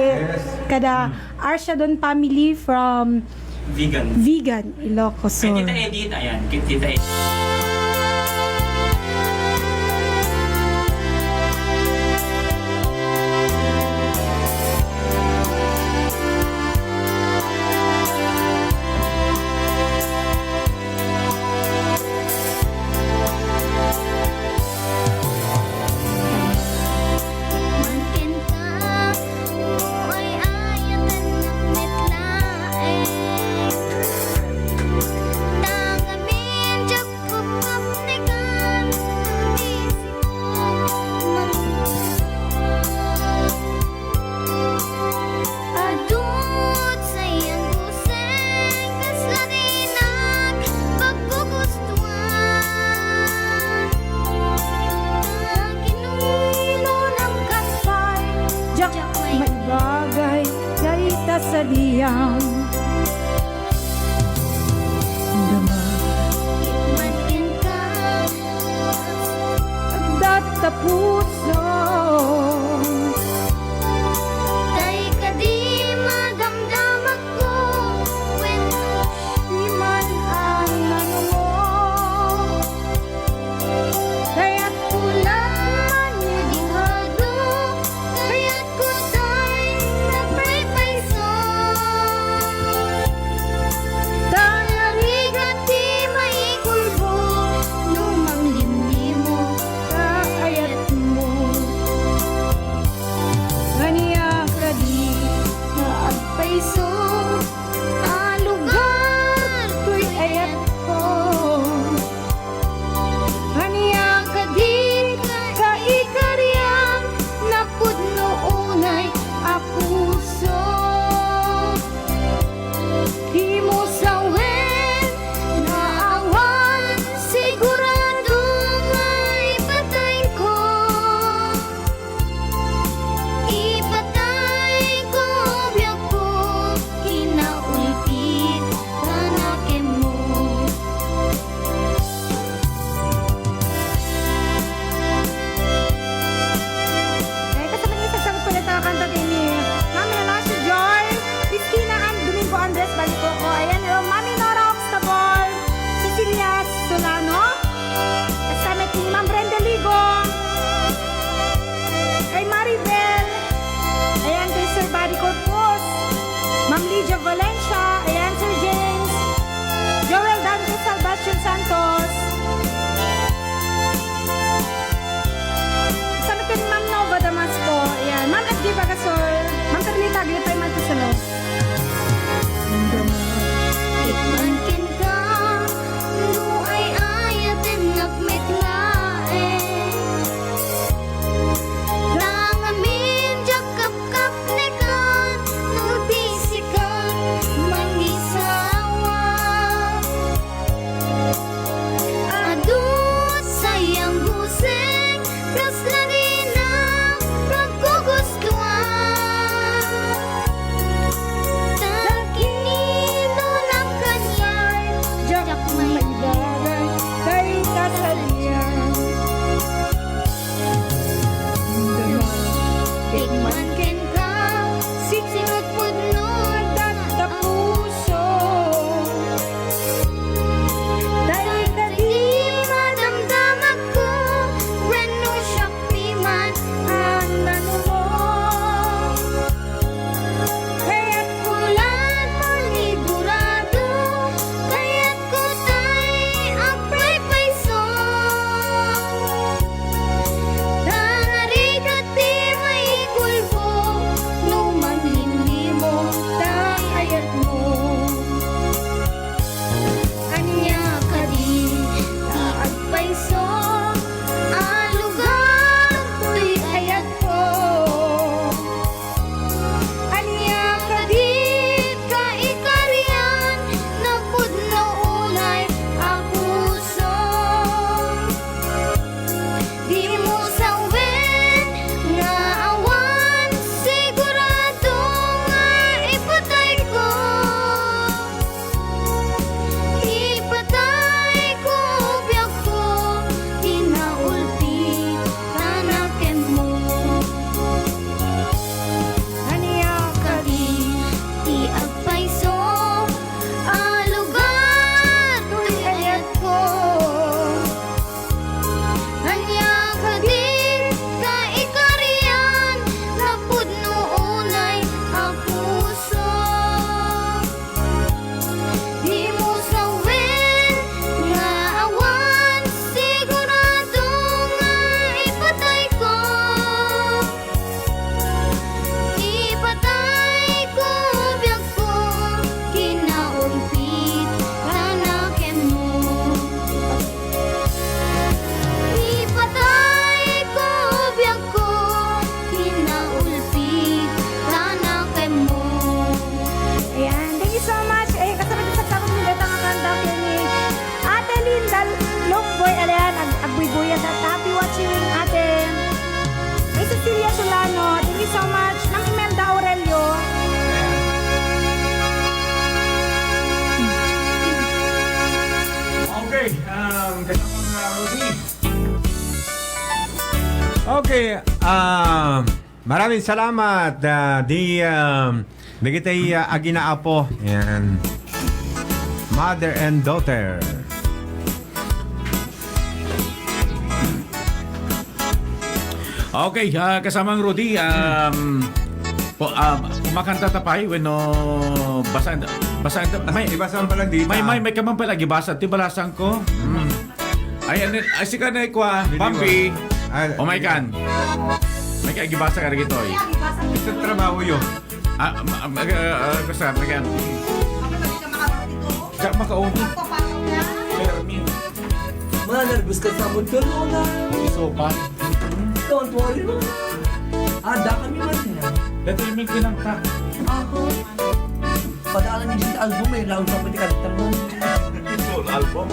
kada Arshadon family from Vegan, Ilocos Sur. Tita Edith, ayan. Tita Edith. Makin ka, ay ayatan ng metlae. Tangamin, diyak ko kapnikan, isip ko adut sayang kuseng, kasladinak, pagkugustuhan. Kinilo ng kasay, jak may bagay, dahita sa diyang. Makin ka, Data puso, tay ka di madamdaman ko, when di man ang ano mo. kaya't kulang man yung hado, kaya't kutay na paypayson. Talarigat di may kulbo, lumang limlimo, Kaayat mo. Okay, maraming salamat di kita'y aginaapo. Yan. Mother and daughter. Okay, kasamang Rudy, kumakanta tapay when basa may Ibasan pa lang dito. may kamang pala gibasa ti balasan ko. Ay sika na ikwa Bambi. Oh my god. May gibasa ka gito eh. Sa trabaho yun. Kasama ka. Diyak makauwi. Nervous ka sa mundo, Lola. So pa. Don't worry, Lola. Ada kami man yan. Dito yung may kinanta. Ako. Padaalan niyo sa album, may round pa pati kalitan mo. Full album.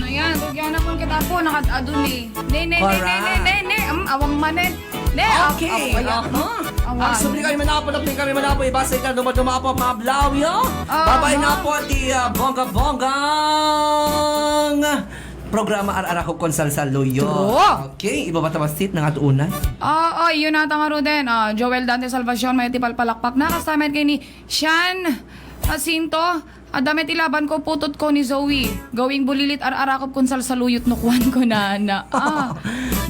Ayan, bugyan na kung kita po, nakatadun eh. Ne, awang manen. Ne, Okay. Awan. Ang subli kami manapo, napin kami manapo, ibasa ikaw dumaduma po, mga blaw, yo. Babay na po at bongga-bonggang programa Ar-Arako Konsalsaluyo. True. Okay, iba ba tamasit ng atunay? Yun nata nga ro din. Joel Dante Salvacion, may tipalpalakpak na. Kasama kay ni Sean Jacinto. Damit ilaban ko, putot ko ni Zoe. Gawing bulilit ar-arakop kung salsaluyot nukwan ko na.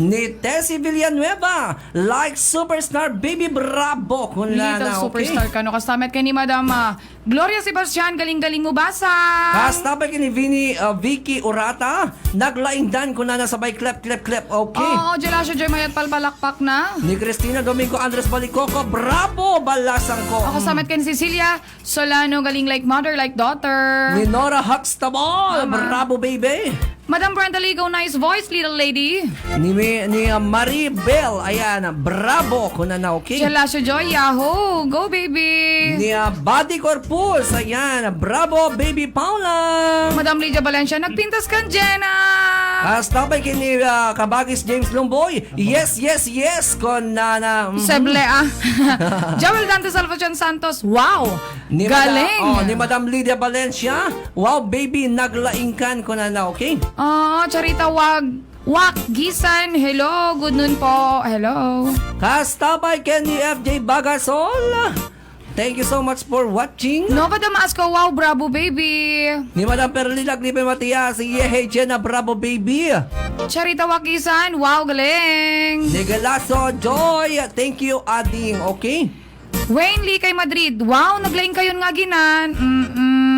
Ni Tessie Villanueva, like superstar baby bravo. Kung Little superstar ka no. Kasama kay ni Madam Gloria Sebastian, galing-galing mo basa. Kastabay ka ni Vicky Urata, naglaingdan ko na nasabay clap. Okay. Oo, Jelasio Joy Mayat palpalakpak na. Ni Cristina Domingo Andres Balicoco, bravo, balasang ko. Ako kasama kay ni Cecilia Solano, galing like mother, like daughter. Ni Nora Huxtable, Mama. bravo baby. Madam Brenda Ligo, nice voice, little lady. Ni Marie Bell, ayan, bravo, kung na okay. Jelasio Joy, yahoo, go baby. Ni Body Corpus, ayan, bravo baby Paula. Madam Lydia Valencia, nagpintas kan Jenna. Kastabay kay ni Kabagis James Lumboy, yes, kung na Seble Joel Dante Salvacion Santos, wow, galing. Ni Madam Lydia Valencia, wow baby, naglaingkan ko na okay. Charita Wak Gisan, hello, good noon po, hello. Kastabay kay ni FJ Bagasol, thank you so much for watching. Nova Damasco, wow, bravo baby. Ni Madam Perlina Glipe Matias, yehe Jenna, bravo baby. Charita Wak Gisan, wow, galing. Ni Galasso Joy, thank you ading, okay. Wayne Lee kay Madrid, wow, naglaing kayo nga ginan.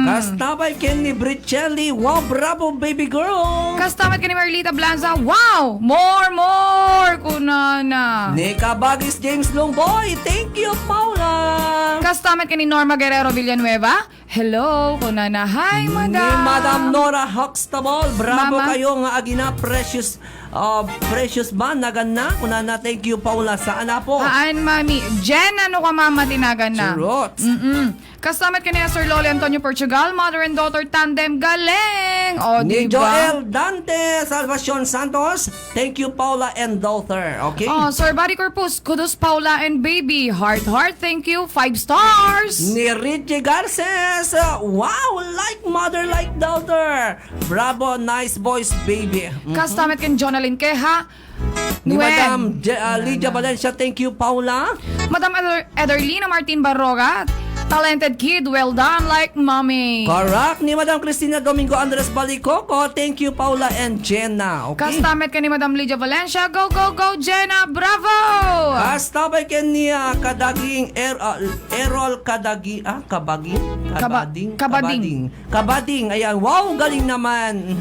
Kastabay kay ni Bricelli, wow, bravo baby girl. Kastamat kay ni Marlita Blanza, wow, more, kunana. Ni Kabagis James Longboy, thank you Paula. Kastamat kay ni Norma Guerrero Villanueva, hello, kunana, hi madam. Ni Madam Nora Huxtable, bravo Mama. kayo nga agina precious ba nagana kunana, thank you Paula sa ana po. Haan, mami. Jen, ano ka mama tinagan na? Surot. Kastamat ka niya Sir Loli Antonio Portugal, mother and daughter tandem, galing! O, Ni diba? Joel Dante Salvacion Santos, thank you Paula and daughter, okay. Oh, Sir Body Corpus, kudos Paula and baby. Heart, thank you. 5 stars! Ni Richie Garces, wow, like mother, like daughter. Bravo, nice voice baby. Kastamat ka ni Jonalyn Keha. Ni Gwen. Madam Lydia Valencia, thank you Paula. Madam Ederlina Martin Barroga. Talented kid, well done, like mommy. Correct. Ni Madam Cristina Domingo Andres Balicoco, thank you Paula and Jenna, okay. Kastamat ka ni Madam Lydia Valencia. Go, Jenna. Bravo! Kastabay ka niya Kadaging Errol Kadagi Kabading. Ayan, wow, galing naman.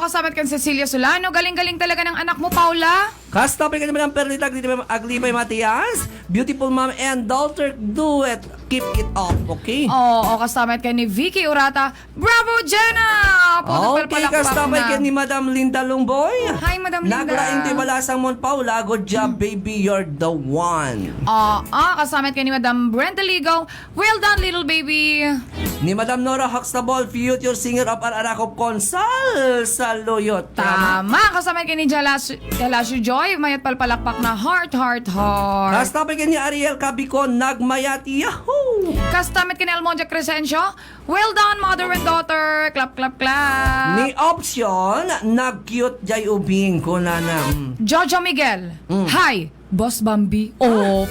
Kasabat ka ni Cecilia Solano. Galing-galing talaga ng anak mo, Paula. Kastabay ka ni Madam Perlita Aglipay Matias, beautiful mom and daughter, do it, keep it up, okay. Kasabat ka ni Vicky Urata. Bravo, Jenna! Okay, kastabay ka ni Madam Linda Lungboy. Hi, Madam Linda. Naglaing ti balasang mon Paula, good job baby, you're the one. Kasamat ka ni Madam Brenda Ligaw. Well done, little baby. Ni Madam Nora Huxtable, future singer of Ararakop Consal Saluyot. Tama, kasama kay ni Jalasio Joy, mayat palpalakpak na heart. Kastamay ni Ariel Cabico, nagmayati, yahoo! Kastamit kay ni Almonja Crescencio, well done, mother and daughter, clap. Ni Option, nag-cute jay ubing ko na Jojo Miguel, hi, Boss Bambi. Oh.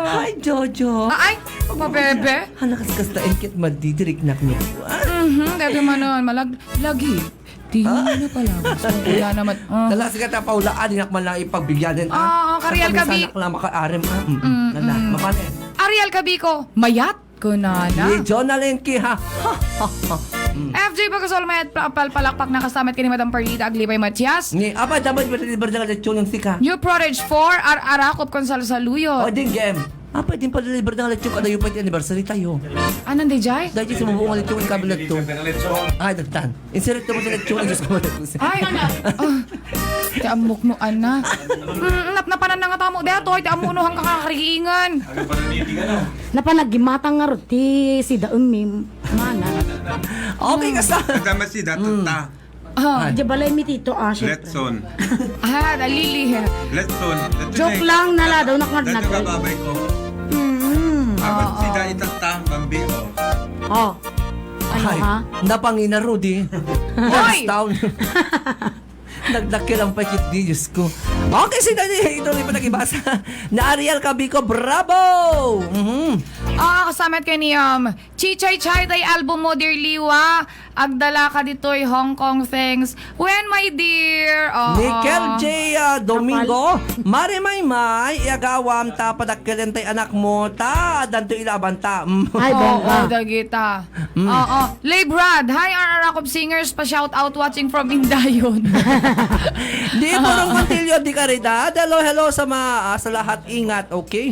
Hi, Jojo. Ay, mabebe. Hanakas na engkit madidirik na niya. Dito manon, lagi. Di na pala. Wala naman. Dala siya ta paulaan, inak man lang ipagbigyanin. Kariel Cabi. Sanak lang maka-arem. Mapanin. Ariel Cabico, mayat ko na. Ni Jonalyn Ki, ha? FJ Bagasol, mayat palpalakpak na kasamit kay ni Madam Perlita Aglipay Matias. Ni, apa, dapat ba na lechon yung sika? New Prodigy 4, Arakop Consal O, Saluyot. din game. Apa, din pa deliver na lechon kada yung pati anniversary tayo. Anong di jay? Dahil sa mabuong lechon yung kabilat to. Ay, nagtan. Insert mo sa lechon, Diyos ko Ay, ti amok no ana. Napanan na nga tamo deto, ti amuno hang kakariingan. Napanagimatang nga roti si daon mi mana. Okay, kasta. Kasama si Datuta. Di balay mi tito syempre. Letson. Dalili. Letson. Joke lang nala daw nak Dito ka babay ko. Apat si Daitata, Bambi, Oh. Ano Ay, ha? napangina Rudy. Hoy! Down. Nagdakil ang pakit di, Diyos ko. Okay, si Dani, ito rin pa nagibasa. Na Ariel Cabico, bravo! Kasamit kay ni Chichay Chay tay album mo, Dear Liwa. Agdala ka dito'y Hong Kong things. When, my dear? Nickel J. Domingo, Mari May, iagawam ta padakkilan tay anak mo, ta, danto ilaban ta. Ay, bongga. Dagita. Lay Brad, hi, Ararakop Singers, pa-shout out watching from Indayon. Di po nung kontilyo di karidad. Hello sa sa lahat. Ingat, okay?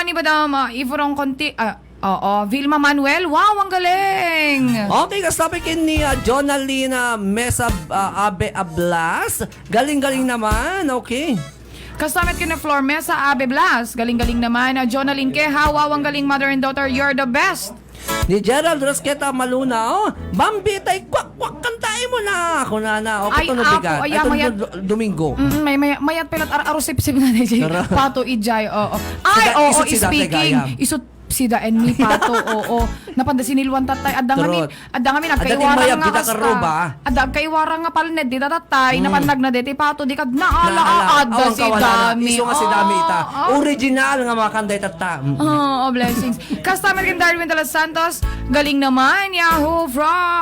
Ni Madam, Ivorong Konti, Vilma Manuel, wow, ang galing! Okay, kasabikin ni Jonalina Mesa Abe Ablas. Galing-galing naman, okay. Kastamit ka na Flor Mesa, Abe Blas. Galing-galing naman. Jonalyn Keha, wow, ang galing mother and daughter. You're the best. Ni Gerald Rosqueta Maluna, Bambi, tay, kwak-kwak, kantain mo na. Ako na. Okay, Ay, ito nabigat. ako, Ito mayat. Domingo. Mayat pelat arusip-sip na DJ. Pato ijay, oo. Isut si Dati Speaking. Gayam. Isut sida and me pato, oo. Napandasinilwan tatay. Adang kami nagkaiwarang nga kasta. Adang kaiwarang nga palned di tatay. Napandag na deti pato. Di kad naalaad da si Dami. Iso nga si Dami ita. Original nga mga kanday tata. Blessings. Customer kay Darwin de los Santos. Galing naman. Yahoo!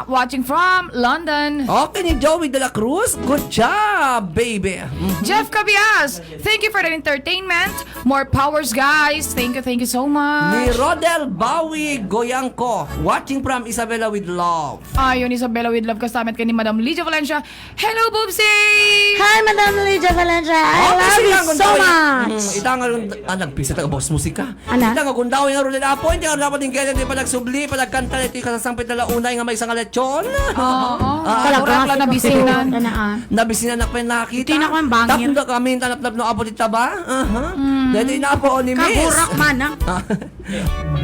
Watching from London. Okay, ni Joey de la Cruz. Good job, baby. Jeff Cabias, thank you for the entertainment. More powers, guys. Thank you so much. Ni Rodel Bawi Goyangko, watching from Isabela with love. Ayun, Isabela with love, kasama ka ni Madam Lydia Valencia. Hello, Boobsy! Hi, Madam Lydia Valencia. I love you so much. Itangal, nagpisa taga boss musika. Ana? Itangal, kung daw yung Rodel Apo, hindi ka dapat yung ganyan, di pa nagsubli, pa nagkanta, ito yung kasasampit na launay nga may isang lechon. Talaga lang nabisinan. Nabisinan na pa yung nakita. Hindi na ko ang bangir. Tapos kami, tanap-nap ng apo dito ba? Dito yung apo ni Miss. Kaburak man, ha?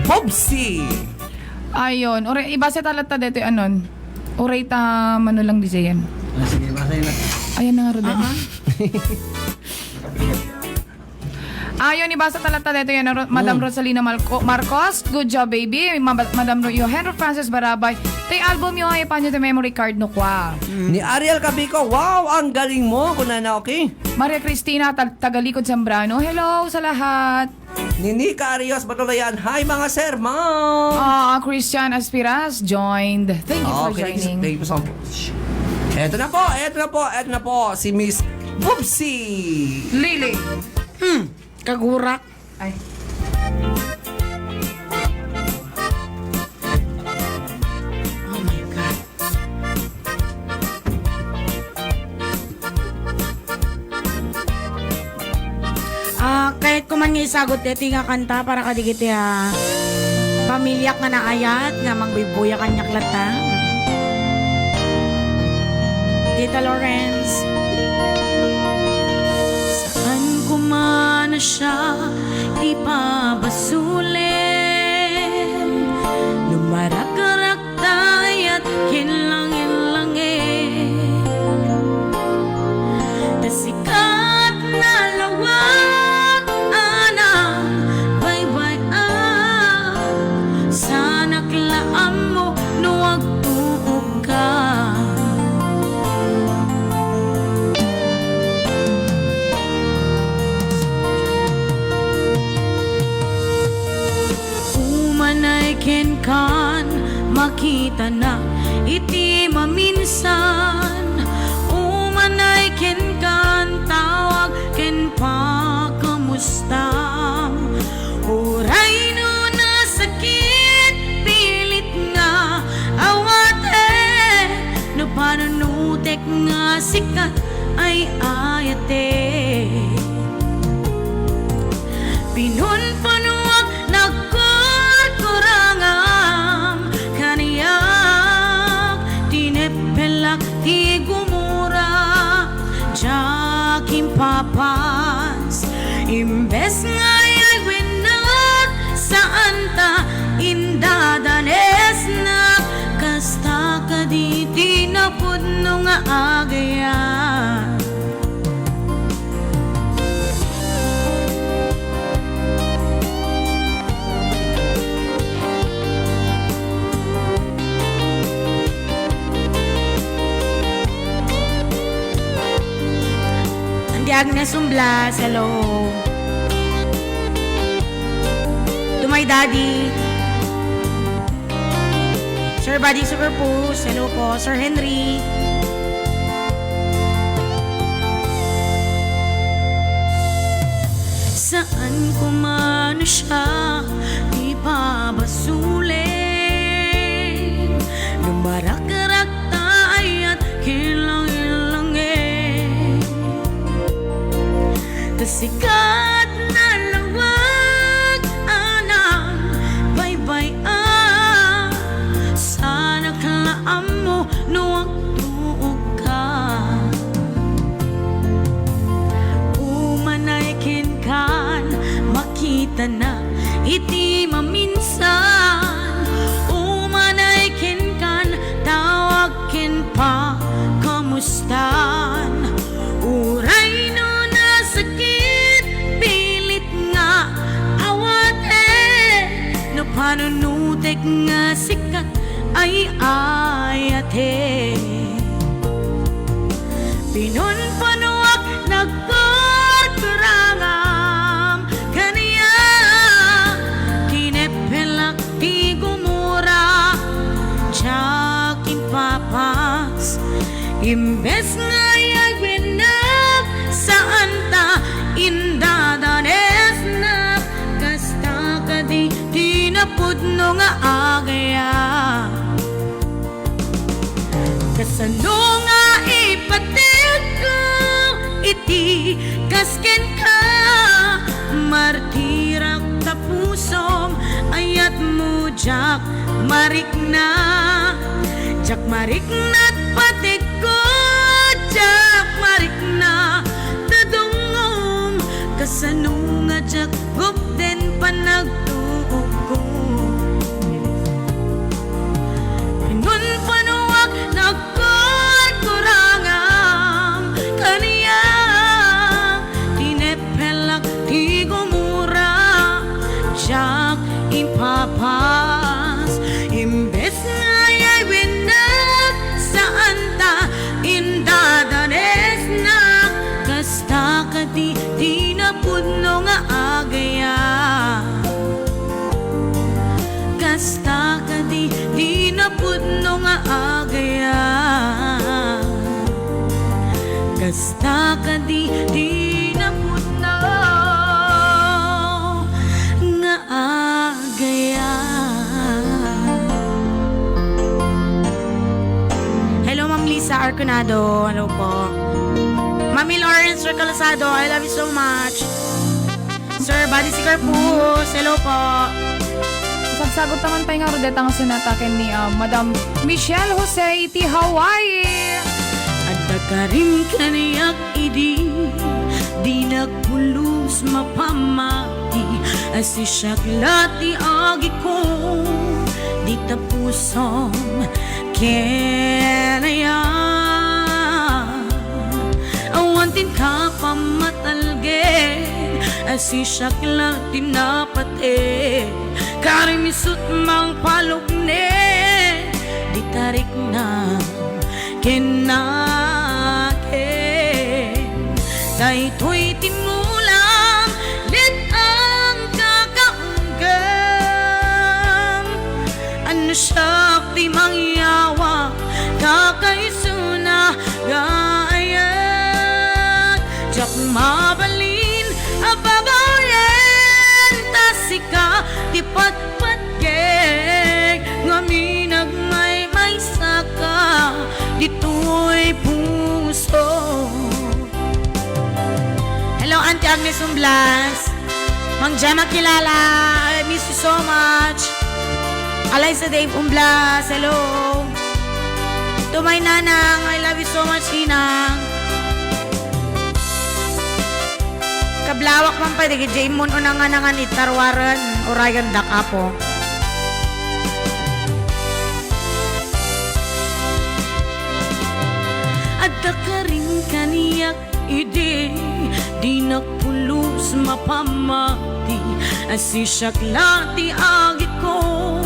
Bobsy. Ayun, iba sa talata dito anon. Oray ta mano lang di yan. Sige, basahin na. Ayan na nga Rodel. Ayun, iba sa talata dito yan. Madam Rosalina Marcos, good job baby. Madam Henry Francis Barabay. Tay album yung ay panyo the memory card no kwa. Ni Ariel Cabico, wow, ang galing mo. Kuna na, okay? Maria Cristina Tagalikod Zambrano. Hello sa lahat. Ni Nika Arias Batulayan, hi mga sir, ma'am. Christian Aspiras joined. Thank you for joining. Thank you so much. Eto na po, si Miss Bubsy. Lily. Kagurak. Ay. Oh my God. Kahit kuman nga isagot iti nga kanta para kadigiti pamilyak nga naayat nga mangbibuya kanyak lata. Tita Lawrence. Saan ko man na siya ipabasulin, lumarag amo no agtuog ka. Umanay ken kan makita na iti maminsan. Umanay ken kan tawag ken pa kamusta. Uray no nasakit pilit nga awate no panunutek nga sikat ay ayate. Pinunpanuag nagkurkurangam kaniyak tinepelak ti gumura jakim papas imbes nga ay winag saan ta indadanes na kasta ka di tinapudno nga agayan. Agnes Umblas, hello. To my daddy. Sir Buddy Superpus, hello po. Sir Henry. Saan ko man siya ipabasuling, lumarak-rak tayo at hilang-hilang sikat na lawag anang baybay sana kalaam mo no agtuog ka. Umanay ken kan makita na iti maminsan. Umanay ken kan tawag ken pa kamustan. Uray no nasakit pilit nga awate no panunutek nga sikat ay ayate. Pinunpanuak nagkurkurangam kaniya kinepelak ti gumura jakin papas imbes nga yagwinag saan ta indadanes na kasta ka di tinapudno nga agaya. Kasano nga ipatid ko iti kasken ka martirak tapusom ayat mo jak marik na patig ko jak marik na tadungom kasano nga jak gupden panagtuog ko. Pinun panuwag nagkurkurangam kaniya tinepelak ti gumura jak ipapas imbes nga yay winag saan ta indadanes na kasta ka di tinapudno nga agaya. Kasta ka di tinapudno nga agaya. Kasta ka di tinapudno nga agaya. Hello Ma'am Lisa Arconado, hello po. Mami Lawrence Recalasado, I love you so much. Sir Buddy Sicarpus, hello po. Sagsagot naman pa yung Rodeta nga sinatakin ni Madam Michelle Jose iti Hawaii. Adda ka rin kaniyak idi, di nagpulos mapamati, asi syaklati agi ko, di tapusom kenaya. Awantin ka pamatalgen, asi syakla tinapate, karimisut mang palugne. kinakin daytoy tinulang lit ang kakaunggam ano siya di mangyawa kakaisuna gayat jak mabalin ababayan tasika di patpatgeg ngaminag may saka dito'y puso. Hello Auntie Agnes Umblas, Mang Gemma Kilala, I miss you so much. Eliza Dave Umblas, hello. To my nanang, I love you so much, Hinang. Kablawak man pa, di Jaymon unangan-angan itarwaran, Orayan Dakapo. Adda ka rin kaniyak ide, di nakpulos mapamati, asisyak ti agit ko,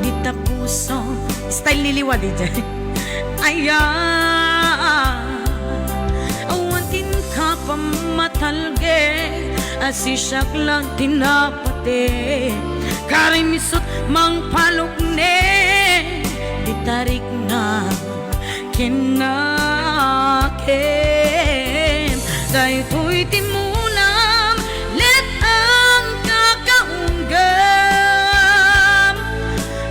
di tapuso, style liliwa di dyan. Awantin ka pamatalge, asisyak tinapate, karimisot mang palukne, di tarik na kinakin daytoy timunam let ang kakaunggam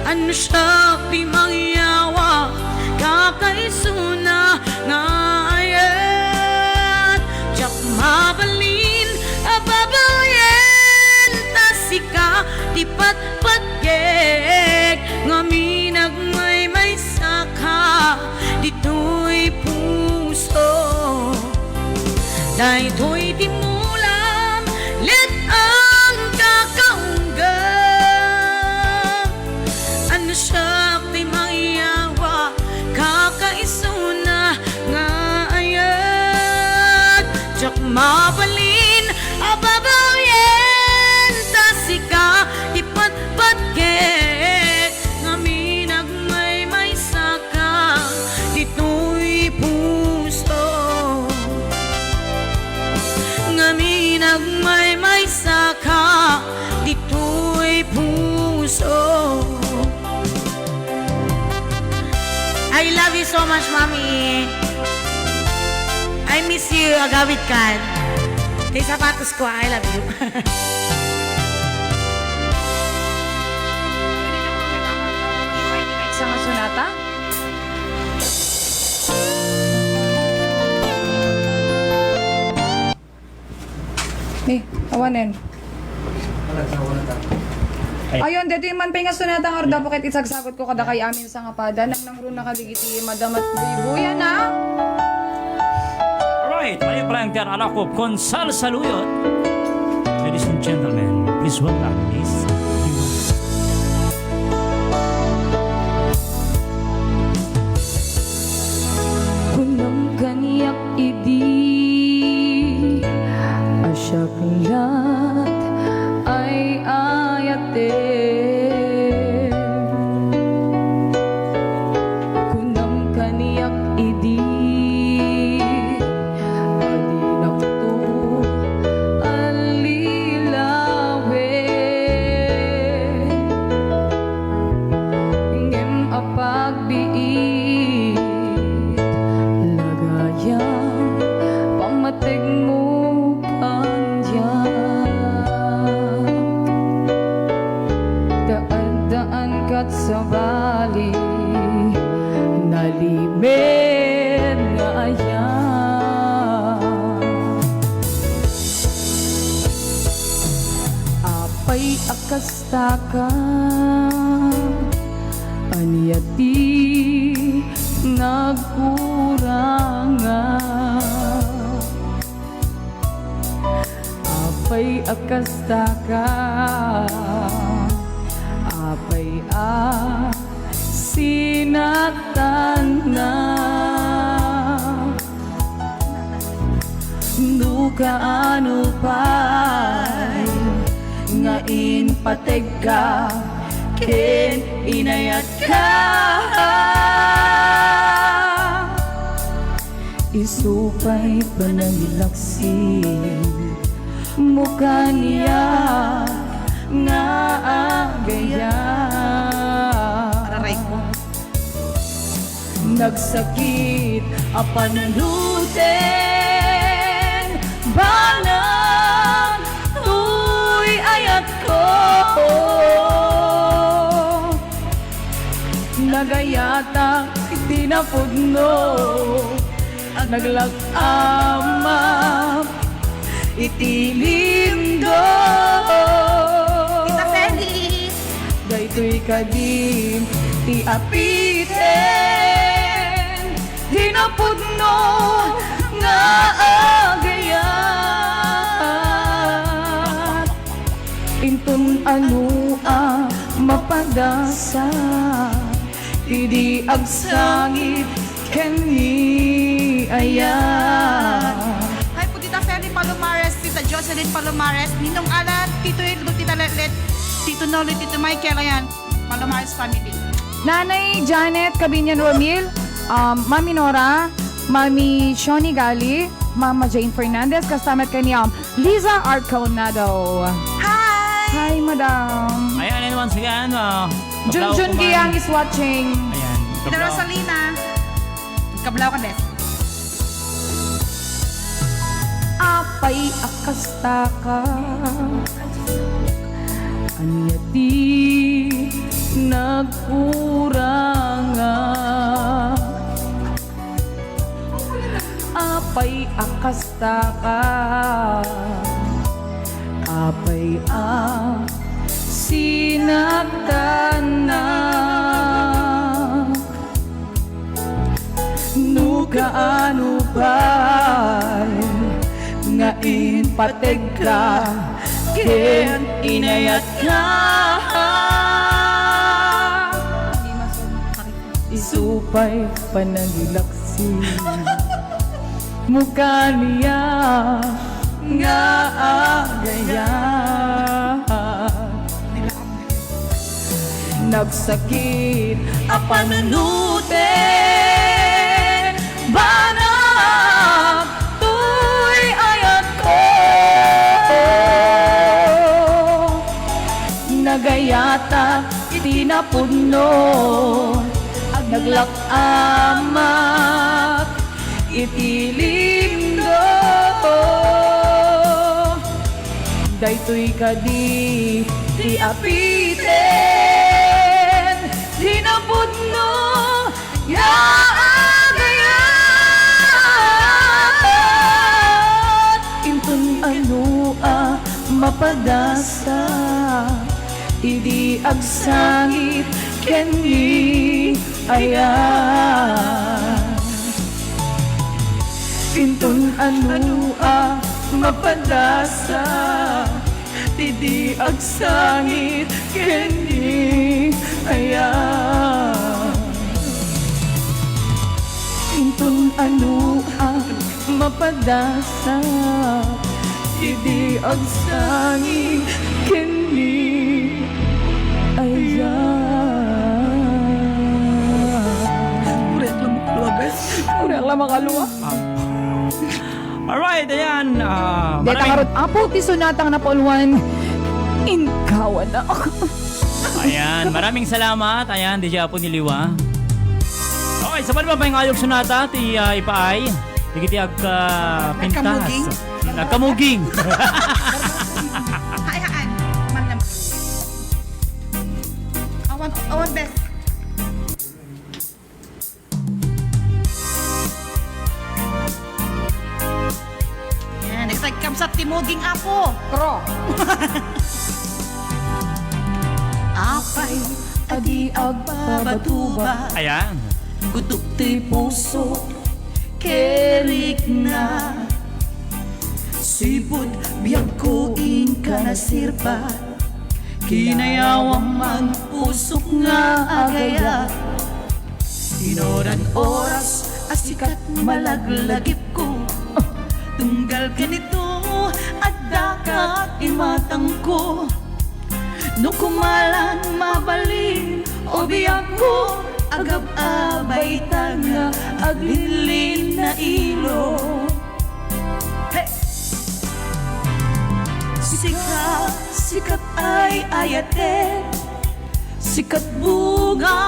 ano siya di mangyawa kakaisuna ngayat jak mabalin ababayen tasika di patpatgeg ngaminag may saka dito'y puso daytoy timulam let ang kakaunggam ano siya di maiyawa kakaisuna ngayat jak mabalin ababayen tasika di patpatgeg ngaminag may saka dito'y puso ngaminag may saka dito'y puso. I love you so much, Mommy. I miss you, agawid kan. Kay sapatos ko, I love you. Isang sonata. Awanin. Ayun, dito yung man pa nga sonata nga orda po kahit isagsagot ko kada kay amin sa ngapada nang nangro nakadigiti madamat buya na. Alright, mali pala ang tiyan anak ko, Konsal Saluyot. Ladies and gentlemen, please welcome Miss Kunam kaniyak idi asyaklat ay ayate kunam kaniyak idi adinak to alilawe ngem apagbiit lagayang pamatig mo daan kat sa bali nalimed nga ayan apay akastaka anyati nagkurangan apay akastaka apay sinatan na duka ano pa'y ngain pateg ka ken inayat ka Isupay panangilaksi mukha niya nga agaya. Aray ko. Nagsakit apanulutin balang tuy ayat ko. Nagayata itinapudno naglakama itilindo. Tita Feli. Daytoy kadim ti apiten hinapudno nga agayat. Intun ano mapadasa idi agsangit kani ayat. Hi po Tita Feli Palomares, Tita Jocelyn Palomares, Ninong Alan, Tito Hildo, Tita Letlet, Tito Noli, Tito Michael, ayan, Palomares family. Nanay Janet Cabinian Romil, Mami Nora, Mami Shoni Gali, Mama Jane Fernandez, kasama kaniya Liza Arconado. Hi! Hi, Madam. Ayan, and once again, Junjun Giyang is watching. Ayan. Tita Kablao. Rosalina. Kablaw ka, Bes. Apay akasta ka anya di nagkuranga. Apay akasta ka apay sinagtan na nugaano pa'y nga inpateg ka ken inayat ka. Isupay panangilaksi mukha niya nga agaya. Nagsakit apanunutin banag tuy ayat ko. Nagayata itinapudno naglakamak itilindo. Daytoy kadi ti apiten hinapudno ya agayat. Intun ano mapadasa idi agsangit kenni ayan. Intun ano mapadasa idi agsangit kenni ayan. Intun ano mapadasa idi agsangit kenni ayan. Uret lang makalwa, Bes. Urak lang makaluwa. Alright, ayan. Deta karot apo ti sunatang napolwan. Inkawan na ako. Ayan, maraming salamat. Ayan, di siya po niliwa. Okay, sa pa yung ayog sunata, ti ipaay. Di kiti pintas. Nagkamuging? Nagkamuging. Hayaan. Man naman. Awan, Bes. Yan, excited kam sa timuging apo. Kro. Apay, Adi babatuba. Ayan. Gutok ti puso, kerik na. Sibod, biyag ko ka na sirpa. Kinayawang man pusok nga agaya. Inoran oras, asikat malaglagip ko. Tunggal ka nito, at dakat imatang ko. No kumalan mabalin, o biyag ko. Agab abay tanga, aglilin na ilog. Hey! Sikat ay ayate, sikat bunga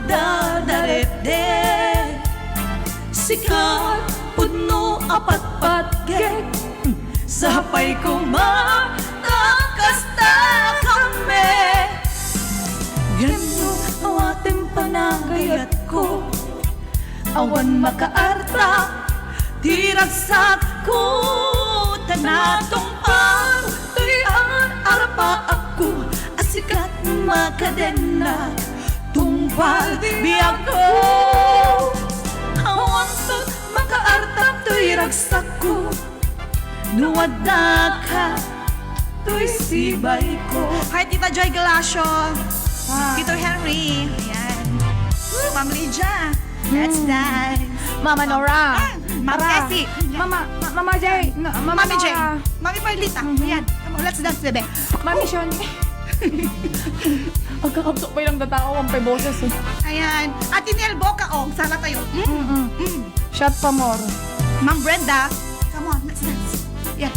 dadarete, sikat puno apat-pat gek, sapay kumakasta kami. Gano awating panagayat ko, awan makaarta, tiragsak ko, tanatong tuyan arapa ako, asikat makadena, tungpal biyag ko. Awan to makaarta, tiragsak ko, nuwada ka, to'y sibay ko. Hi, Tita Joy Galasio. Tito Henry. Ayan. Ma'am Lydia. Let's dance. Mama Nora. Ma'am Tara. Essie. Mama Jay. Mama Mami Jay. Nora. Mami Perlita. Ayan. Come on, let's dance, bebe. Mami Shoni. Ang kakabsok pa ilang datao, ang pay boses. Ayan. Ate Nel Boca, oh. Sana tayo. Shot pa more. Ma'am Brenda. Come on, let's dance. Yeah.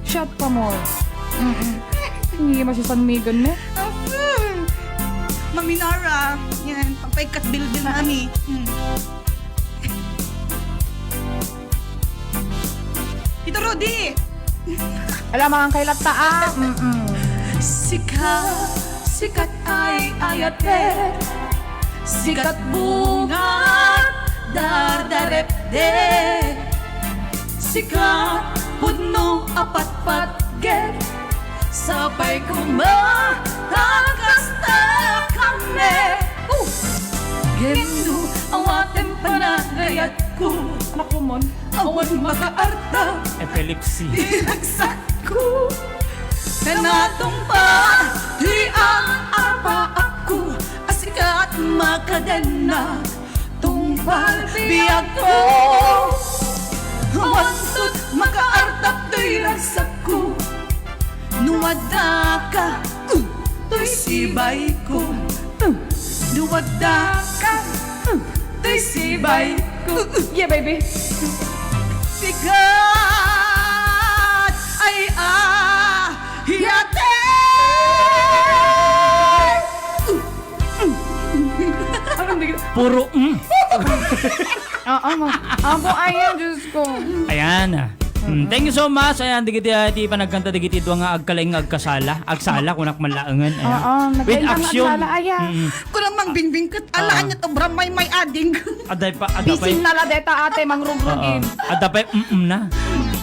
Shot pa more. Hindi mo si San Miguel, ne? Mami Nora. Yan. Pagpaikat bil-bil nami. Tito Rudy. Alam mga kailat taa. Sikat ay ayate, sikat bunga dardarepde, sikat puno apat-pat get, sapay kumakasta kami. Gendo awaten panagayat ko, Anak ko mon. awan makaarta, Epilepsy. tinagsak ko. Kanatong pa, di ang apa ako, asikat makadena, tungpal biyag ko. Hawansot makaartap to'y rasak ko, nuwada ka, to'y sibay ko. Nuwada ka, to'y sibay ko. Yeah, baby. Sikat ay ahiyate. Puro Oo, abo ayan, Diyos ko. Ayan. Thank you so much. Ayan, digiti panagkanta digiti duwa nga agkalaing agsala kunak manlaengan. Oo, With nagkain ang action. agsala, ayan. Kurang mang bingbing kat. Alaan niya to, bram may ading. Aday pa Bisin na ladeta ate, mangrug-rugin. Aday pa na.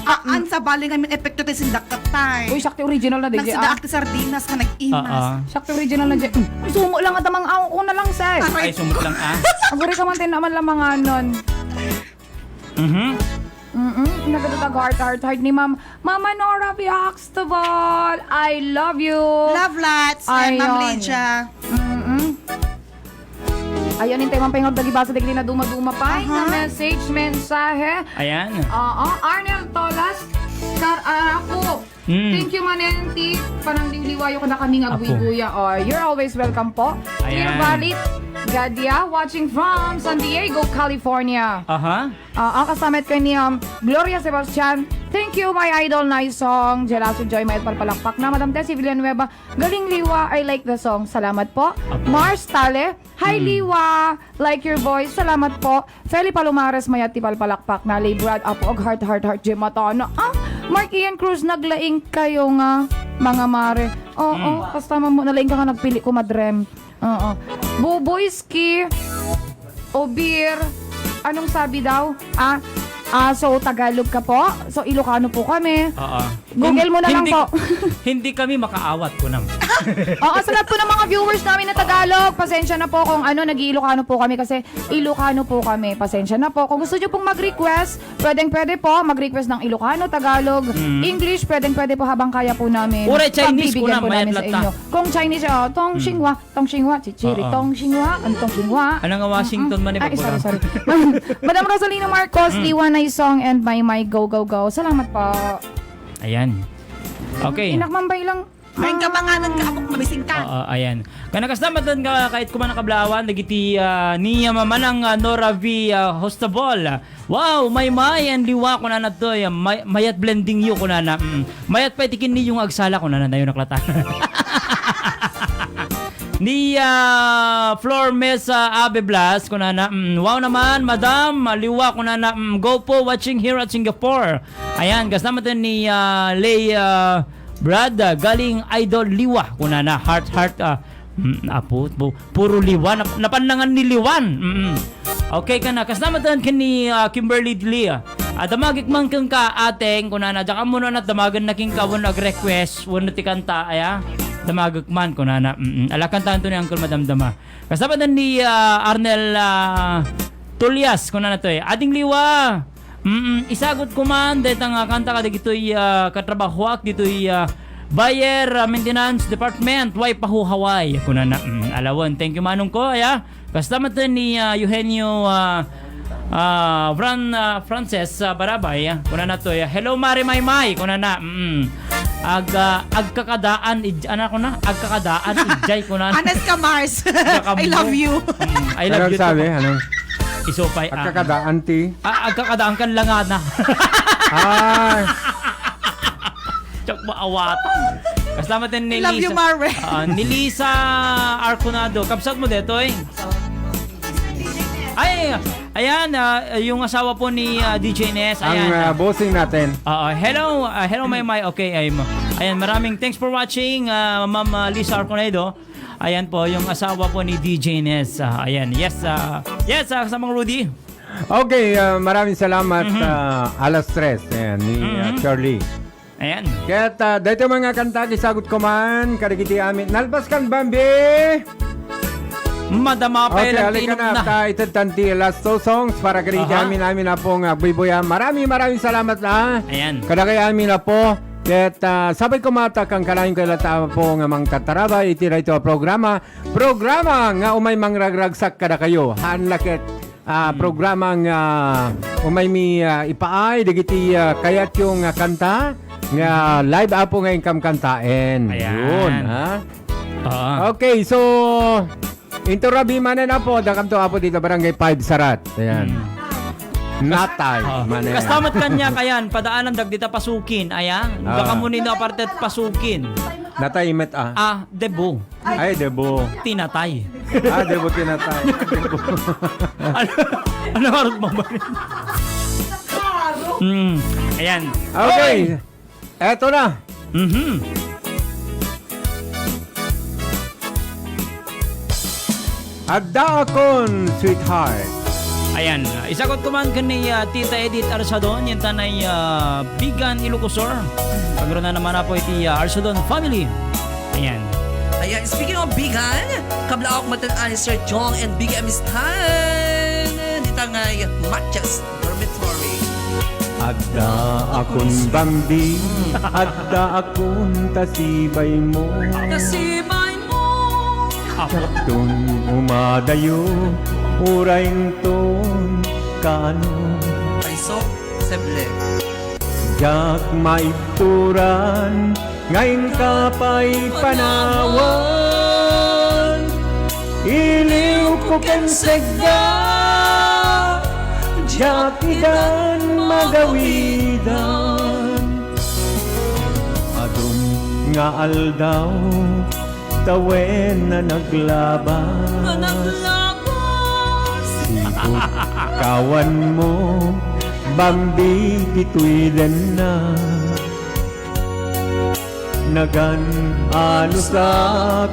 Aan sa baling namin epekto tayo sindak katay. Uy, sakti original na DJ. Nagsidaak ti sardinas ka nag-imas. Sakti original na DJ. Sumo lang at amang aong una lang, sir. Ay sumut lang Aguri ka man tinaman lang mga anon. Nagtatag heart ni Ma'am. Mama Nora Biaxtabal, I love you. Love lots. And Ma'am Ayon. Lydia. Ayun, hintay man pahingog dagibasa dagli na duma-duma pa. Na message, mensahe. Ayan. Arnel Tolas, Kar ako. Thank you, Manenti. Panang liwayo ko na kaming agbuy-buya. You're always welcome po. Dear Ayan. Valit Gadia, watching from San Diego, California. Kasamit ko ni Gloria Sebastian. Thank you, my idol, nice song. Gelato Joy, may palpalakpak na. Madam Tessie Villanueva, galing Liwa, I like the song. Salamat po. Mars Tale, hi Liwa, like your voice. Salamat po. Feli Palomares, mayati palpalakpak na. Brad Apo, heart, Gematana. Mark Ian Cruz, naglaing kayo nga, mga mare. Oo, kasama mo, nalaing ka nga nagpili ko, madrem. Oo. Buboyski, Obir, anong sabi daw? So Tagalog ka po? So Ilocano po kami? Google mo na lang po. Hindi kami makaawat ko naman. Oo, sa lahat po ng mga viewers namin na Tagalog, pasensya na po kung nag-Ilocano po kami kasi Ilocano po kami. Pasensya na po. Kung gusto nyo pong mag-request, pwede po mag-request ng Ilocano, Tagalog, English, pwede po habang kaya po namin. Ure, Chinese pagbibigyan ko na, po namin mayat sa lata. inyo. Kung Chinese, Tong Xinhua, Chichiri, Tong Xinhua, Tong Xinhua. Ano nga Washington man Ay, sorry. Madam Rosalina Marcos, Liwa na song and my go. Salamat po. Ayan. Okay. Inakmambay lang. May kabanganan ka abok mabising ka. Ayan. Kaya nakastamatan ka kahit kuman nakablawan, nagiti niya mamanang Nora V. Hostabol. Wow, may and liwa ko na to. Mayat blending you ko na. Mayat pa itikin ni yung agsala ko na yun naklata. Ni Flor Mesa Abe Blas ko na wow naman madam liwa ko na go po watching here at Singapore. Ayan kasama din ni Lay Brad galing Idol Liwa ko na heart apo puro liwa napanangan ni liwan. Okay ka na kasama din kini Kimberly Lee. Damagik man kang ka ateng ko na dyan ka muna na damagan na king kawon nag-request wano ti kanta aya damagak man ko na alakan tanto ni Uncle Madamdama. Kasama din ni Arnel Tulias ko na to ading liwa. Isagot ko man dahil ang kanta ka dito'y katrabahuak dito'y Bayer Maintenance Department way pahuhaway ko na alawan. Thank you manong ko aya. Kasama din ni Eugenio Frances Barabay ko na to hello Mari Maymay ko na agkakadaan agkakadaan ijay ko na. Anes ka Mars. I love you. I love you sabi? too. Anong? Isopay. Agkakadaan ti? Agkakadaan kan langana. Ay. Chok maawatan. Kasama din ni Love Lisa. you, Marve. Ni Lisa Arconado. Kapsat mo dito Ay, ayan, yung asawa po ni DJ Nes. Ayan. Ang bossing natin. Hello, Maymay. Okay, ayan, maraming thanks for watching, Ma'am Lisa Arconado. Ayan po, yung asawa po ni DJ Nes. Ayan, yes, kasamang Rudy. Okay, maraming salamat alas 3 ayan, ni Charlie. Ayan. Kaya dito mga kanta, kisagot ko man, karigiti amin. Nalpas kan Bambi! Madama pa okay, yung alika na. Ito tanti last 2 songs para karigiti amin na pong buibuya. Maraming salamat na. Ayan. Kada kay amin na po. Kaya sabay ko mata kang kalahin ko ilata po nga mang tataraba. Itira ito programa. Programa nga umay mangragragsak kada kayo. Hanlakit. Programa nga umay mi ipaay. Digiti kayat yung kanta. Nga live apo nga yung kamkantain. Ayan. Yun, ha? Okay, so into Rabi manen apo. Dakam to apo dito barangay 5 Sarat. Ayan. Natay. Kastamat kanya kayan, padaanan dagdita pasukin. Ayan, baka mo nino apartet pasukin. Natay imet Debo. Ay, debo. Tinatay. Debo tinatay. Debo. Ano harap mo ba? Ayan. Okay. Eto na. Adda akon, sweetheart. Ayan, isagot ko man kani Tita Edith Arsadon, yung tanay Bigan Ilocosor. Pagro na naman po iti Arsadon family. Ayan. Ayan, speaking of Bigan, kablaok matan ni Sir Jong and Big Amistan. Dito ngay Matches Dormitory. Adda akon bambi, adda akon tasibay mo. Nasibay mo. Tun umadayo, uraing ton kano. Ay so, seble. Jak maituran, ngayon ka pa'y panawan. Iliw ko ken segda, jak idan magawidan. Adun nga aldaw, tawen na naglaban. Sipot kawan mo, Bambi ituilan na. Nagan anusak,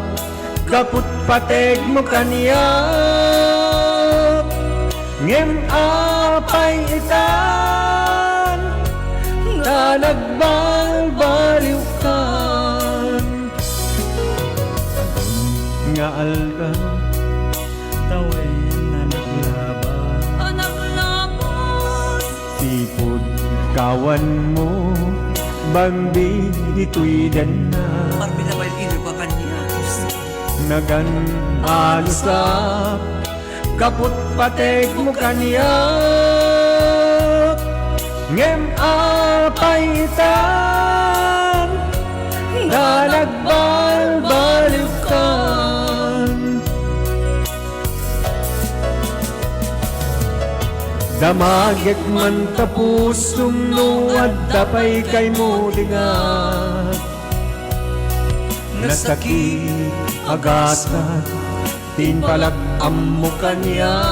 kaput pateg mo kaniya. Ngem apay itan, talagbalbaliwkan. Nga alga, tawen na naglaban. Sipod kawan mo, Bambi ituidan na. Parang na ba yung ilo ka kanya? Nagan anusak, kaput pateg mo kaniya. Ngem apay itan, na nagbalbalikan. Damagek man tapusong no at dapay kay mulingat. Nasakit agasan, tinpalag ammo kanya.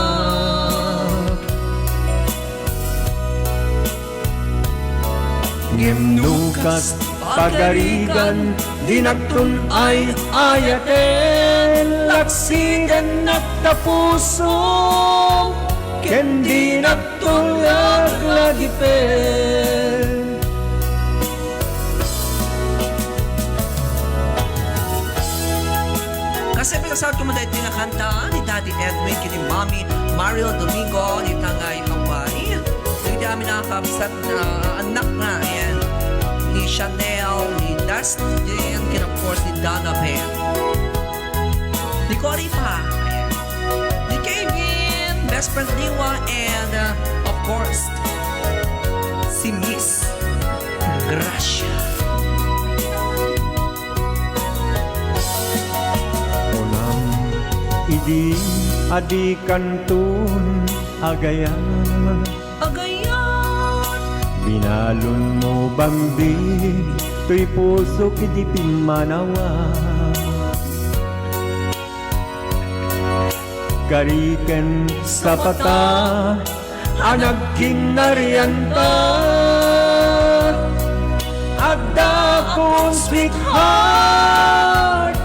Ngimnukas pagarigan, dinagtun ay ayaten. Laksigan at tapusong, kendi nagtulag lagi pen. Kasi pinasawad ko mo dahil tinakanta ni Daddy Edwin, kini Mami Mario Domingo, ni Tangay Hawaii. Hindi namin nakakabsat na anak na yan. Ni Chanel, ni Dustin, kin of course ni Donna Pen. Ni Cory pa. Ayan. Ni Kevin, best friend Liwa, and of course, si Miss Gracia. Unang idi adikan tun agayan. Agayan! Binalon mo bambi, tuy puso kiti pimanawa. Kariken sa pata, anag kinarianta. Agda kong sweetheart,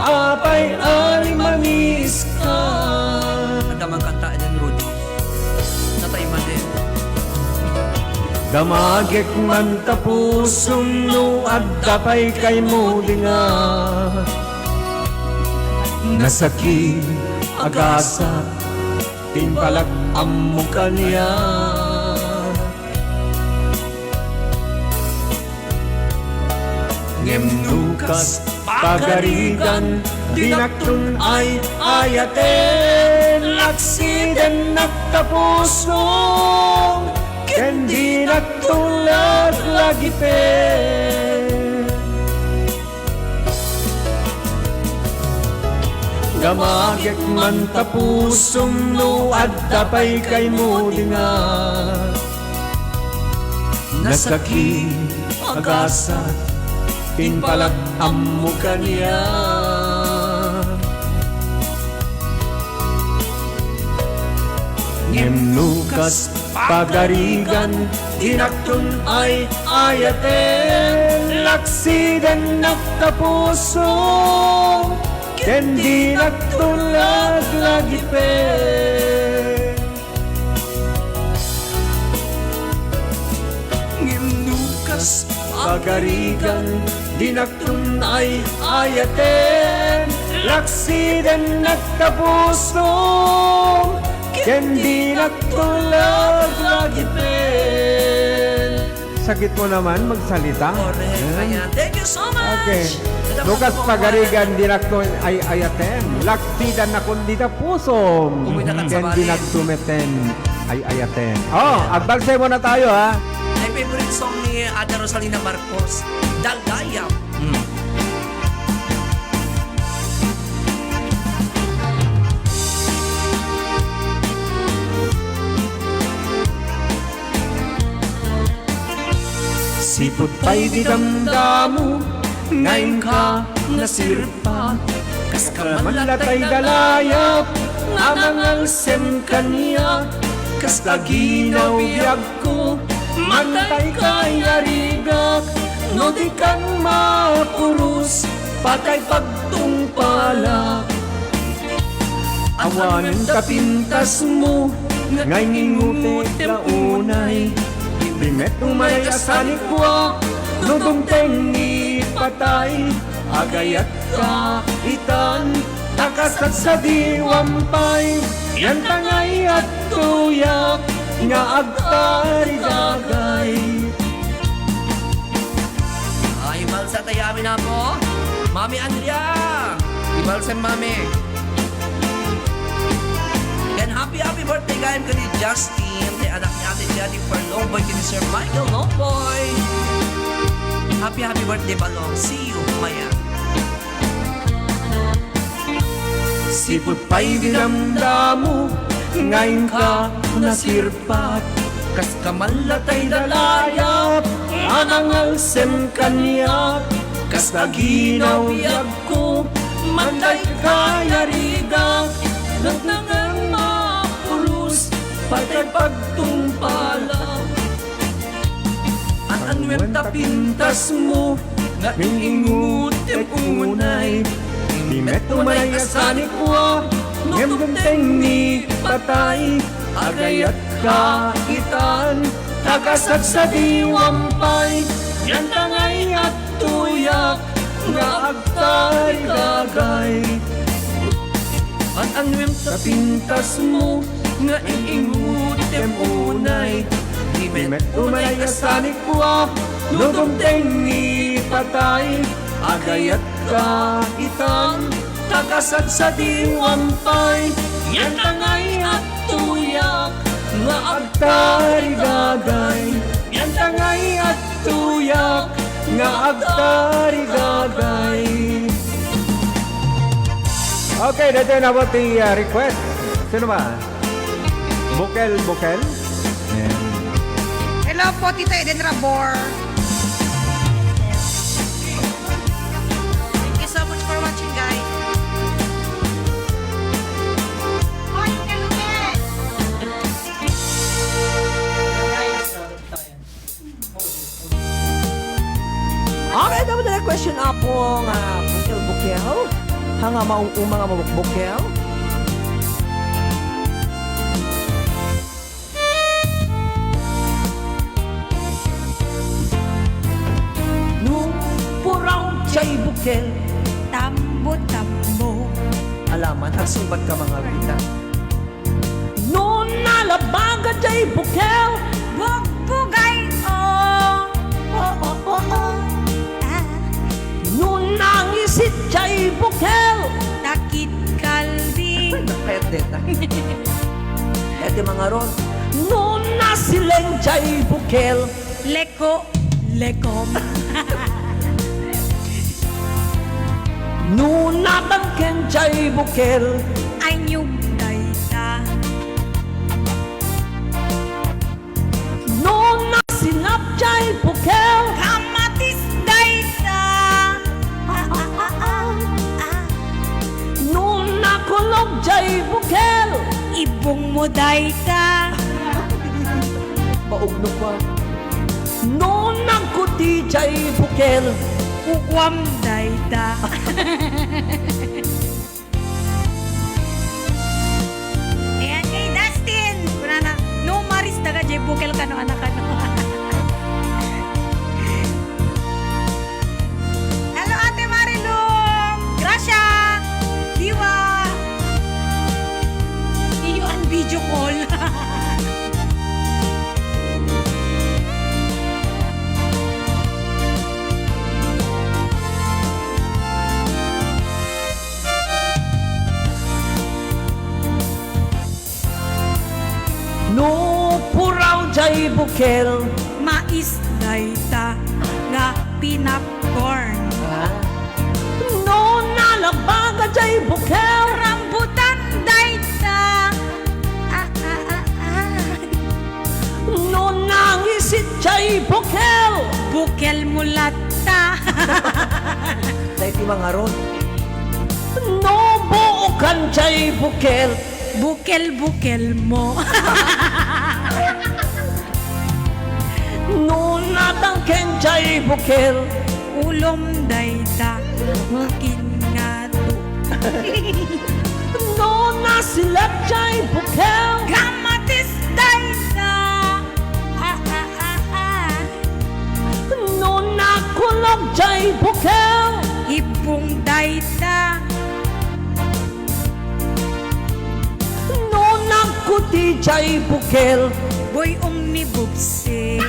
apay aling mamiis ka. Ang damang kanta din, Rudy. Natayman din. Damagek man tapusong no at dapay kay mulinga. Nasakit agasa, tinpalag ammo kanya. Ngemnukas pagarigan, dinakton ay ayaten. Laksiden nagtapusong, kendi nagtulag lagi pen. Damagek man tapusong no at dapay kay mulinga. Nasakit agasa, tinpalag ammo kanya. Ngimnukas pagarigan, dinakton ay ayaten. Laksiden nagtapusong, kendi nagtulag lagi pen. Ngimnukas pagarigan, dinakton ay ayaten. Laksiden nagtapusong, kendi nagtulag lagi pen. Sakit mo naman magsalita. Correct. Ayan. Thank you so much. Okay. Lukas pagarigan dinakton ay ayaten. Laksidan na kundi na pusong. Uminakat sa Kendi bali. nagtumeten ay ayaten. Oh, adbalsay mo na tayo ha. My favorite song ni Ate Rosalina Marcos, Daldayap. Sipot pa'y di damdamu, ngayon ka nasirpa. Kas ka man latay galayap, amang ang sem kanya. Kas taginaw biyag ko, mantay kay arigak. No di kan mapurus, patay pagtungpalak. Awanan kapintas mo, ngayon ingutit na unay. Bimet umay asanikwa, nudong tengi patay. Agayat ka itan, takasat sa diwampay. Yan tangay at tuyak, nga agtari dagay. Ibal sa tayamin na po. Mami Andrea. Ibal sa mami. And happy birthday kayo ka ni Justin. Kay anak ni Ate Jennifer Longboy. Kini Sir Michael Longboy. Happy birthday balong. See you, Maya. Sipot pa'y dinamdamo, ngayon ka nasirpat. Kas kamalatay dalayap, Anang sem kanya, kas naginaw yag ko, manday kaya riga, nagtangang mapulos, patay pagtumpala. Ang anwem tapintas mo, nga ingingut em unay, di metumay asanik ko, ngemgenteng ni patay, agayat kaitan, tagasag sa diwampay, yan tangay at tuyak, nga agtay gagay. ang anwem tapintas mo, nga ingingut em unay, di Metumay asanik ko, nugumteng ni patay, agayat kaitan, tagasag sa diwampay, yan tangay at tuyak, nga agtay gagay. yan tangay at tuyak, Nga agtay gagay. Okay, dito na about the request. Sino ba? Bukel. Hello po, Tito Eden Rabor. Thank you so much for watching, guys. Okay, dapat na question po nga bukel. Hanga maung mga mabukbukel. nung purang chay bukel, Tambo-tambo. alaman ang subat ka mga wita. Noon nalabaga chay bukel, Bugbugay, oh. noon nangisit chay bukel, Takit kalbi. pwede na. Pwede mga ron. Noon nasileng chay bukel, Lekom. noon natangken chay bukel, Anyog dayta. noon nasinap chay bukel, Kamatis dayta. noon nakulog chay bukel, Ibong mo dayta. maugno kwa. Noon nagkuti chay bukel, Ukwam dayta. Ayan kay Dustin. Kuna na, no maris daga jay bukel ka no anak ka no. Hello Ate Marilum. Gracia. Diwa. Iyo ang video call. no puraw chay bukel, Mais dayta nga pinapcorn. noon nalabaga chay bukel, Rambutan dayta. noon nangisit chay bukel, Bukel mulata. dahil ti mga ron. No buukan chay bukel, Bukel mo. no natangken chay bukel, Ulom dayta. Kingato. no nasilap chay bukel, Kamatis dayta. no nakulog chay bukel, Ibong dayta. no nagkuti chay bukel, Boy ni bubse.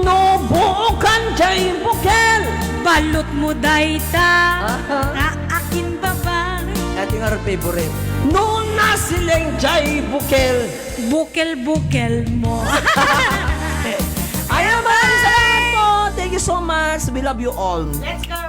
no buukan chay bukel, Balot mo dayta. Nga akin baba. ating our favorite. No nasileng chay bukel, Bukel mo. so much. We love you all. Let's go!